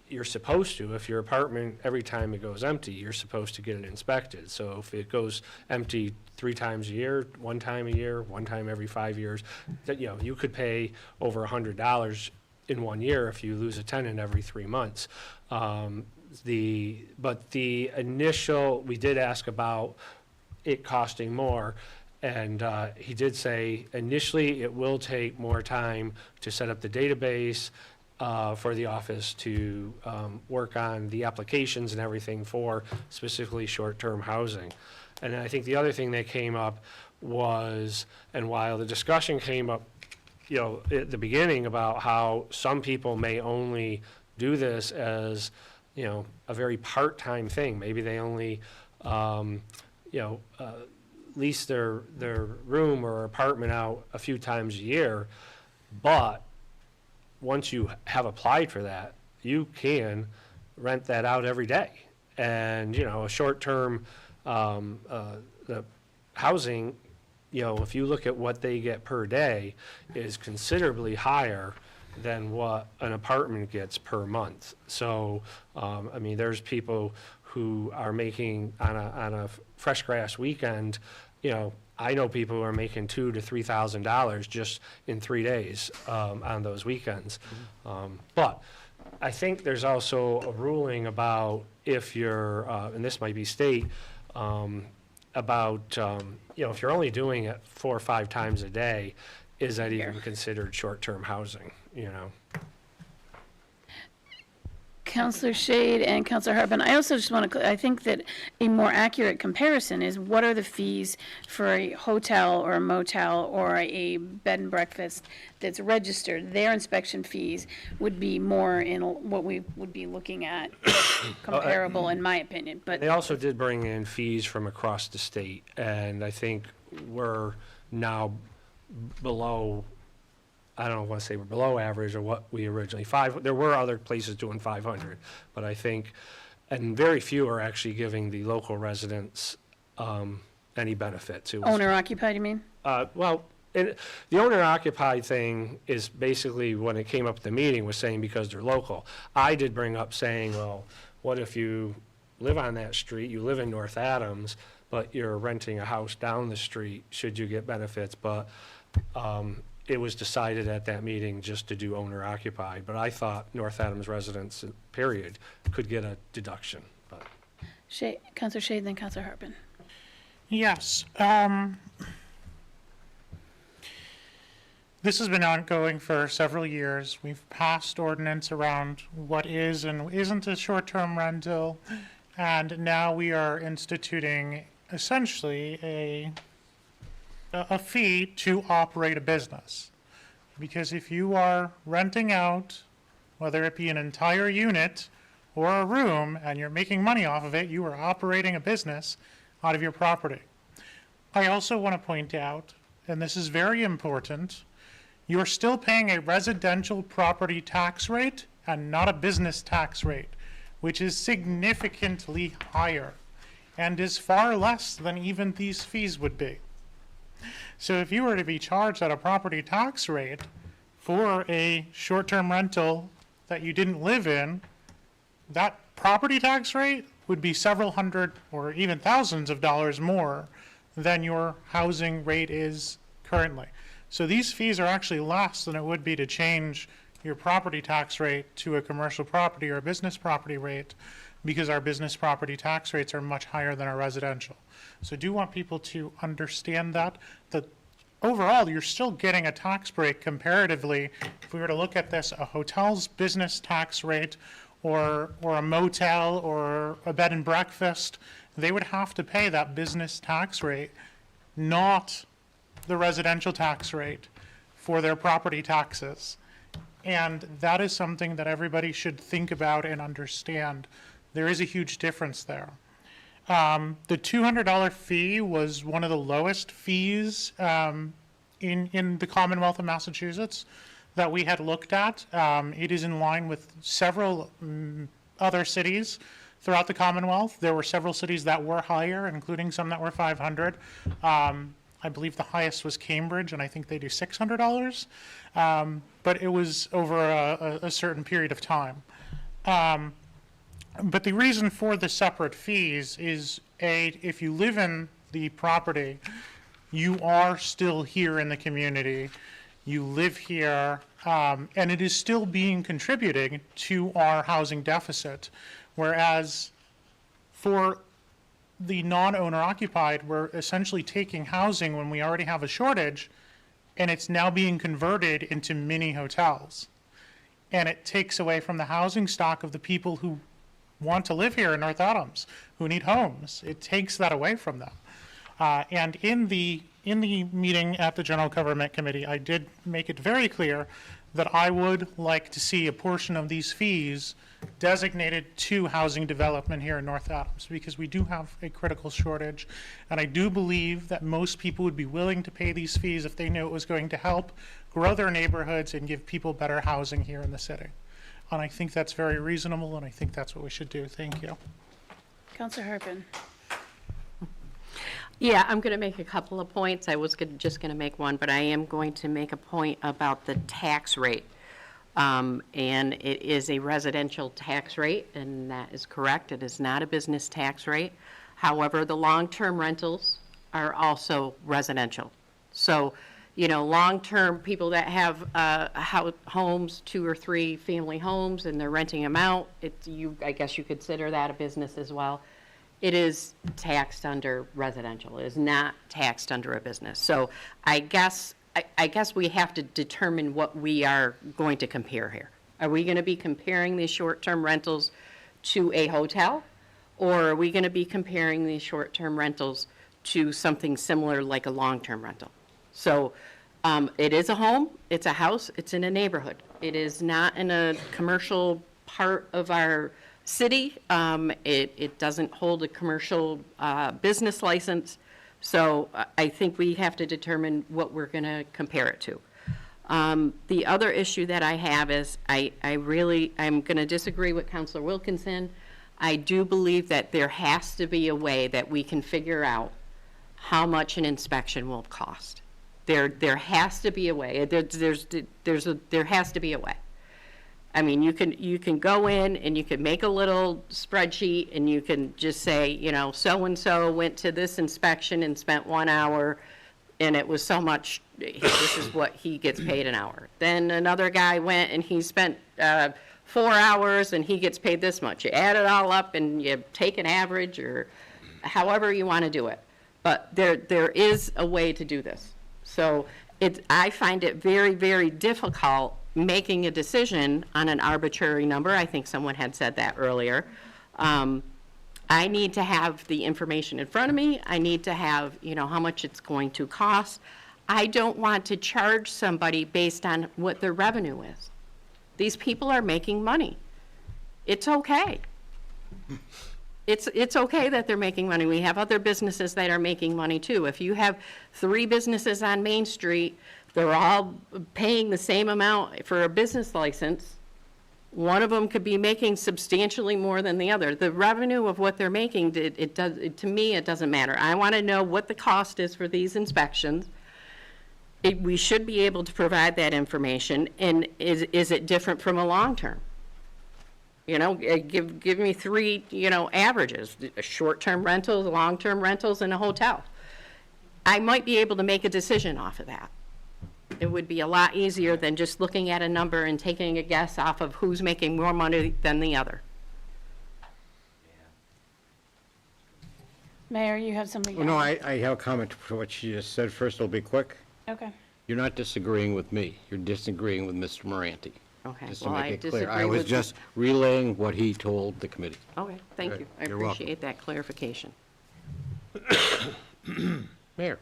you're supposed to, if your apartment, every time it goes empty, you're supposed to get it inspected. So if it goes empty 3 times a year, 1 time a year, 1 time every 5 years, that, you could pay over $100 in 1 year if you lose a tenant every 3 months. But the initial, we did ask about it costing more, and he did say initially it will take more time to set up the database, for the office to work on the applications and everything for specifically short-term housing. And I think the other thing that came up was, and while the discussion came up, at the beginning about how some people may only do this as, a very part-time thing. Maybe they only, lease their room or apartment out a few times a year, but once you have applied for that, you can rent that out every day. And, a short-term the housing, if you look at what they get per day, is considerably higher than what an apartment gets per month. So, there's people who are making on a fresh grass weekend, I know people who are making $2,000 to $3,000 just in 3 days on those weekends. But I think there's also a ruling about if you're, and this might be state, about, if you're only doing it 4 or 5 times a day, is that even considered short-term housing, Counselor Shade and Counselor Harpen, I also just want to, I think that a more accurate comparison is what are the fees for a hotel or a motel or a bed and breakfast that's registered? Their inspection fees would be more in what we would be looking at comparable, in my opinion. But they also did bring in fees from across the state, and I think we're now below, I don't want to say we're below average or what we originally, there were other places doing 500, but I think, and very few are actually giving the local residents any benefit to. Owner occupied, you mean? Well, the owner occupied thing is basically when it came up at the meeting was saying because they're local. I did bring up saying, well, what if you live on that street, you live in North Adams, but you're renting a house down the street, should you get benefits? But it was decided at that meeting just to do owner occupied, but I thought North Adams residents, period, could get a deduction. But Counselor Shade, then Counselor Harpen. Yes. This has been ongoing for several years. We've passed ordinance around what is and isn't a short-term rental, and now we are instituting essentially a fee to operate a business. Because if you are renting out, whether it be an entire unit or a room, and you're making money off of it, you are operating a business out of your property. I also want to point out, and this is very important, you're still paying a residential property tax rate and not a business tax rate, which is significantly higher and is far less than even these fees would be. So if you were to be charged at a property tax rate for a short-term rental that you didn't live in, that property tax rate would be several hundred or even thousands of dollars more than your housing rate is currently. So these fees are actually less than it would be to change your property tax rate to a commercial property or a business property rate, because our business property tax rates are much higher than our residential. So I do want people to understand that overall, you're still getting a tax break comparatively. If we were to look at this, a hotel's business tax rate or a motel or a bed and breakfast, they would have to pay that business tax rate, not the residential tax rate for their property taxes. And that is something that everybody should think about and understand. There is a huge difference there. The $200 fee was one of the lowest fees in the Commonwealth of Massachusetts. that we had looked at. It is in line with several other cities throughout the Commonwealth. There were several cities that were higher, including some that were 500. I believe the highest was Cambridge, and I think they do $600. But it was over a certain period of time. But the reason for the separate fees is, if you live in the property, you are still here in the community. You live here, and it is still contributing to our housing deficit. Whereas for the non-owner occupied, we're essentially taking housing when we already have a shortage, and it's now being converted into mini hotels. And it takes away from the housing stock of the people who want to live here in North Adams, who need homes. It takes that away from them. And in the meeting at the General Government Committee, I did make it very clear that I would like to see a portion of these fees designated to housing development here in North Adams, because we do have a critical shortage. And I do believe that most people would be willing to pay these fees if they knew it was going to help grow their neighborhoods and give people better housing here in the city. And I think that's very reasonable, and I think that's what we should do. Thank you. Counselor Harpen. Yeah, I'm going to make a couple of points. I was just going to make one, but I am going to make a point about the tax rate. And it is a residential tax rate, and that is correct. It is not a business tax rate. However, the long-term rentals are also residential. So, you know, long-term people that have homes, 2 or 3 family homes, and they're renting them out, I guess you consider that a business as well. It is taxed under residential. It is not taxed under a business. So I guess we have to determine what we are going to compare here. Are we going to be comparing these short-term rentals to a hotel? Or are we going to be comparing these short-term rentals to something similar like a long-term rental? So it is a home, it's a house, it's in a neighborhood. It is not in a commercial part of our city. It doesn't hold a commercial business license. So I think we have to determine what we're going to compare it to. The other issue that I have is I'm going to disagree with Councilor Wilkinson. I do believe that there has to be a way that we can figure out how much an inspection will cost. There has to be a way. There has to be a way. I mean, you can go in and you can make a little spreadsheet and you can just say, you know, so-and-so went to this inspection and spent 1 hour and it was so much, this is what he gets paid an hour. Then another guy went and he spent 4 hours and he gets paid this much. You add it all up and you take an average, or however you want to do it. But there is a way to do this. So I find it very, very difficult making a decision on an arbitrary number. I think someone had said that earlier. I need to have the information in front of me. I need to have, you know, how much it's going to cost. I don't want to charge somebody based on what their revenue is. These people are making money. It's okay. It's okay that they're making money. We have other businesses that are making money too. If you have 3 businesses on Main Street, they're all paying the same amount for a business license. One of them could be making substantially more than the other. The revenue of what they're making, to me, it doesn't matter. I want to know what the cost is for these inspections. We should be able to provide that information. And is it different from a long-term? You know, give me 3, you know, averages: short-term rentals, long-term rentals, and a hotel. I might be able to make a decision off of that. It would be a lot easier than just looking at a number and taking a guess off of who's making more money than the other. Mayor, you have something to Well, no, add? I have a comment for what she just said. First, it'll be quick. Okay. You're not disagreeing with me. You're disagreeing with Mr. Moranti. Okay, Just to well, make I it clear. disagree I was with just relaying what he told the committee. Okay, thank Good. you. I You're welcome. appreciate that clarification. Mayor.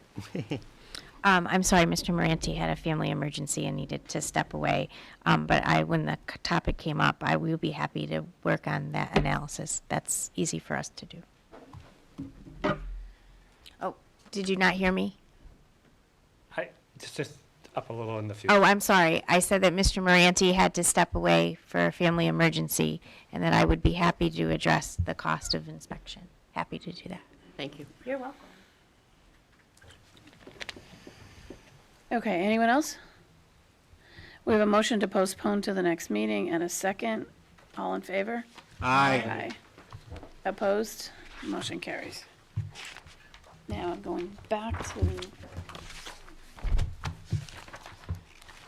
I'm sorry, Mr. Moranti had a family emergency and needed to step away. But when the topic came up, I will be happy to work on that analysis. That's easy for us to do. Oh, did you not hear me? up a little in the future. Oh, I'm sorry. I said that Mr. Moranti had to step away for a family emergency, and that I would be happy to address the cost of inspection. Happy to do that. Thank you. You're welcome. Okay, anyone else? We have a motion to postpone to the next meeting and a second. All in favor? Aye. Opposed? Motion carries. Now, going back to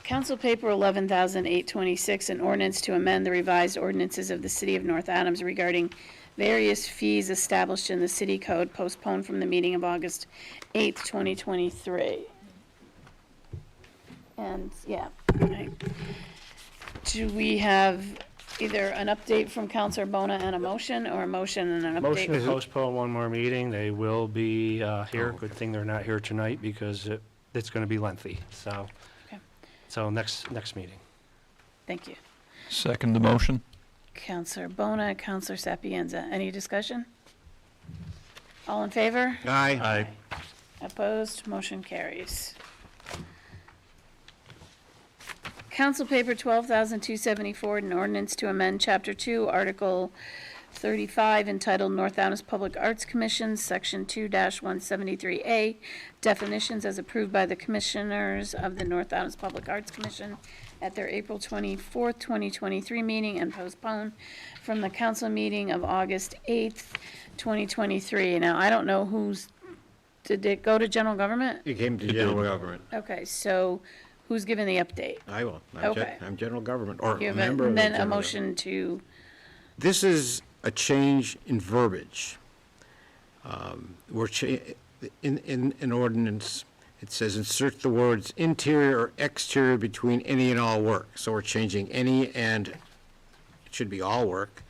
Council Paper 11,826, an ordinance to amend the revised ordinances of the City of North Adams regarding various fees established in the city code, postponed from the meeting of August 8th, 2023. And, yeah, right. Do we have either an update from Counselor Bona and a motion, or a motion and an Motion to update? postpone one more meeting. They will be here. Good thing they're not here tonight because it's going to be lengthy. So, Okay. so next meeting. Thank you. Second the motion. Counselor Bona, Counselor Sapienza. Any discussion? All in favor? Aye. Opposed? Motion carries. Council Paper 12,274, an ordinance to amend Chapter 2, Article 35, entitled North Adams Public Arts Commission, Section 2-173A, definitions as approved by the Commissioners of the North Adams Public Arts Commission at their April 24th, 2023 meeting, and postpone from the council meeting of August 8th, 2023. Now, I don't know did it go to general government? It came to general government. Okay, so who's giving the update? I will. Okay. I'm general government, or a Give member it, of the then a general motion to, This is a change in verbiage. In an ordinance, it says insert the words interior or exterior between any and all work. So we're changing any and, it should be all work,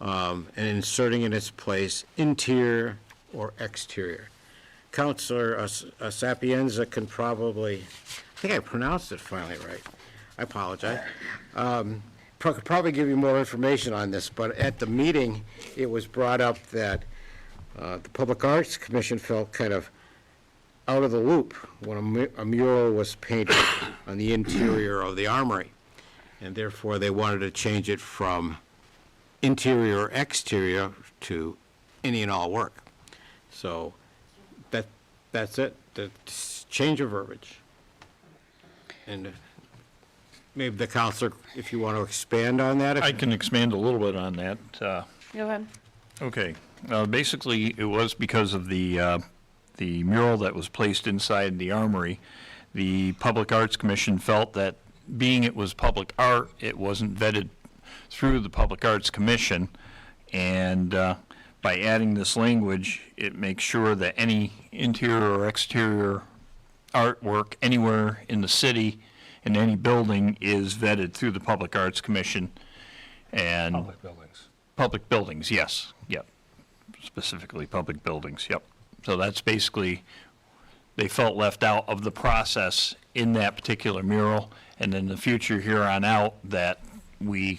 and inserting in its place interior or exterior. Counselor Sapienza can probably, I think I pronounced it finally right. I apologize. Could probably give you more information on this, but at the meeting, it was brought up that the Public Arts Commission felt kind of out of the loop when a mural was painted on the interior of the Armory, and therefore they wanted to change it from interior or exterior to any and all work. So that's it, the change of verbiage. And maybe the counselor, if you want to expand on that. I can expand a little bit on that. go ahead. Okay. Basically, it was because of the mural that was placed inside the Armory. The Public Arts Commission felt that being it was public art, it wasn't vetted through the Public Arts Commission. And by adding this language, it makes sure that any interior or exterior artwork anywhere in the city, in any building, is vetted through the Public Arts Commission. And Public buildings. Public buildings, yes, yep. Specifically public buildings, yep. So that's basically, they felt left out of the process in that particular mural, and in the future here on out, that the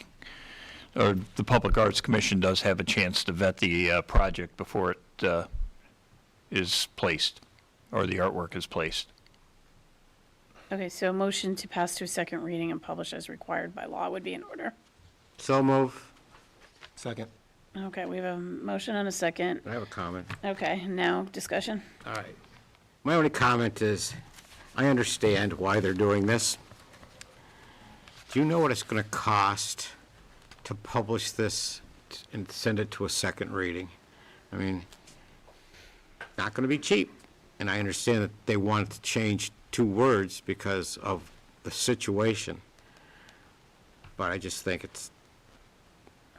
Public Arts Commission does have a chance to vet the project before it is placed, or the artwork is placed. Okay, so a motion to pass to a second reading and publish as required by law would be in order. So move. Second. Okay, we have a motion and a second. I have a comment. Okay, now discussion. All right. My only comment is, I understand why they're doing this. Do you know what it's going to cost to publish this and send it to a second reading? I mean, not going to be cheap. And I understand that they wanted to change 2 words because of the situation. But I just think it's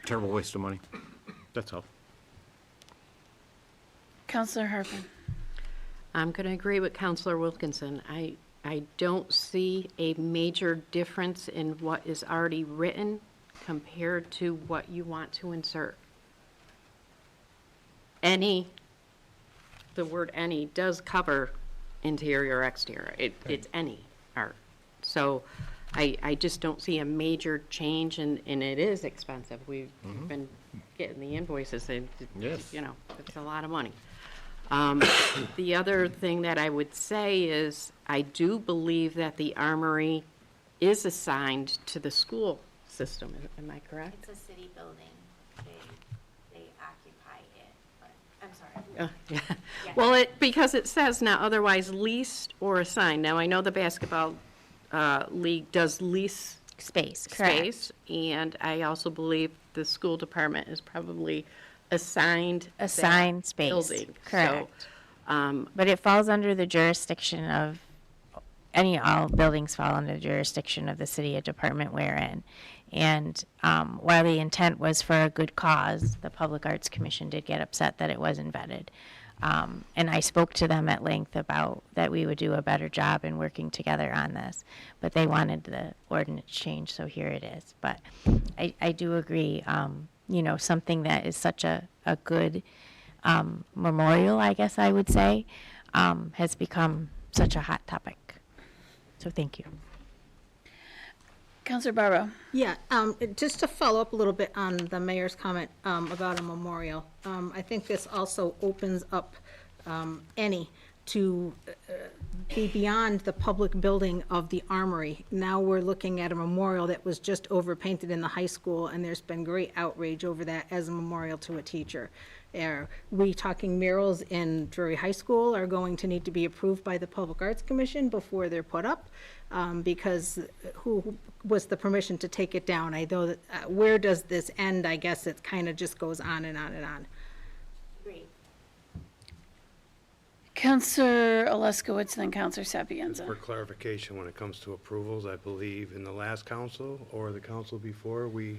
a terrible waste of money. That's all. Counselor Harpen. I'm going to agree with Counselor Wilkinson. I don't see a major difference in what is already written compared to what you want to insert. The word any does cover interior or exterior. It's any art. So I just don't see a major change, and it is expensive. We've been getting the invoices, and, Yes. you know, it's a lot of money. The other thing that I would say is, I do believe that the armory is assigned to the school system. Am I correct? It's a city building. They occupy it, but, I'm sorry. Yeah. Well, because it says now otherwise leased or assigned. Now, I know the basketball league does lease Space, correct. space, and I also believe the school department is probably assigned that Space, building. correct. So, But it falls under the jurisdiction of, all buildings fall under the jurisdiction of the city or department we're in. And while the intent was for a good cause, the Public Arts Commission did get upset that it wasn't vetted. And I spoke to them at length about that we would do a better job in working together on this. But they wanted the ordinance change, so here it is. But I do agree, something that is such a good memorial, I guess I would say, has become such a hot topic. So thank you. Counselor Barbaro. Yeah, just to follow up a little bit on the mayor's comment about a memorial. I think this also opens up any to be beyond the public building of the Armory. Now we're looking at a memorial that was just overpainted in the high school, and there's been great outrage over that as a memorial to a teacher. Are we talking murals in Drury High School are going to need to be approved by the Public Arts Commission before they're put up? Because who was the permission to take it down? I know that, where does this end? I guess it kind of just goes on and on and on. Great. Counselor Alaskowitz, then Counselor Sapienza. For clarification, when it comes to approvals, I believe in the last council or the council before, we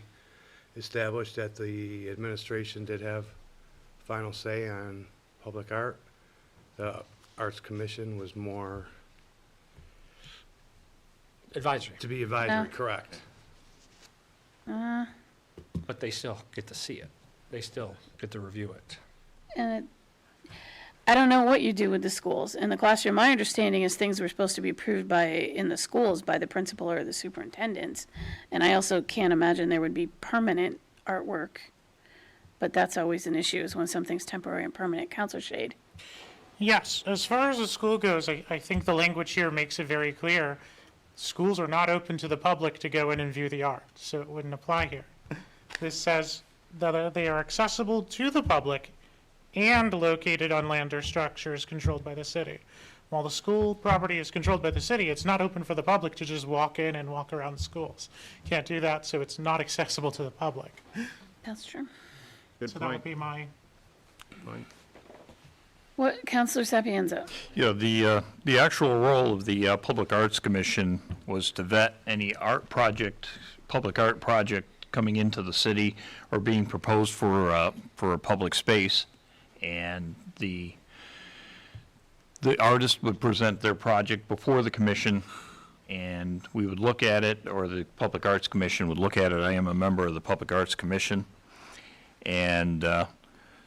established that the administration did have final say on public art. The Arts Commission was more Advisory, to be advisory, No. correct? but they still get to see it. They still get to review it. And I don't know what you do with the schools. In the classroom, my understanding is things were supposed to be approved in the schools by the principal or the superintendents. And I also can't imagine there would be permanent artwork. But that's always an issue, is when something's temporary and permanent. Counselor Shade. Yes, as far as the school goes, I think the language here makes it very clear. Schools are not open to the public to go in and view the art, so it wouldn't apply here. This says that they are accessible to the public and located on land or structures controlled by the city. While the school property is controlled by the city, it's not open for the public to just walk in and walk around the schools. Can't do that, so it's not accessible to the public. That's true. Good So that would be my, What, Counselor Sapienza? Yeah, the actual role of the Public Arts Commission was to vet any art project, public art project coming into the city or being proposed for a public space. And the artist would present their project before the commission, and we would look at it, or the Public Arts Commission would look at it. I am a member of the Public Arts Commission, and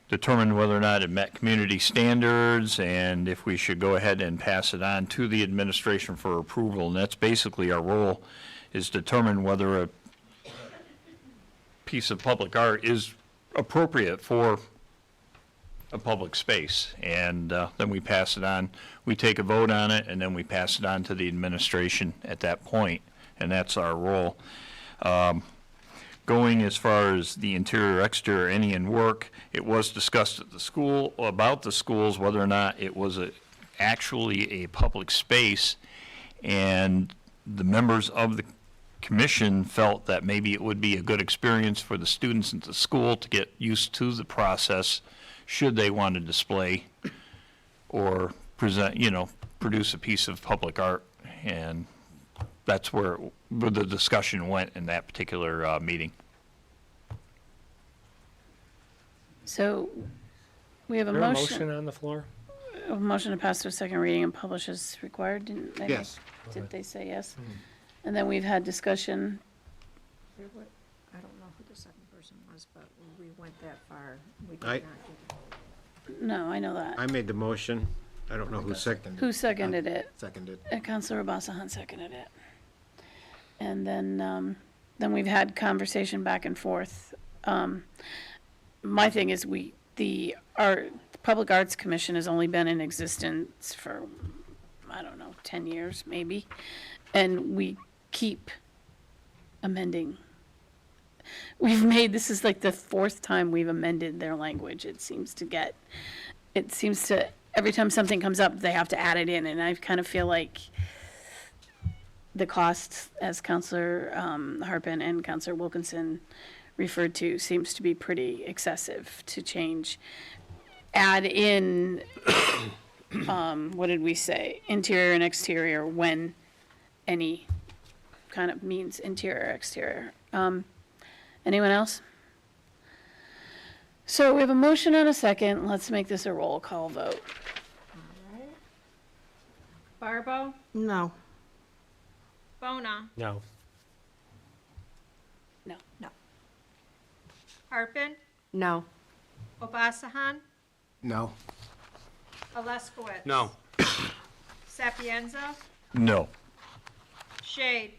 determine whether or not it met community standards, and if we should go ahead and pass it on to the administration for approval. And that's basically our role, is determine whether a piece of public art is appropriate for a public space. And then we pass it on. We take a vote on it, and then we pass it on to the administration at that point, and that's our role. Going as far as the interior, exterior, any in work, it was discussed at the school, about the schools, whether or not it was actually a public space. And the members of the commission felt that maybe it would be a good experience for the students at the school to get used to the process should they want to display or present, produce a piece of public art. And that's where the discussion went in that particular meeting. So we have a Is there a motion. motion on the floor? A motion to pass to a second reading and publish as required, didn't they? Yes. Did they say yes? And then we've had discussion. I don't know who the second person was, but we went that far. We did I- not do No, I know that. I made the motion. I don't know who seconded. Who seconded it? Seconded. Counselor Abasahan seconded it. And then we've had conversation back and forth. My thing is the Public Arts Commission has only been in existence for, I don't know, 10 years maybe. And we keep amending. This is like the fourth time we've amended their language. It seems to, every time something comes up, they have to add it in. And I kind of feel like the cost, as Counselor Harpen and Counselor Wilkinson referred to, seems to be pretty excessive to change. Add in, what did we say? Interior and exterior when any kind of means interior, exterior. Anyone else? So we have a motion and a second. Let's make this a roll call vote. Barbo, No. Bona, No. No. Harpen, No. Obasahan, No. Alaskowitz. No. Sapienza, No. Shade,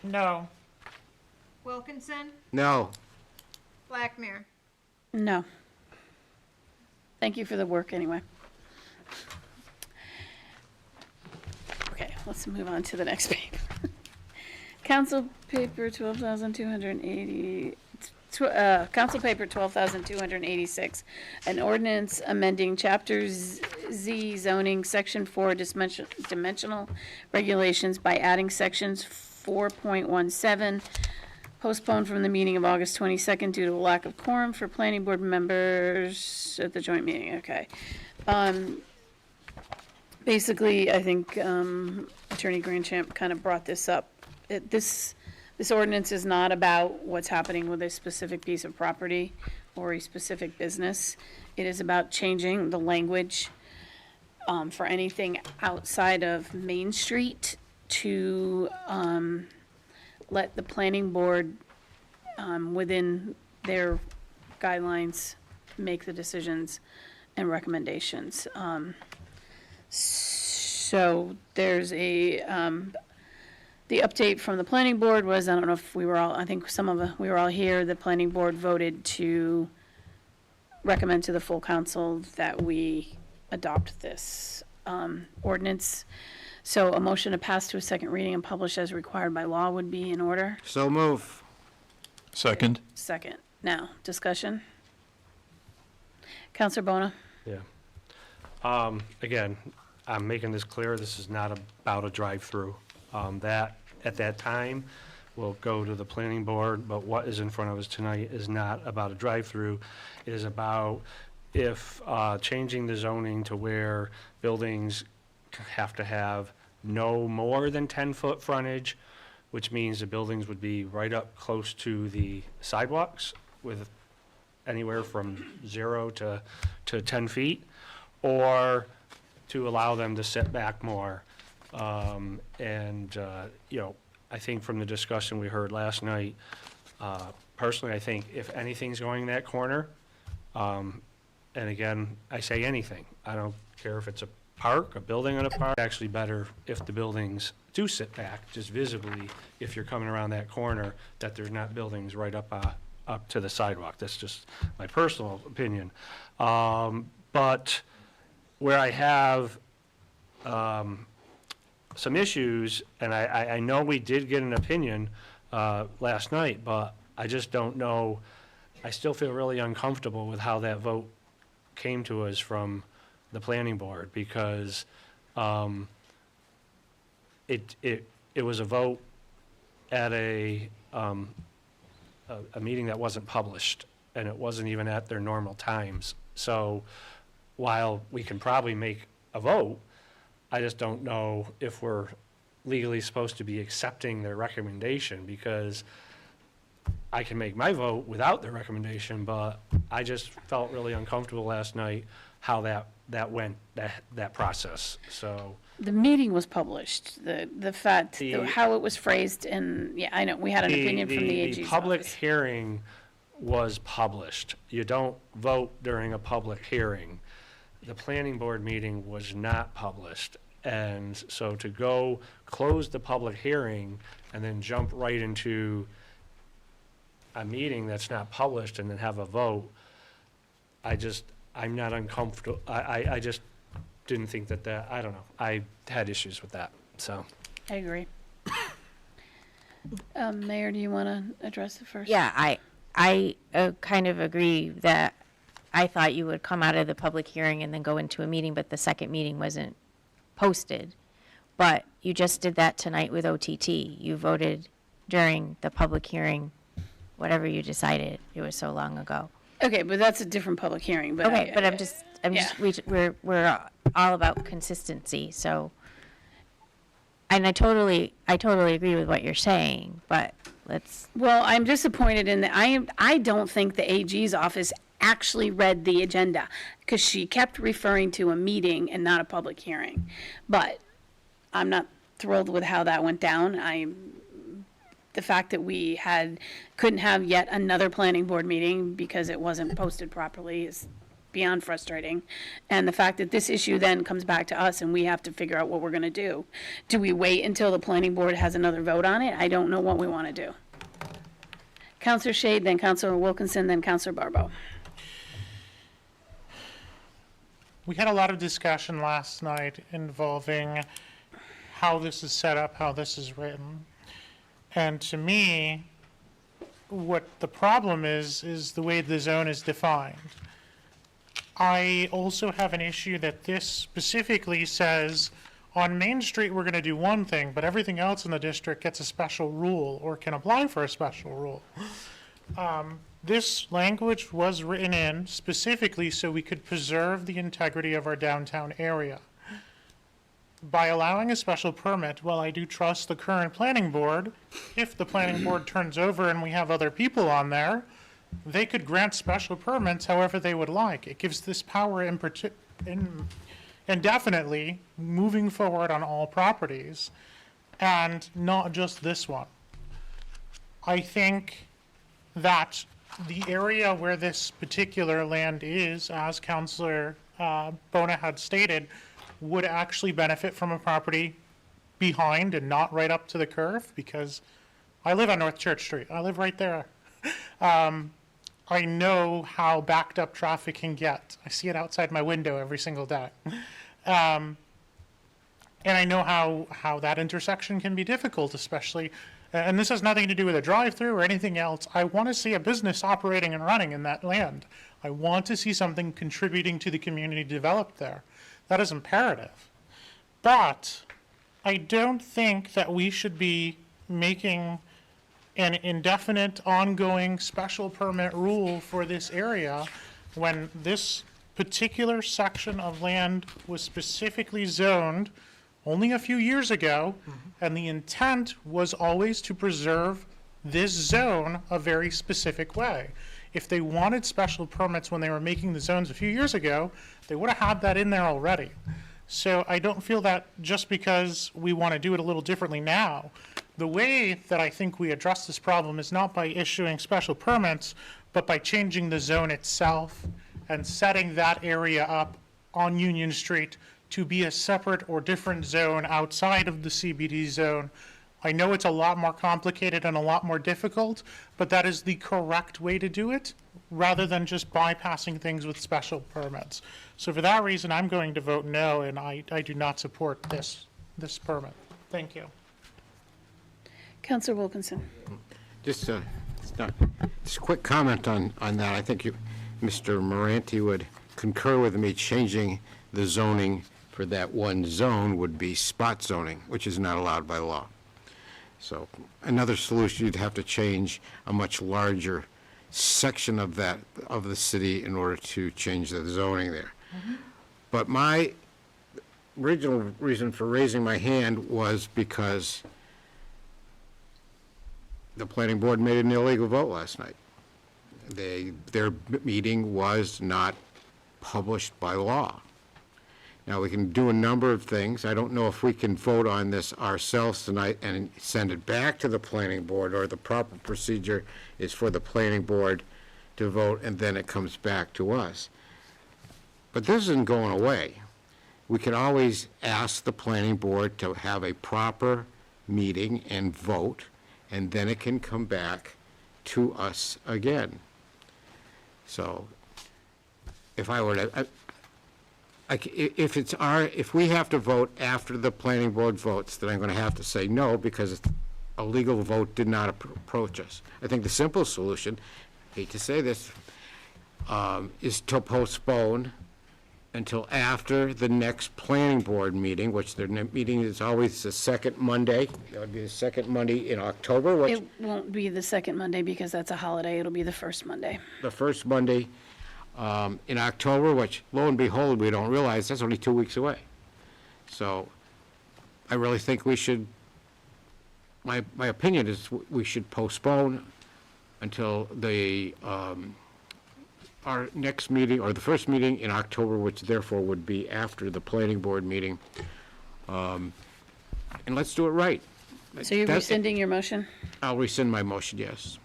No. Wilkinson, No. Blackmere. No. Thank you for the work anyway. Okay, let's move on to the next paper. Council Paper 12,280, Council Paper 12,286, an ordinance amending Chapter Z zoning, Section 4 dimensional regulations by adding sections 4.17, postponed from the meeting of August 22nd due to a lack of quorum for planning board members at the joint meeting. Okay. Basically, I think Attorney Grandchamp kind of brought this up. This ordinance is not about what's happening with a specific piece of property or a specific business. It is about changing the language for anything outside of Main Street to let the planning board, within their guidelines, make the decisions and recommendations. So there's the update from the planning board was, I don't know if we were all, I think we were all here, the planning board voted to recommend to the full council that we adopt this ordinance. So a motion to pass to a second reading and publish as required by law would be in order. So move. Second. Second. Now, discussion. Counselor Bona? Yeah. Again, I'm making this clear, this is not about a drive-through. That, at that time, will go to the planning board, but what is in front of us tonight is not about a drive-through. It is about if changing the zoning to where buildings have to have no more than 10-foot frontage, which means the buildings would be right up close to the sidewalks with anywhere from 0 to 10 feet, or to allow them to set back more. You know, I think from the discussion we heard last night, personally, I think if anything's going in that corner, and again, I say anything, I don't care if it's a park, a building in a park, actually better if the buildings do sit back, just visibly, if you're coming around that corner, that there's not buildings right up to the sidewalk. That's just my personal opinion. But where I have some issues, and I know we did get an opinion last night, but I just don't know, I still feel really uncomfortable with how that vote came to us from the planning board, because it was a vote at a meeting that wasn't published, and it wasn't even at their normal times. So while we can probably make a vote, I just don't know if we're legally supposed to be accepting their recommendation, because I can make my vote without their recommendation, but I just felt really uncomfortable last night how that went, that process, so. The meeting was published, the fact, how it was phrased, and, yeah, I know, we had an opinion from the AG's The public office. hearing was published. You don't vote during a public hearing. The planning board meeting was not published, and so to go close the public hearing and then jump right into a meeting that's not published and then have a vote, I I'm not uncomfortable, I just didn't think that, I don't know, I had issues with that, so. I agree. Mayor, do you want to address it first? Yeah, I kind of agree that I thought you would come out of the public hearing and then go into a meeting, but the second meeting wasn't posted. But you just did that tonight with OTT. You voted during the public hearing, whatever you decided. It was so long ago. Okay, but that's a different public hearing, but. Okay, but we're all about consistency, so. And I totally agree with what you're saying, but let's. Well, I'm disappointed in that I don't think the AG's office actually read the agenda, because she kept referring to a meeting and not a public hearing. But I'm not thrilled with how that went down. The fact that we couldn't have yet another planning board meeting because it wasn't posted properly is beyond frustrating. And the fact that this issue then comes back to us and we have to figure out what we're gonna do. Do we wait until the planning board has another vote on it? I don't know what we wanna do. Counselor Shade, then Counselor Wilkinson, then Counselor Barbeau. We had a lot of discussion last night involving how this is set up, how this is written. And to me, what the problem is the way the zone is defined. I also have an issue that this specifically says on Main Street we're going to do one thing, but everything else in the district gets a special rule or can apply for a special rule. This language was written in specifically so we could preserve the integrity of our downtown area. By allowing a special permit, while I do trust the current planning board, if the planning board turns over and we have other people on there, they could grant special permits however they would like. It gives this power indefinitely moving forward on all properties, and not just this one. I think that the area where this particular land is, as Councillor Bona had stated, would actually benefit from a property behind and not right up to the curve, because I live on North Church Street. I live right there. I know how backed up traffic can get. I see it outside my window every single day. And I know how that intersection can be difficult, especially, and this has nothing to do with a drive-through or anything else. I want to see a business operating and running in that land. I want to see something contributing to the community developed there. That is imperative. But I don't think that we should be making an indefinite, ongoing special permit rule for this area when this particular section of land was specifically zoned only a few years ago, and the intent was always to preserve this zone a very specific way. If they wanted special permits when they were making the zones a few years ago, they would have had that in there already. So I don't feel that just because we want to do it a little differently now. The way that I think we address this problem is not by issuing special permits, but by changing the zone itself and setting that area up on Union Street to be a separate or different zone outside of the CBD zone. I know it's a lot more complicated and a lot more difficult, but that is the correct way to do it, rather than just bypassing things with special permits. So for that reason, I'm going to vote no, and I do not support this permit. Thank you. Councillor Wilkinson. Just a quick comment on that. I think Mr. Moranti would concur with me. Changing the zoning for that one zone would be spot zoning, which is not allowed by law. So another solution, you'd have to change a much larger section of the city in order to change the zoning there. But my original reason for raising my hand was because the planning board made an illegal vote last night. Their meeting was not published by law. Now, we can do a number of things. I don't know if we can vote on this ourselves tonight and send it back to the planning board, or the proper procedure is for the planning board to vote and then it comes back to us. But this isn't going away. We can always ask the planning board to have a proper meeting and vote, and then it can come back to us again. So if I were to, if we have to vote after the planning board votes, then I'm going to have to say no, because a legal vote did not approach us. I think the simple solution, hate to say this, is to postpone until after the next planning board meeting, which their meeting is always the second Monday. That would be the second Monday in October, which, It won't be the second Monday because that's a holiday. It'll be the first Monday. the first Monday in October, which lo and behold, we don't realize that's only 2 weeks away. So I really think we should, my opinion is we should postpone until the, our next meeting, or the first meeting in October, which therefore would be after the planning board meeting. And let's do it right. So you're rescinding your motion? I'll rescind my motion, yes.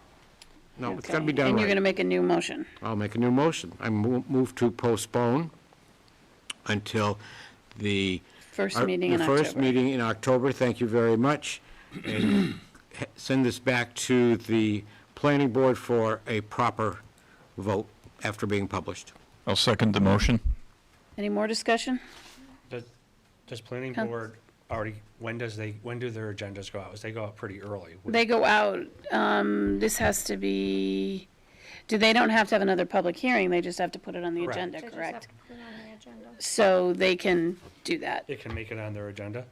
No, it's got to be Okay. done right. And you're going to make a new motion? I'll make a new motion. I move to postpone until the... First meeting in October. The first meeting in October, thank you very much. And send this back to the planning board for a proper vote after being published. I'll second the motion. Any more discussion? Does planning Coun- board already, when do their agendas go out? They go out pretty early. They go out, this has to be, they don't have to have another public hearing, they just have to put it on the Correct. agenda, They just correct? have to put it on the agenda. So they can do that. It can make it on their agenda?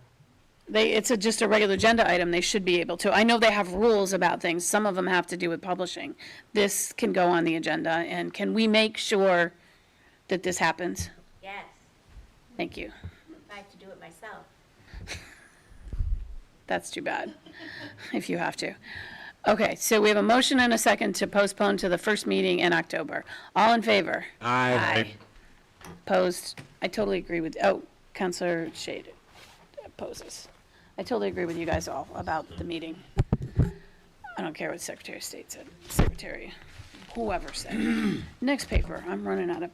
It's just a regular agenda item, they should be able to. I know they have rules about things, some of them have to do with publishing. This can go on the agenda, and can we make sure that this happens? Yes, Thank you. I have to do it myself. That's too bad, if you have to. Okay, so we have a motion and a second to postpone to the first meeting in October. All in favor? Aye. Opposed? I totally agree with, oh, Counselor Shade opposes. I totally agree with you guys all about the meeting. I don't care what Secretary of State said, whoever said. Next paper, I'm running out of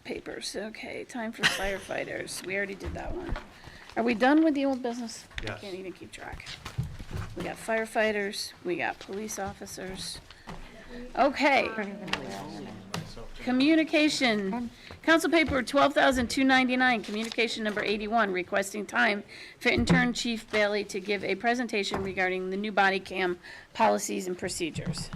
papers. Okay, time for firefighters. We already did that one. Are we done with the old business? I Yes. can't even keep track. We got firefighters, we got police officers. Okay. Communication, Council Paper 12,299, Communication Number 81, requesting time for Intern Chief Bailey to give a presentation regarding the new body cam policies and procedures.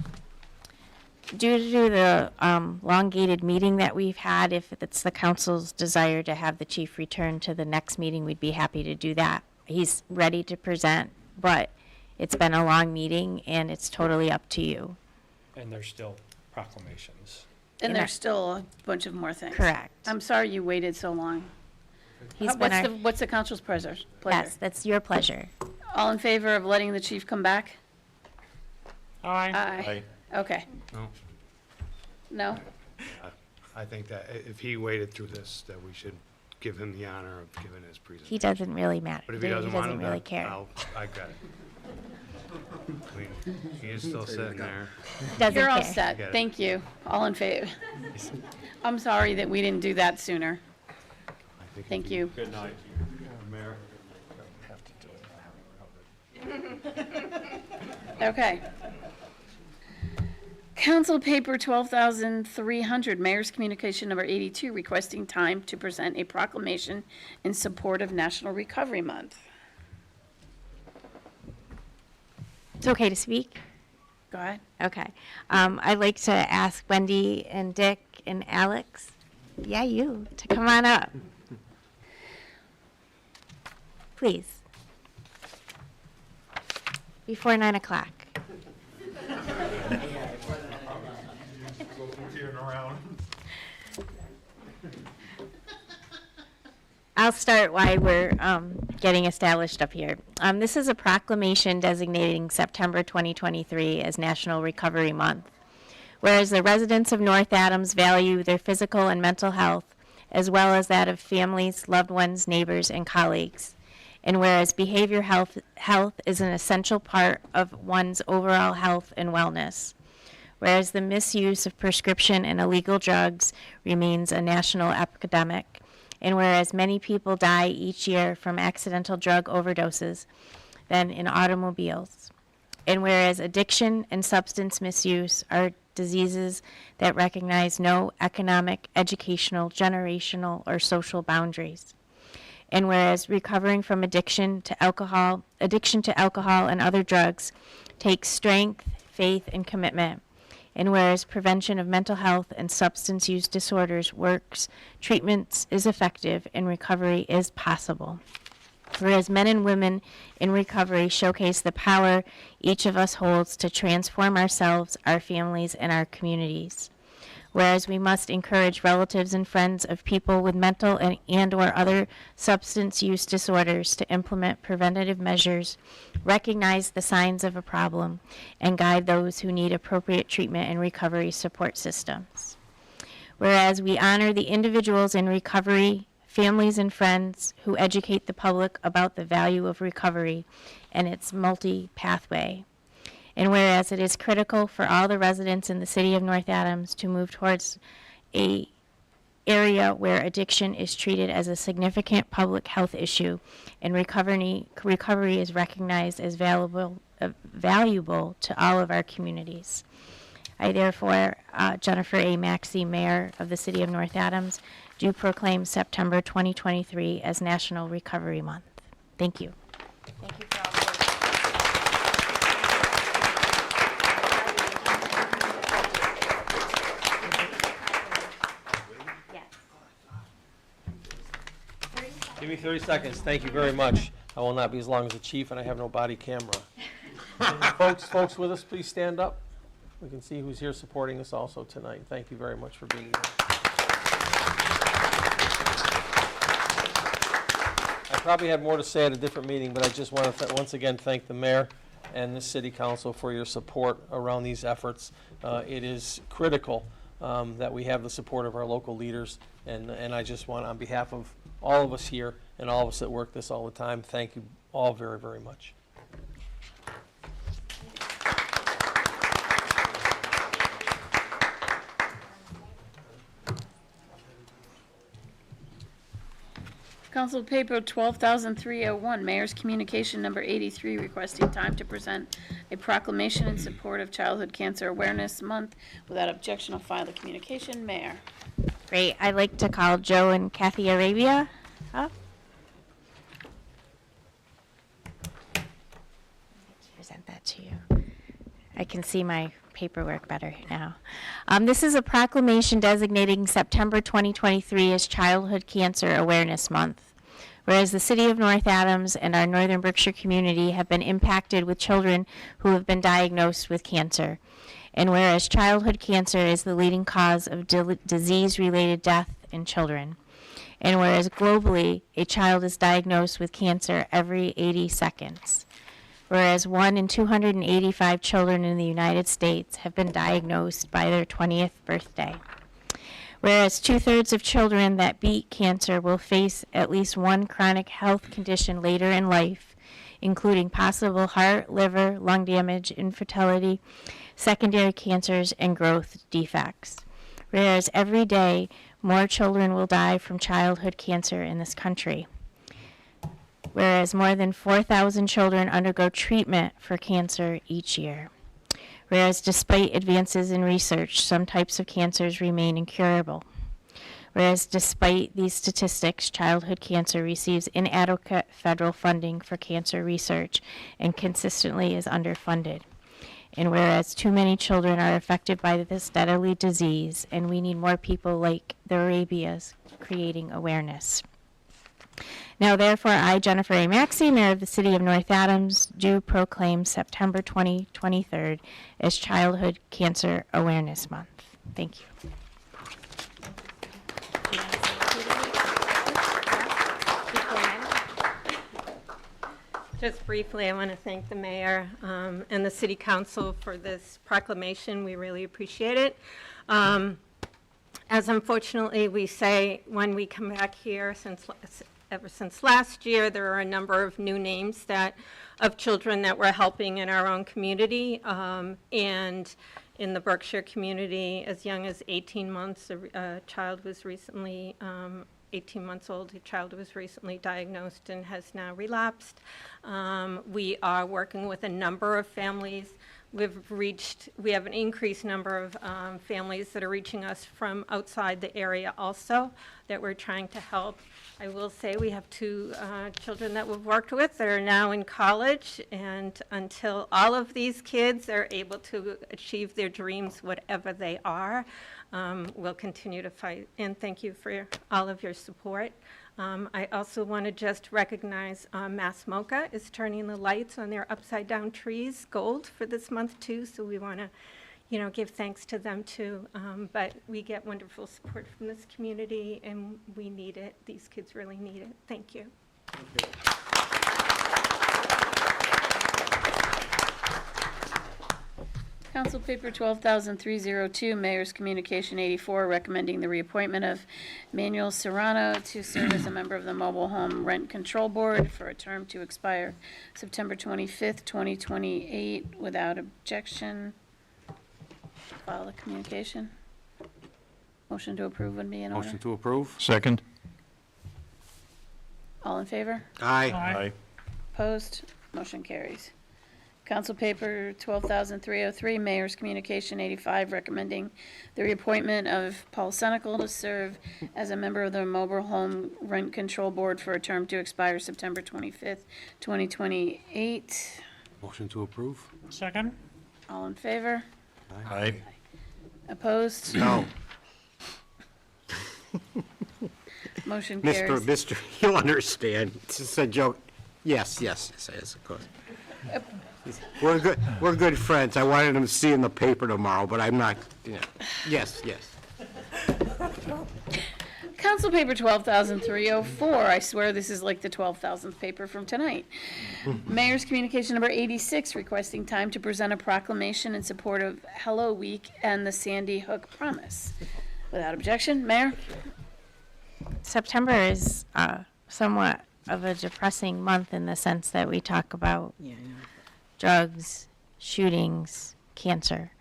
Due to the elongated meeting that we've had, if it's the council's desire to have the chief return to the next meeting, we'd be happy to do that. He's ready to present, but it's been a long meeting, and it's totally up to you. And there's still proclamations. And there's still a bunch of more things. Correct. I'm sorry you waited so long. He's been our- What's the council's pleasure? Yes, that's your pleasure. All in favor of letting the chief come back? Aye. Aye. Okay. No. No? I think that if he waited through this, that we should give him the honor of giving his presentation. He doesn't really matter. But if he doesn't want him, really then care. I got it. I mean, he is still sitting there. Doesn't You're all care. set. Get it. Thank you. All in favor? I'm sorry that we didn't do that sooner. Thank you. Good night, Mayor. Okay. Council Paper 12,300, Mayor's Communication Number 82, requesting time to present a proclamation in support of National Recovery Month. It's okay to speak? Go ahead. Okay. I'd like to ask Wendy and Dick and Alex, yeah, you, to come on up. Please. Before 9 o'clock. I'll start while we're getting established up here. This is a proclamation designating September 2023 as National Recovery Month. Whereas the residents of North Adams value their physical and mental health, as well as that of families, loved ones, neighbors, and colleagues. And whereas behavior health is an essential part of one's overall health and wellness. Whereas the misuse of prescription and illegal drugs remains a national epidemic. And whereas many people die each year from accidental drug overdoses than in automobiles. And whereas addiction and substance misuse are diseases that recognize no economic, educational, generational, or social boundaries. And whereas recovering from addiction to alcohol and other drugs takes strength, faith, and commitment. And whereas prevention of mental health and substance use disorders works, treatments is effective, and recovery is possible. Whereas men and women in recovery showcase the power each of us holds to transform ourselves, our families, and our communities. Whereas we must encourage relatives and friends of people with mental and or other substance use disorders to implement preventative measures, recognize the signs of a problem, and guide those who need appropriate treatment and recovery support systems. Whereas we honor the individuals in recovery, families and friends who educate the public about the value of recovery and its multi-pathway. And whereas it is critical for all the residents in the city of North Adams to move towards an area where addiction is treated as a significant public health issue and recovery is recognized as valuable to all of our communities. I therefore, Jennifer A. Maxey, Mayor of the City of North Adams, do proclaim September 2023 as National Recovery Month. Thank you. Thank you for all the work. Give me 30 seconds. Thank you very much. I will not be as long as the chief, and I have no body camera. Folks with us, please stand up. We can see who's here supporting us also tonight. Thank you very much for being here. I probably had more to say at a different meeting, but I just want to once again thank the mayor and the city council for your support around these efforts. It is critical that we have the support of our local leaders, and I just want, on behalf of all of us here and all of us that work this all the time, thank you all very, very much. Council Paper 12,301, Mayor's Communication Number 83, requesting time to present a proclamation in support of Childhood Cancer Awareness Month. Without objection, I'll file the communication. Mayor. Great. I'd like to call Joe and Kathy Arabia up. Present that to you. I can see my paperwork better now. This is a proclamation designating September 2023 as Childhood Cancer Awareness Month. Whereas the City of North Adams and our Northern Berkshire community have been impacted with children who have been diagnosed with cancer. And whereas childhood cancer is the leading cause of disease-related death in children. And whereas globally, a child is diagnosed with cancer every 80 seconds. Whereas 1 in 285 children in the United States have been diagnosed by their 20th birthday. Whereas 2/3 of children that beat cancer will face at least one chronic health condition later in life, including possible heart, liver, lung damage, infertility, secondary cancers, and growth defects. Whereas every day, more children will die from childhood cancer in this country. Whereas more than 4,000 children undergo treatment for cancer each year. Whereas despite advances in research, some types of cancers remain incurable. Whereas despite these statistics, childhood cancer receives inadequate federal funding for cancer research and consistently is underfunded. And whereas too many children are affected by this deadly disease, and we need more people like the Arabias creating awareness. Now, therefore, I, Jennifer A. Maxey, Mayor of the City of North Adams, do proclaim September 2023 as Childhood Cancer Awareness Month. Thank you. Just briefly, I want to thank the mayor and the city council for this proclamation. We really appreciate it. As unfortunately we say when we come back here, ever since last year, there are a number of new names of children that we're helping in our own community. And in the Berkshire community, as young as 18 months, a child was recently 18 months old, a child was recently diagnosed and has now relapsed. We are working with a number of families we have an increased number of families that are reaching us from outside the area also that we're trying to help. I will say we have two children that we've worked with that are now in college, and until all of these kids are able to achieve their dreams, whatever they are, we'll continue to fight. And thank you for all of your support. I also want to just recognize Mass Mocha is turning the lights on their upside-down trees gold for this month too, so we want to, give thanks to them too. But we get wonderful support from this community, and we need it. These kids really need it. Thank you. Council Paper 12,302, Mayor's Communication 84, recommending the reappointment of Manuel Serrano to serve as a member of the Mobile Home Rent Control Board for a term to expire September 25th, 2028, without objection. File the communication. Motion to approve would be in order. Motion to approve? Second. All in favor? Aye. Opposed? Motion carries. Council Paper 12,303, Mayor's Communication 85, recommending the reappointment of Paul Senecal to serve as a member of the Mobile Home Rent Control Board for a term to expire September 25th, 2028. Motion to approve? Second? All in favor? Aye. Opposed? No. Motion carries. Mr., you'll understand. It's just a joke. Yes, of course. We're good friends. I wanted him to see in the paper tomorrow, but I'm not, Yes. Council Paper 12,304, I swear this is like the 12,000th paper from tonight. Mayor's Communication number 86, requesting time to present a proclamation in support of Hello Week and the Sandy Hook Promise. Without objection, Mayor? September is somewhat of a depressing month in the sense that we talk about drugs, shootings, cancer,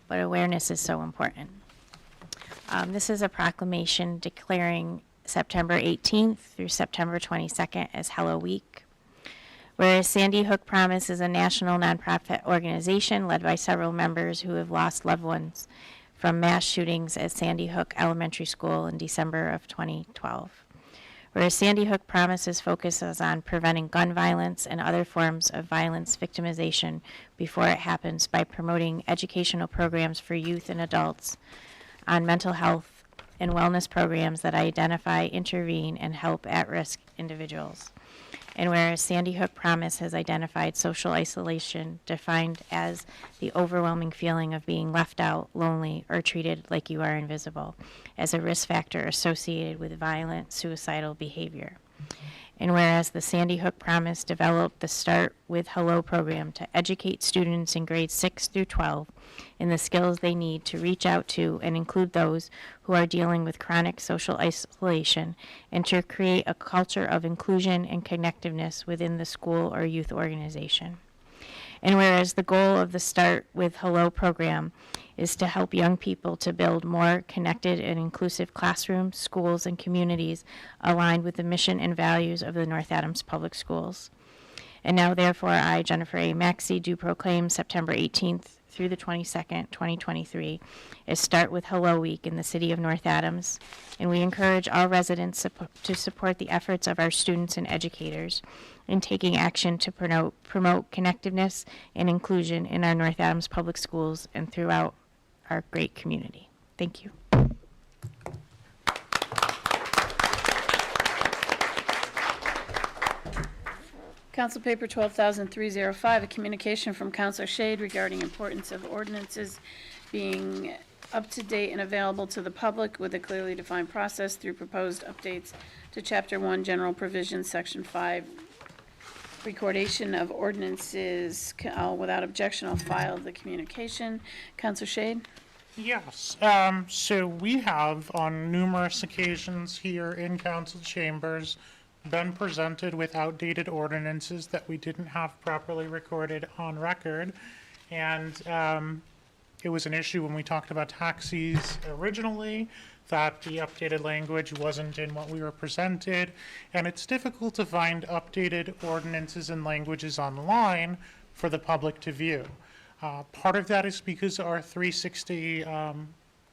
but awareness is so important. This is a proclamation declaring September 18th through September 22nd as Hello Week. Whereas Sandy Hook Promise is a national nonprofit organization led by several members who have lost loved ones from mass shootings at Sandy Hook Elementary School in December of 2012. Whereas Sandy Hook Promises focuses on preventing gun violence and other forms of violence victimization before it happens by promoting educational programs for youth and adults on mental health and wellness programs that identify, intervene, and help at-risk individuals. And whereas Sandy Hook Promise has identified social isolation, defined as the overwhelming feeling of being left out, lonely, or treated like you are invisible, as a risk factor associated with violent, suicidal behavior. And whereas the Sandy Hook Promise developed the Start with Hello program to educate students in grades 6 through 12 in the skills they need to reach out to and include those who are dealing with chronic social isolation, and to create a culture of inclusion and connectiveness within the school or youth organization. And whereas the goal of the Start with Hello program is to help young people to build more connected and inclusive classrooms, schools, and communities aligned with the mission and values of the North Adams Public Schools. And now, therefore, I, Jennifer A. Maxey, do proclaim September 18th through the 22nd, 2023, as Start with Hello Week in the city of North Adams. And we encourage all residents to support the efforts of our students and educators in taking action to promote connectiveness and inclusion in our North Adams Public Schools and throughout our great community. Thank you. Council Paper 12,305, a communication from Councilor Shade regarding importance of ordinances being up to date and available to the public with a clearly defined process through proposed updates to Chapter 1, General Provisions, Section 5, recordation of ordinances. Without objection, I'll file the communication. Councilor Shade? Yes. So we have, on numerous occasions here in council chambers, been presented with outdated ordinances that we didn't have properly recorded on record. And it was an issue when we talked about taxis originally, that the updated language wasn't in what we were presented. And it's difficult to find updated ordinances and languages online for the public to view. Part of that is because our 360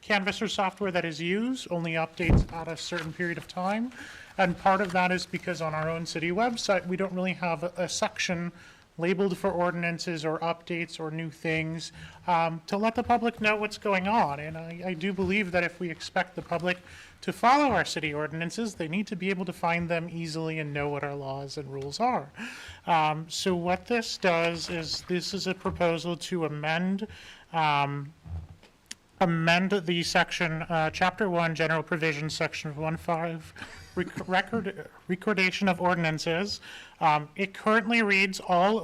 canvasser software that is used only updates at a certain period of time. And part of that is because on our own city website, we don't really have a section labeled for ordinances or updates or new things to let the public know what's going on. And I do believe that if we expect the public to follow our city ordinances, they need to be able to find them easily and know what our laws and rules are. So what this does is, this is a proposal to amend the section, Chapter 1, General Provisions, Section 1.5, Recordation of Ordinances. It currently reads all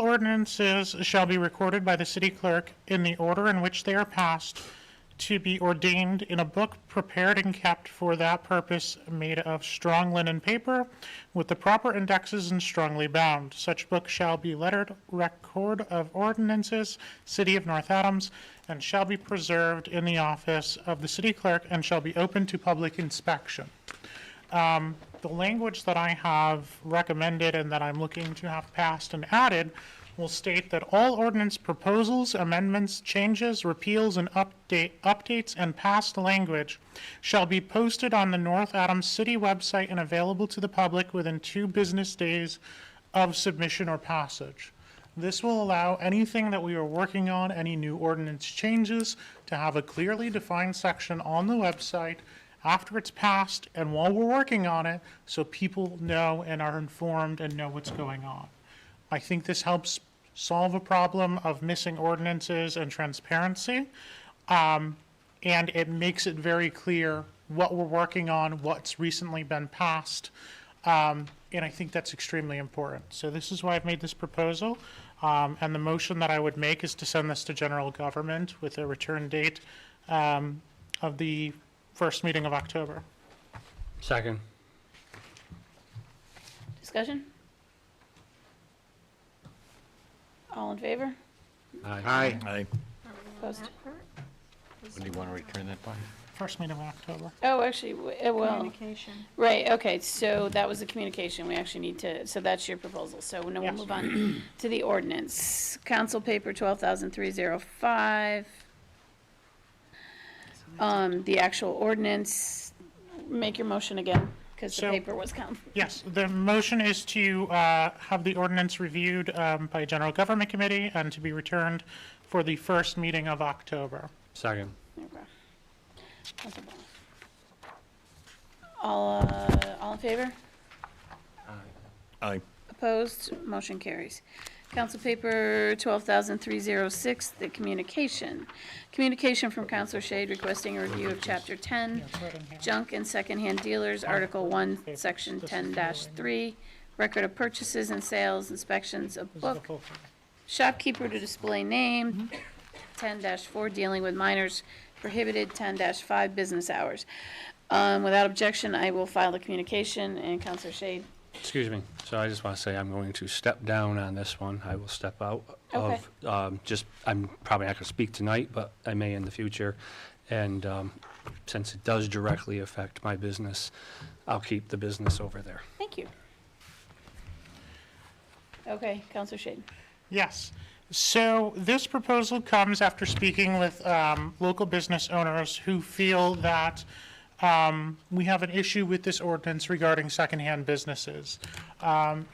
ordinances shall be recorded by the city clerk in the order in which they are passed, to be ordained in a book prepared and kept for that purpose, made of strong linen paper, with the proper indexes and strongly bound. Such book shall be lettered Record of Ordinances, City of North Adams, and shall be preserved in the office of the city clerk, and shall be open to public inspection. The language that I have recommended and that I'm looking to have passed and added will state that all ordinance proposals, amendments, changes, repeals, and updates and past language shall be posted on the North Adams City website and available to the public within 2 business days of submission or passage. This will allow anything that we are working on, any new ordinance changes, to have a clearly defined section on the website after it's passed and while we're working on it, so people know and are informed and know what's going on. I think this helps solve a problem of missing ordinances and transparency, and it makes it very clear what we're working on, what's recently been passed, and I think that's extremely important. So this is why I've made this proposal, and the motion that I would make is to send this to general government with a return date of the first meeting of October. Second. Discussion? All in favor? Aye. Aye. Opposed? When do you want to return that by? First meeting of October. Oh, actually, it will. Communication. Right, okay, so that was the communication. We actually need to, so that's your proposal. So now we'll Yes. move on to the ordinance. Council paper 12,305. The actual ordinance, make your motion again, because the So- paper was Yes, the motion is to have the ordinance reviewed by General Government Committee and to be returned for the first meeting of October. Second. Okay. Council Ball. All in favor? Aye. Opposed? Motion carries. Council paper 12,306, the communication. Communication from Councilor Shade requesting a review of Chapter 10, Junk and Secondhand Dealers, Article 1, Section 10-3, Record of Purchases and Sales, Inspections of Book, Shopkeeper to display name, 10-4, Dealing with minors, prohibited, 10-5, Business hours. Without objection, I will file the communication, and Councilor Shade. Excuse me. So I just want to say I'm going to step down on this one. I will step out of, I'm probably not going to speak tonight, but I may in the future. And since it does directly affect my business, I'll keep the business over there. Thank you. Okay, Councilor Shade. Yes. So this proposal comes after speaking with local business owners who feel that we have an issue with this ordinance regarding secondhand businesses.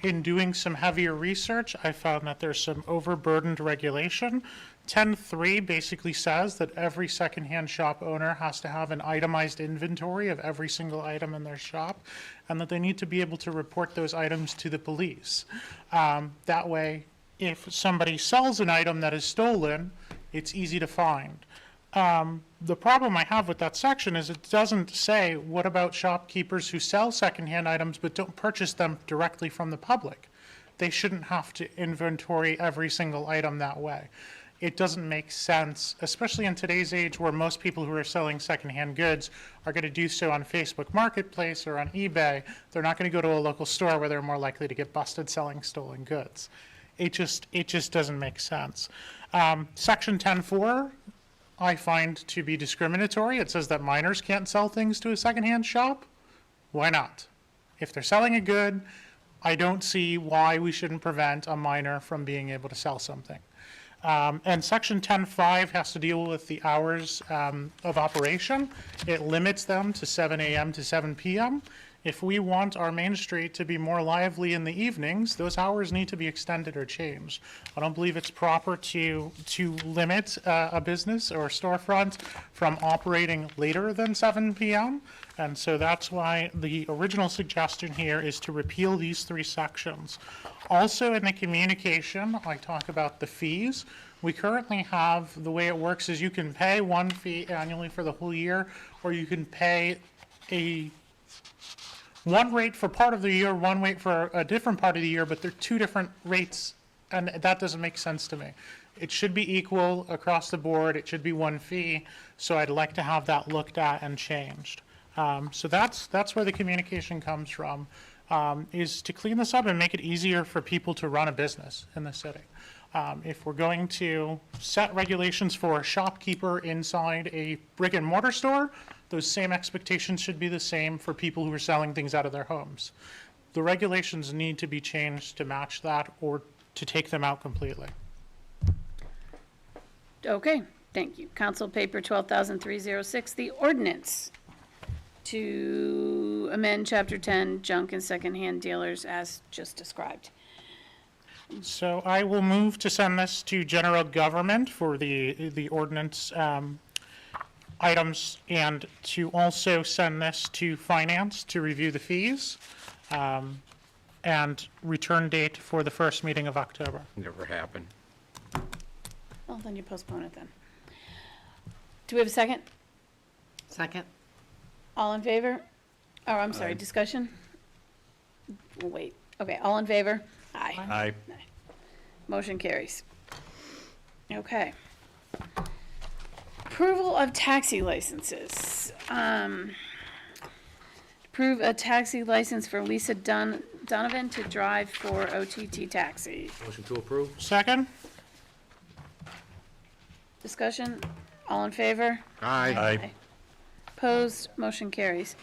In doing some heavier research, I found that there's some overburdened regulation. 10.3 basically says that every secondhand shop owner has to have an itemized inventory of every single item in their shop, and that they need to be able to report those items to the police. That way, if somebody sells an item that is stolen, it's easy to find. The problem I have with that section is it doesn't say, what about shopkeepers who sell secondhand items but don't purchase them directly from the public? They shouldn't have to inventory every single item that way. It doesn't make sense, especially in today's age where most people who are selling secondhand goods are going to do so on Facebook Marketplace or on eBay. They're not going to go to a local store where they're more likely to get busted selling stolen goods. It just doesn't make sense. Section 10.4 I find to be discriminatory. It says that minors can't sell things to a secondhand shop. Why not? If they're selling a good, I don't see why we shouldn't prevent a minor from being able to sell something. And section 10.5 has to deal with the hours of operation. It limits them to 7 a.m. to 7 p.m. If we want our main street to be more lively in the evenings, those hours need to be extended or changed. I don't believe it's proper to limit a business or a storefront from operating later than 7 p.m. And so that's why the original suggestion here is to repeal these 3 sections. Also in the communication, I talk about the fees. We currently have, the way it works is you can pay one fee annually for the whole year, or you can pay one rate for part of the year, one rate for a different part of the year, but they're 2 different rates, and that doesn't make sense to me. It should be equal across the board. It should be one fee, so I'd like to have that looked at and changed. So that's where the communication comes from, is to clean this up and make it easier for people to run a business in the city. If we're going to set regulations for a shopkeeper inside a brick and mortar store, those same expectations should be the same for people who are selling things out of their homes. The regulations need to be changed to match that or to take them out completely. Okay, thank you. Council Paper 12,306, the ordinance to amend Chapter 10, junk and secondhand dealers as just described. So I will move to send this to general government for the ordinance items, and to also send this to finance to review the fees, and return date for the first meeting of October. Never happened. Well, then you postpone it then. Do we have a second? Second. All in favor? Oh, I'm sorry, Aye. discussion? We'll wait. Okay, all in favor? Aye. Aye. Motion carries. Okay. Approval of taxi licenses. Approve a taxi license for Lisa Donovan to drive for OTT Taxi. Motion to approve? Second? Discussion? All in favor? Aye. Opposed? Motion carries.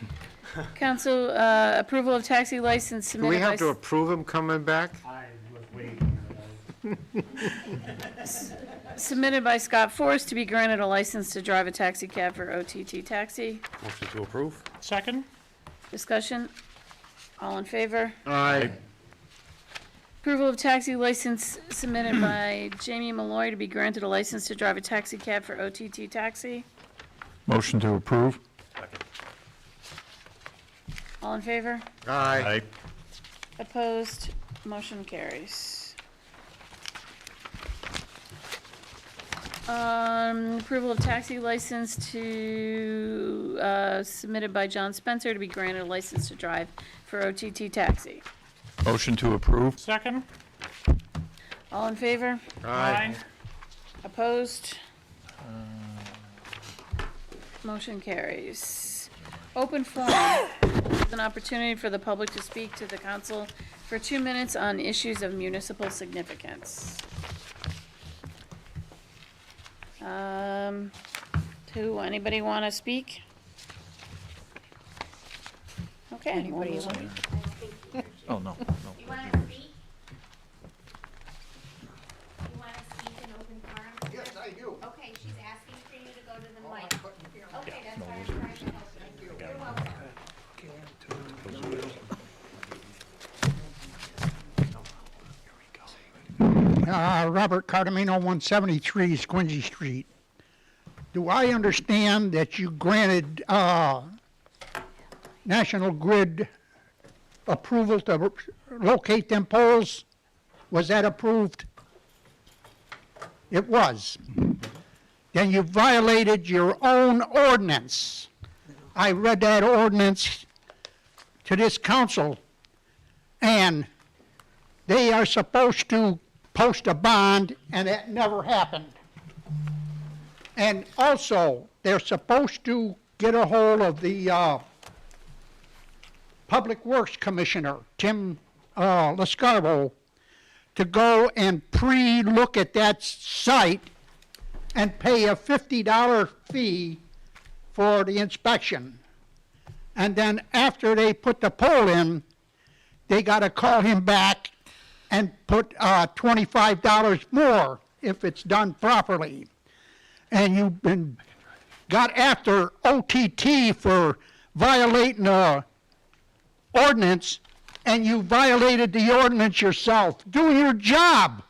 Council, approval of taxi license Do submitted we by... have to approve him coming back? I was waiting. Submitted by Scott Forrest to be granted a license to drive a taxi cab for OTT Taxi. Motion to approve? Second? Discussion? All in favor? Aye. Approval of taxi license submitted by Jamie Malloy to be granted a license to drive a taxi cab for OTT Taxi. Motion to approve. All in favor? Aye. Opposed? Motion carries. Approval of taxi license to, submitted by John Spencer to be granted a license to drive for OTT Taxi. Motion to approve. Second? All in favor? Aye. Opposed? Motion carries. Open forum, an opportunity for the public to speak to the council for 2 minutes on issues of municipal significance. Anybody want to speak? Okay. Anybody we'll move on. Oh, no, no. You want to speak? You want to speak in open forum? Yes, I do. Okay, she's asking for you to go to the mic. Okay, that's why I'm trying to help you. You're welcome. Robert Cardamino, 173 Quincy Street. Do I understand that you granted National Grid approval to locate them poles? Was that approved? It was. Then you violated your own ordinance. I read that ordinance to this council, and they are supposed to post a bond, and that never happened. And also, they're supposed to get a hold of the Public Works Commissioner, Tim Lascarbo, to go and pre-look at that site and pay a $50 fee for the inspection. And then after they put the pole in, they gotta call him back and put $25 more if it's done properly. And you've got after OTT for violating the ordinance, and you violated the ordinance yourself. Do your job.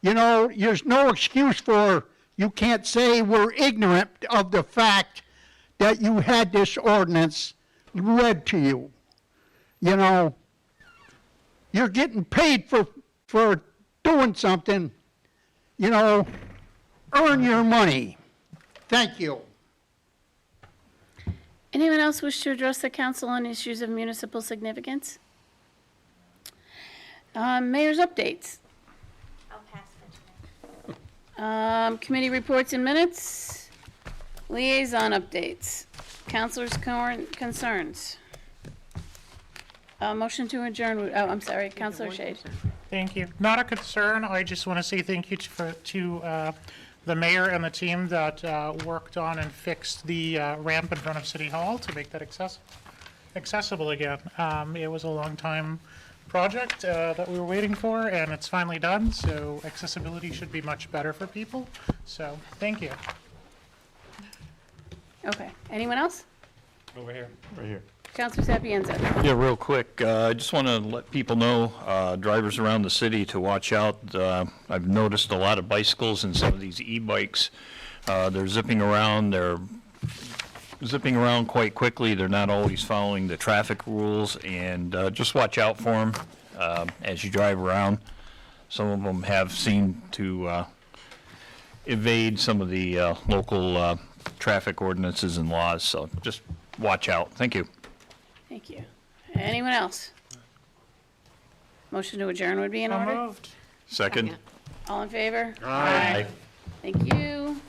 You know, there's no excuse for, you can't say we're ignorant of the fact that you had this ordinance read to you. You know, you're getting paid for doing something. You know, earn your money. Thank you. Anyone else wish to address the council on issues of municipal significance? Mayor's updates. I'll pass it. Committee reports and minutes. Liaison updates. Councilors' concerns. Motion to adjourn, I'm sorry, Councilor Shade. Thank you. Not a concern. I just want to say thank you to the mayor and the team that worked on and fixed the ramp in front of City Hall to make that accessible again. It was a long time project that we were waiting for, and it's finally done, so accessibility should be much better for people. So, thank you. Okay, anyone else? Over here. Right here. Councilor Sapienza. Yeah, real quick, I just want to let people know, drivers around the city, to watch out. I've noticed a lot of bicycles and some of these e-bikes. They're zipping around quite quickly. They're not always following the traffic rules, and just watch out for them as you drive around. Some of them have seemed to evade some of the local traffic ordinances and laws, so just watch out. Thank you. Thank you. Anyone else? Motion to adjourn would be in order. Moved. Second. All in favor? Aye. Thank you.